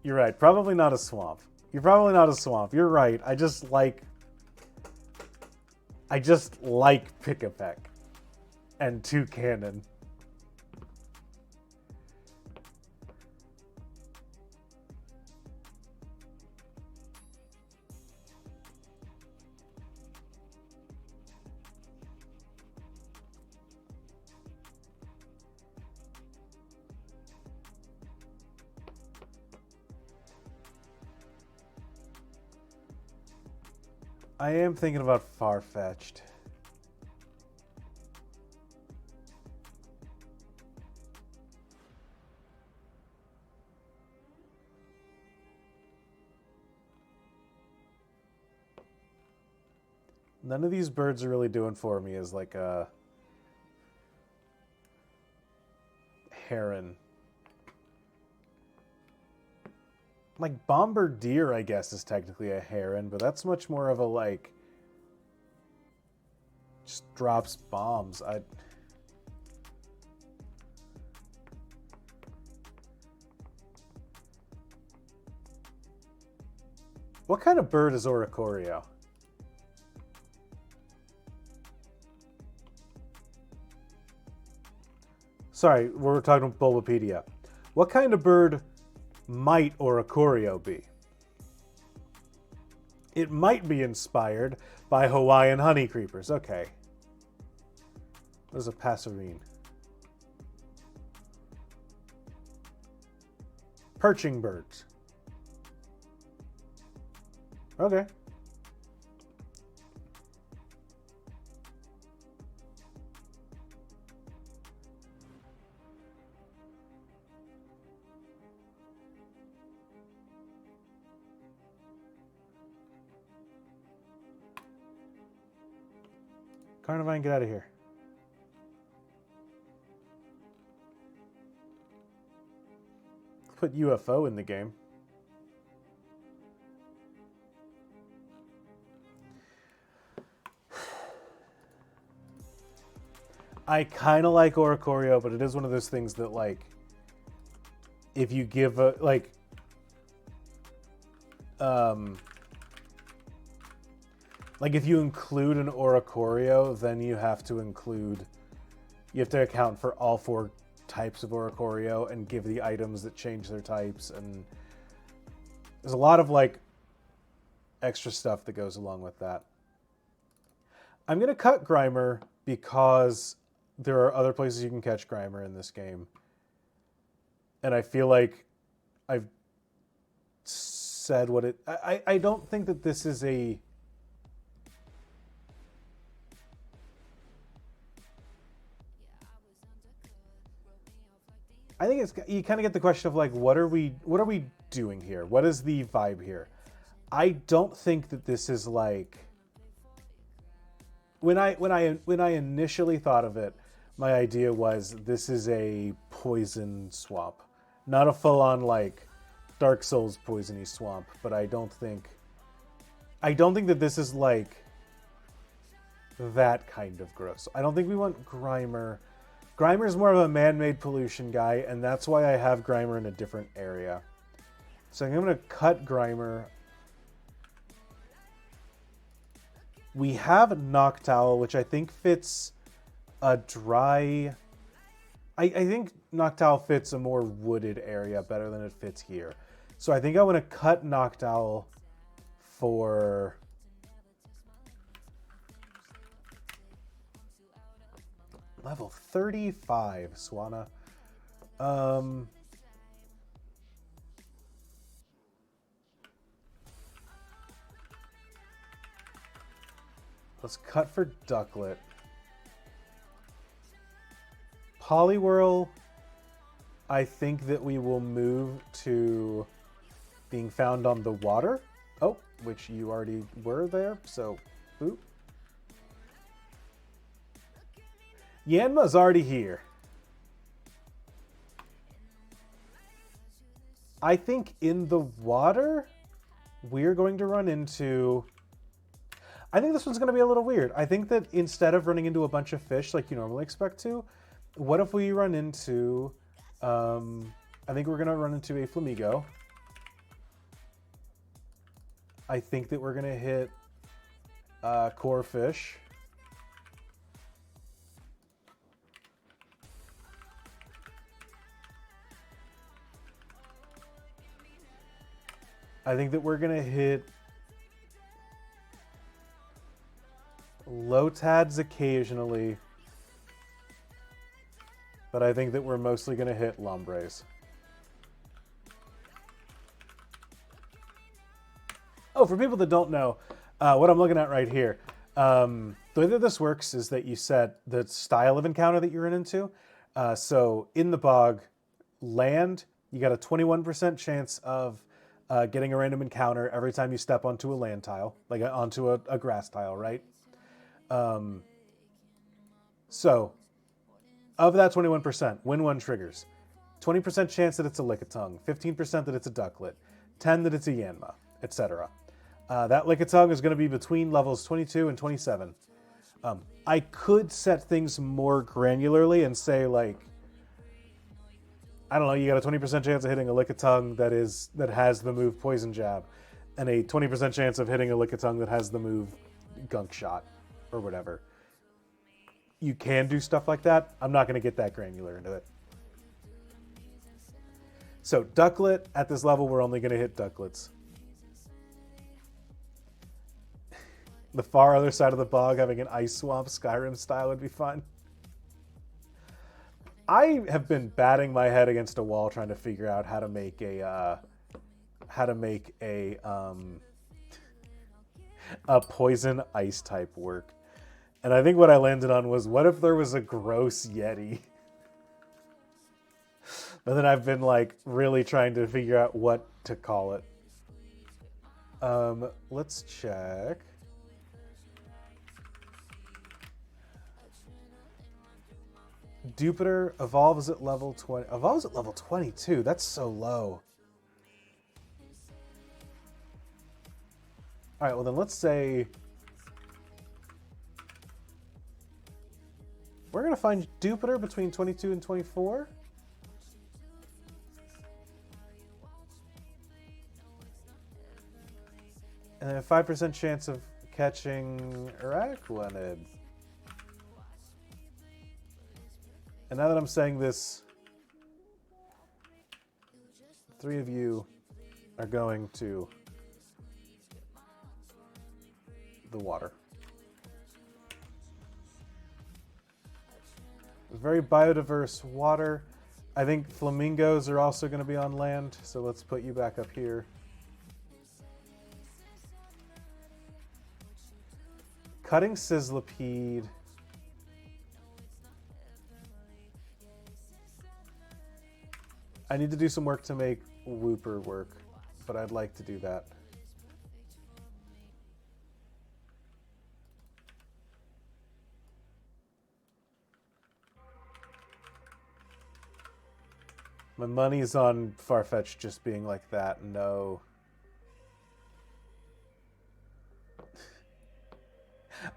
You're right. Probably not a swamp. You're probably not a swamp. You're right. I just like Pick-a-Peck and Toucannon. I am thinking about far-fetched. None of these birds are really doing for me as like a heron. Like bombardier, I guess, is technically a heron, but that's much more of a like just drops bombs. What kind of bird is Oricorio? Sorry, we're talking about Bulbapedia. What kind of bird might Oricorio be? It might be inspired by Hawaiian honeycreepers. Okay. There's a passerine. Perching birds. Okay. Carnivine, get out of here. Put UFO in the game. I kind of like Oricorio, but it is one of those things that, like, if you give a, like, if you include an Oricorio, then you have to account for all 4 types of Oricorio and give the items that change their types, and there's a lot of, like, extra stuff that goes along with that. I'm going to cut Grimer because there are other places you can catch Grimer in this game. And I feel like I've said what it... I don't think that this is a... I think it's, you kind of get the question of like, what are we doing here? What is the vibe here? I don't think that this is like... When I initially thought of it, my idea was this is a poison swamp, not a full-on like Dark Souls poisony swamp. But I don't think that this is like that kind of gross. I don't think we want Grimer. Grimer is more of a man-made pollution guy, and that's why I have Grimer in a different area. So I'm going to cut Grimer. We have Noctowl, which I think fits a dry... I think Noctowl fits a more wooded area better than it fits here. So I think I want to cut Noctowl for... level 35, Swanna. Let's cut for Ducklet. Poliwhirl, I think that we will move to being found on the water. Oh, which you already were there, so boop. Yanma's already here. I think in the water, we're going to run into... I think this one's going to be a little weird. I think that instead of running into a bunch of fish like you normally expect to, what if we run into... I think we're going to run into a flamingo. I think that we're going to hit core fish. I think that we're going to hit Lotads occasionally. But I think that we're mostly going to hit Lombres. Oh, for people that don't know, what I'm looking at right here, the way that this works is that you set the style of encounter that you're into. So in the bog, land, you got a 21% chance of getting a random encounter every time you step onto a land tile, like onto a grass tile, right? So of that 21%, when one triggers, 20% chance that it's a Lickitung, 15% that it's a Ducklet, 10 that it's a Yanma, etc. That Lickitung is going to be between levels 22 and 27. I could set things more granularly and say, like, I don't know, you got a 20% chance of hitting a Lickitung that has the move Poison Jab, and a 20% chance of hitting a Lickitung that has the move Gunk Shot, or whatever. You can do stuff like that. I'm not going to get that granular into it. So Ducklet, at this level, we're only going to hit Ducklets. The far other side of the bog, having an Ice Swamp Skyrim style would be fun. I have been batting my head against a wall trying to figure out how to make a poison ice type work. And I think what I landed on was, what if there was a gross Yeti? But then I've been like really trying to figure out what to call it. Let's check. Jupiter evolves at level 20. Evolves at level 22. That's so low. All right, well then let's say we're going to find Jupiter between 22 and 24. And then a 5% chance of catching Araquanid. And now that I'm saying this, 3 of you are going to the water. Very biodiverse water. I think flamingos are also going to be on land, so let's put you back up here. Cutting Sizzlipede. I need to do some work to make Wooper work, but I'd like to do that. My money's on Farfetch just being like that. No.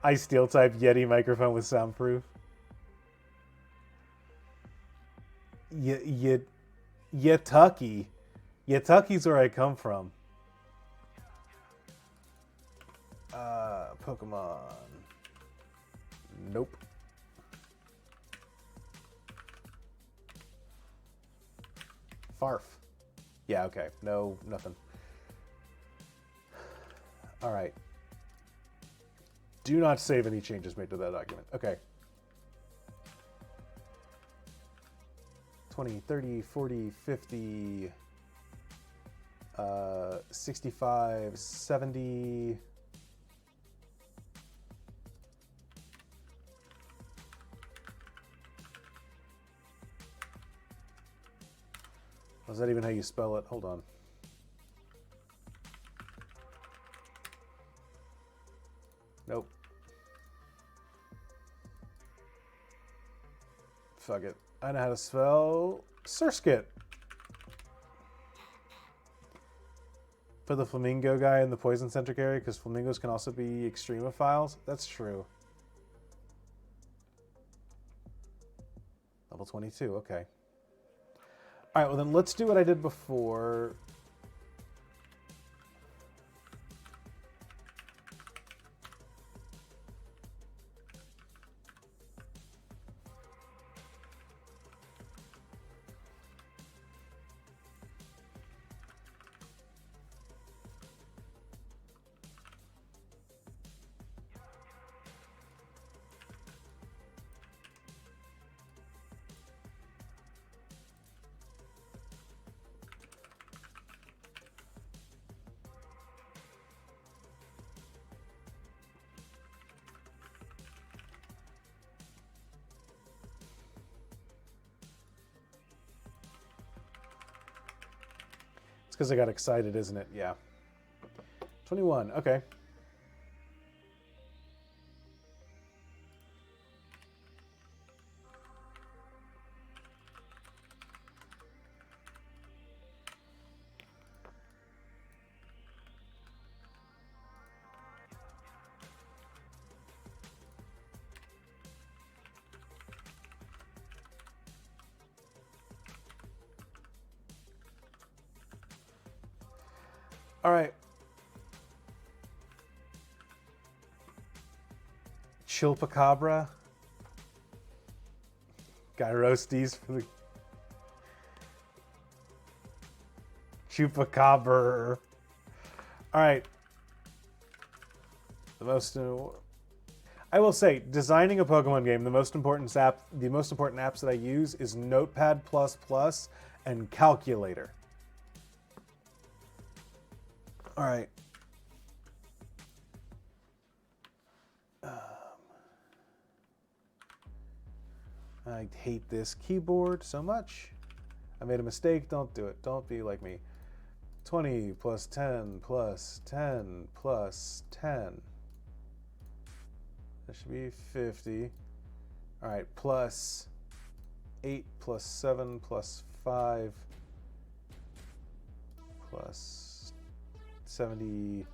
I steel type Yeti microphone with soundproof. Yatucky. Yatucky's where I come from. Pokemon. Nope. Farf. Yeah, okay. No, nothing. All right. Do not save any changes made to that document. Okay. 20, 30, 40, 50, 65, 70. is that even how you spell it? Hold on. Nope. Fuck it. I know how to spell Surskit. For the flamingo guy in the poison-centric area, because flamingos can also be extremophiles. That's true. Level 22, okay. All right, well then let's do what I did before. Because I got excited, isn't it? Yeah. 21, okay. All right. Chilpacabra. Gyroastes for the Chupacabra. All right. I will say, designing a Pokemon game, the most important apps that I use is Notepad++ and Calculator. All right. I hate this keyboard so much. I made a mistake. Don't do it. Don't be like me. 20 plus 10 plus 10 plus 10. That should be 50. All right, plus 8 plus 7 plus 5 plus 70,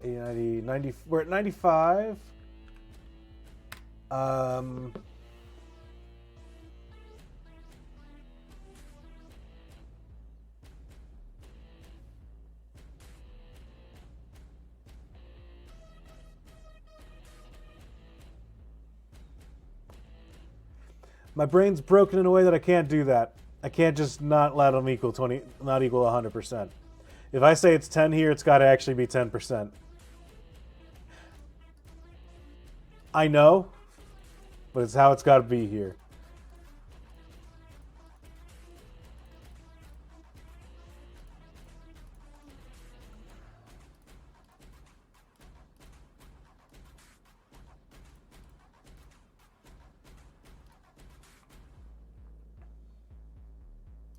80, 90, 90. We're at 95. My brain's broken in a way that I can't do that. I can't just not let them equal 20, not equal 100%. If I say it's 10 here, it's got to actually be 10%. I know, but it's how it's got to be here.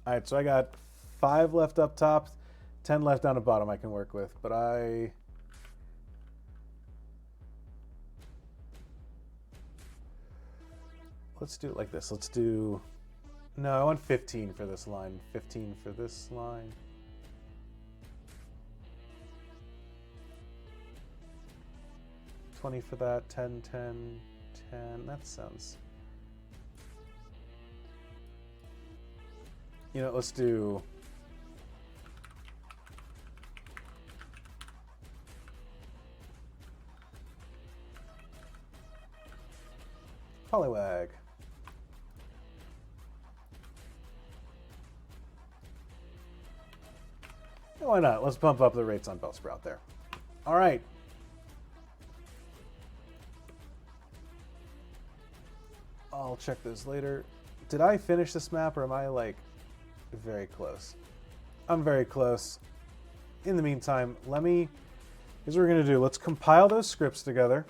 All right, so I got 5 left up top, 10 left down the bottom I can work with, but let's do it like this. Let's do, no, I want 15 for this line, 15 for this line. $20 for that, 10, 10, 10, that sounds... You know, let's do... Poliwag. Yeah, why not? Let's bump up the rates on Bellsprout there. All right. I'll check those later. Did I finish this map or am I like... very close? I'm very close. In the meantime, here's what we're going to do. Let's compile those scripts together.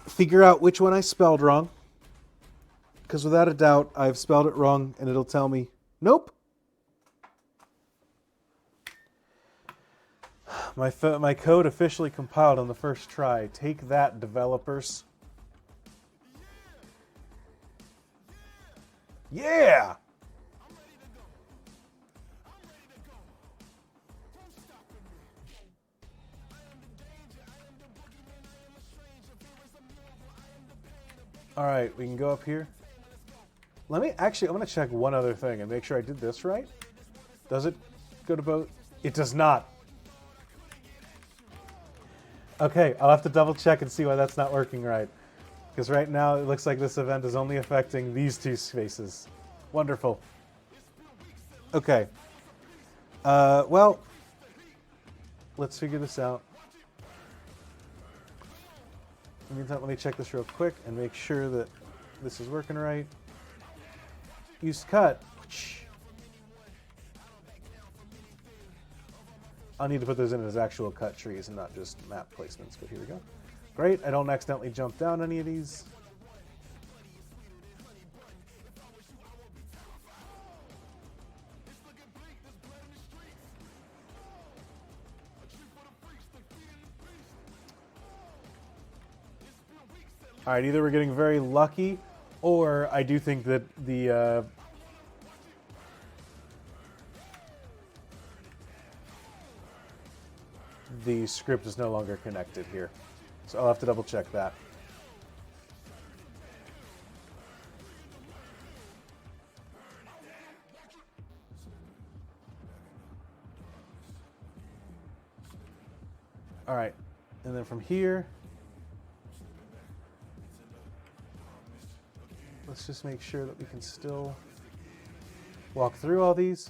Figure out which one I spelled wrong. Because without a doubt, I've spelled it wrong, and it'll tell me, nope. My code officially compiled on the first try. Take that, developers. Yeah! All right, we can go up here. I'm going to check one other thing and make sure I did this right. Does it go to both? It does not. Okay, I'll have to double check and see why that's not working right. Because right now it looks like this event is only affecting these two spaces. Wonderful. Okay. Well, let's figure this out. In the meantime, let me check this real quick and make sure that this is working right. Use cut. I'll need to put those in as actual cut trees and not just map placements, but here we go. Great, I don't accidentally jump down any of these. All right, either we're getting very lucky, or I do think that the script is no longer connected here. So I'll have to double check that. All right, and then from here, let's just make sure that we can still walk through all these.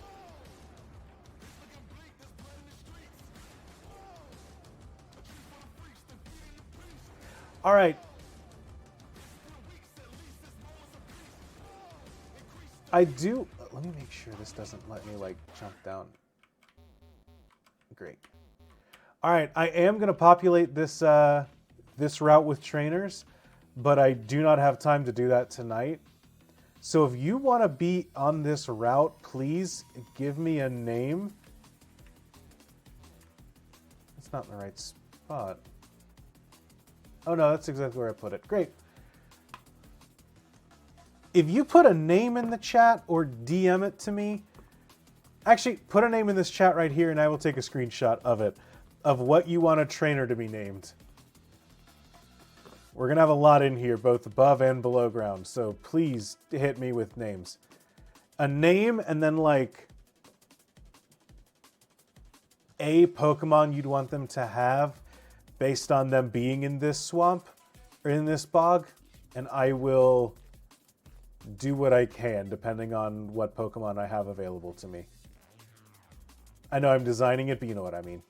All right. Let me make sure this doesn't let me like jump down. Great. All right, I am going to populate this this route with trainers, but I do not have time to do that tonight. So if you want to be on this route, please give me a name. It's not in the right spot. Oh no, that's exactly where I put it. Great. If you put a name in the chat or DM it to me, actually put a name in this chat right here and I will take a screenshot of it, of what you want a trainer to be named. We're going to have a lot in here, both above and below ground, so please hit me with names. A name and then like a Pokemon you'd want them to have based on them being in this swamp or in this bog, and I will do what I can depending on what Pokemon I have available to me. I know I'm designing it, but you know what I mean.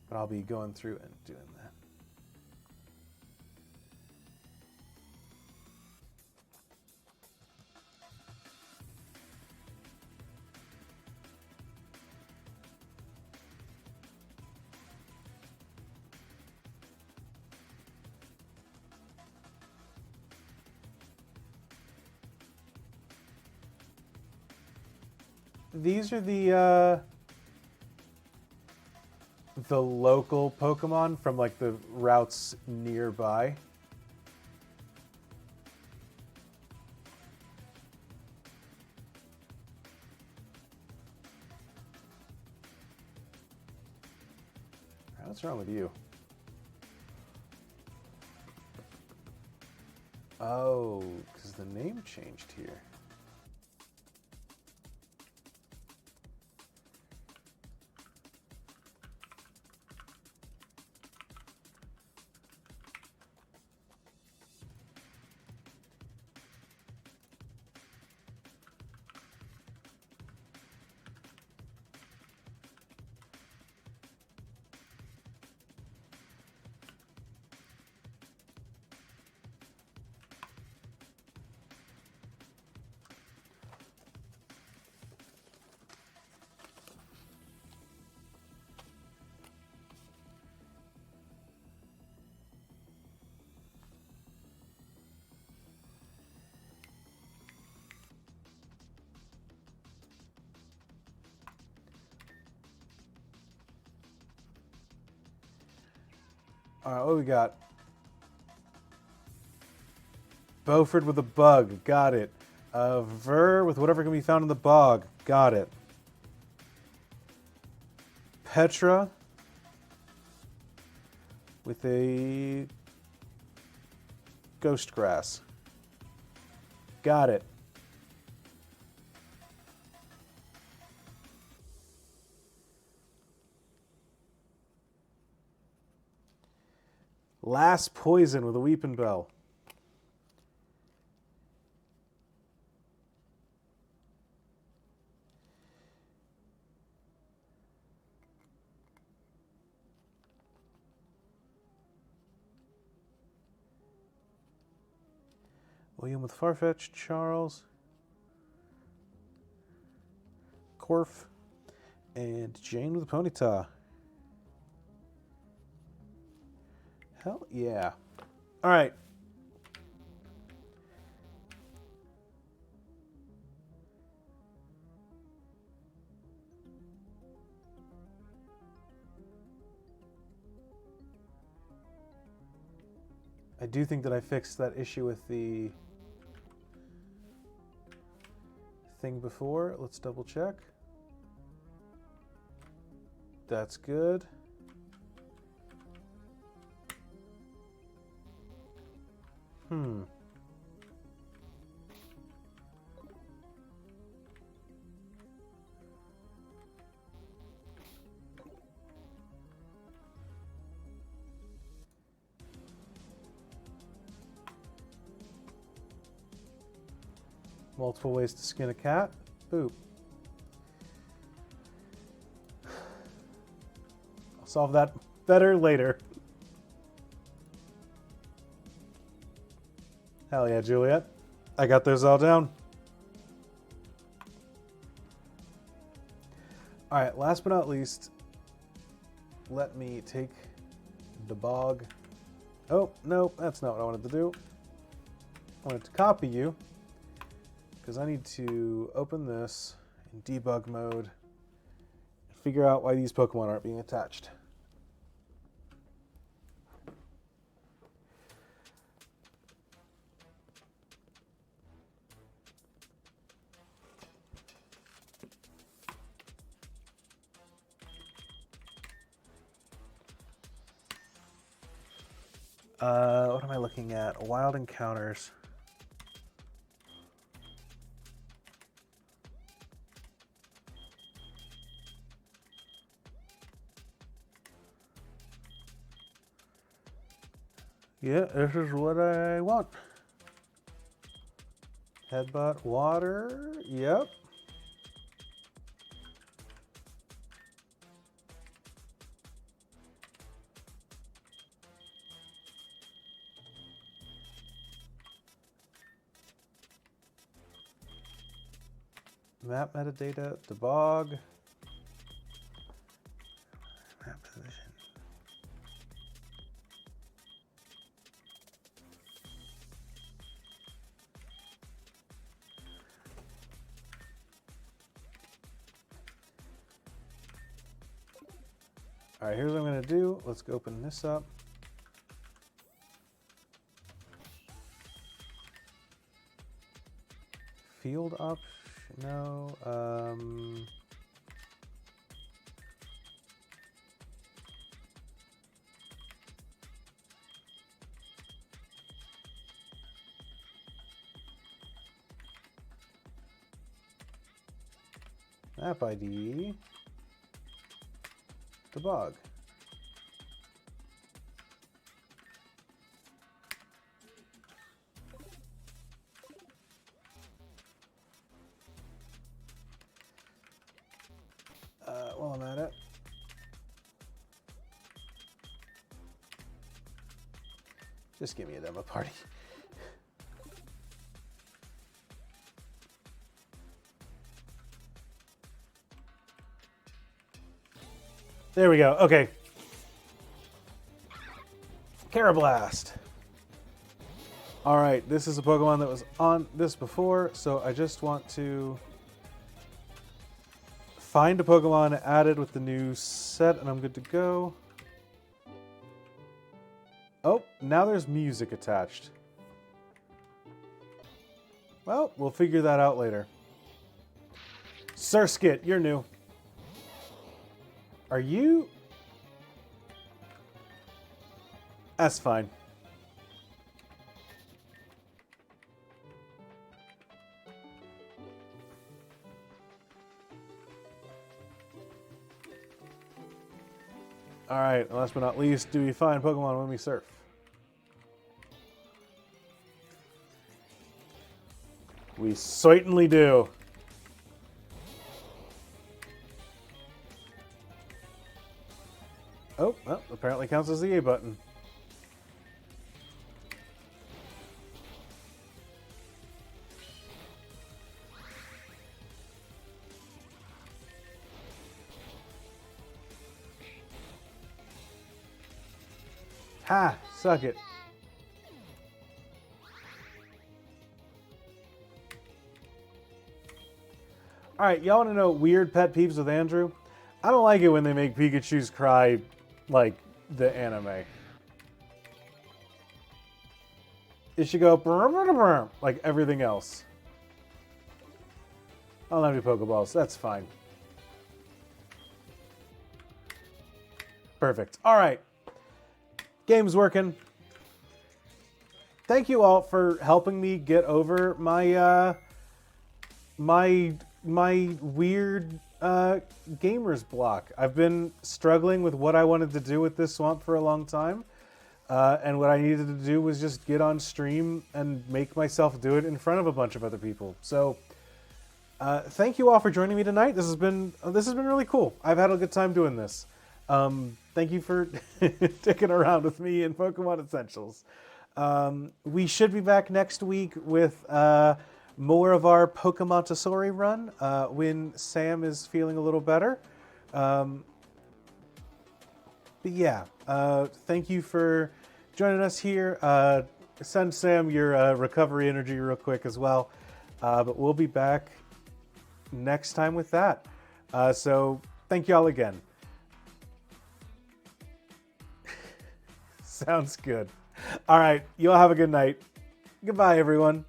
But I'll be going through and doing that. These are the local Pokemon from like the routes nearby. What's wrong with you? Oh, because the name changed here. Alright, what do we got? Beaufort with a bug. Got it. Ver with whatever can be found in the bog. Got it. Petra with a ghost grass. Got it. Last poison with a weeping bell. William with Farfetch, Charles, Corf, and Jane with a Ponyta. Hell yeah. All right. I do think that I fixed that issue with the thing before. Let's double check. That's good. Multiple ways to skin a cat. Boop. I'll solve that better later. Hell yeah, Juliet. I got those all down. All right, last but not least, let me take the bog. Oh, no, that's not what I wanted to do. I wanted to copy you because I need to open this in debug mode and figure out why these Pokemon aren't being attached. What am I looking at? Wild encounters. Yeah, this is what I want. Headbutt, water, yep. Map metadata, debug. Map position. All right, here's what I'm going to do. Let's go open this up. Field option, no. Map ID. Debug. While I'm at it, just give me a demo party. There we go. Okay. Carablast. All right, this is a Pokemon that was on this before, so I just want to find a Pokemon added with the new set, and I'm good to go. Oh, now there's music attached. Well, we'll figure that out later. Surskit, you're new. Are you? That's fine. Alright, last but not least, do we find Pokemon when we surf? We certainly do. Oh, well, apparently counts as the A button. Ha! Suck it. Alright, y'all want to know weird pet peeves with Andrew? I don't like it when they make Pikachus cry like the anime. It should go like everything else. I don't have any Pokeballs. That's fine. Perfect. Alright. Game's working. Thank you all for helping me get over my my weird gamer's block. I've been struggling with what I wanted to do with this swamp for a long time. And what I needed to do was just get on stream and make myself do it in front of a bunch of other people. So thank you all for joining me tonight. This has been really cool. I've had a good time doing this. Thank you for sticking around with me in Pokemon Essentials. We should be back next week with more of our Pokemontasori run when Sam is feeling a little better. But yeah, thank you for joining us here. Send Sam your recovery energy real quick as well. But we'll be back next time with that. So thank y'all again. Sounds good. All right, you all have a good night. Goodbye, everyone.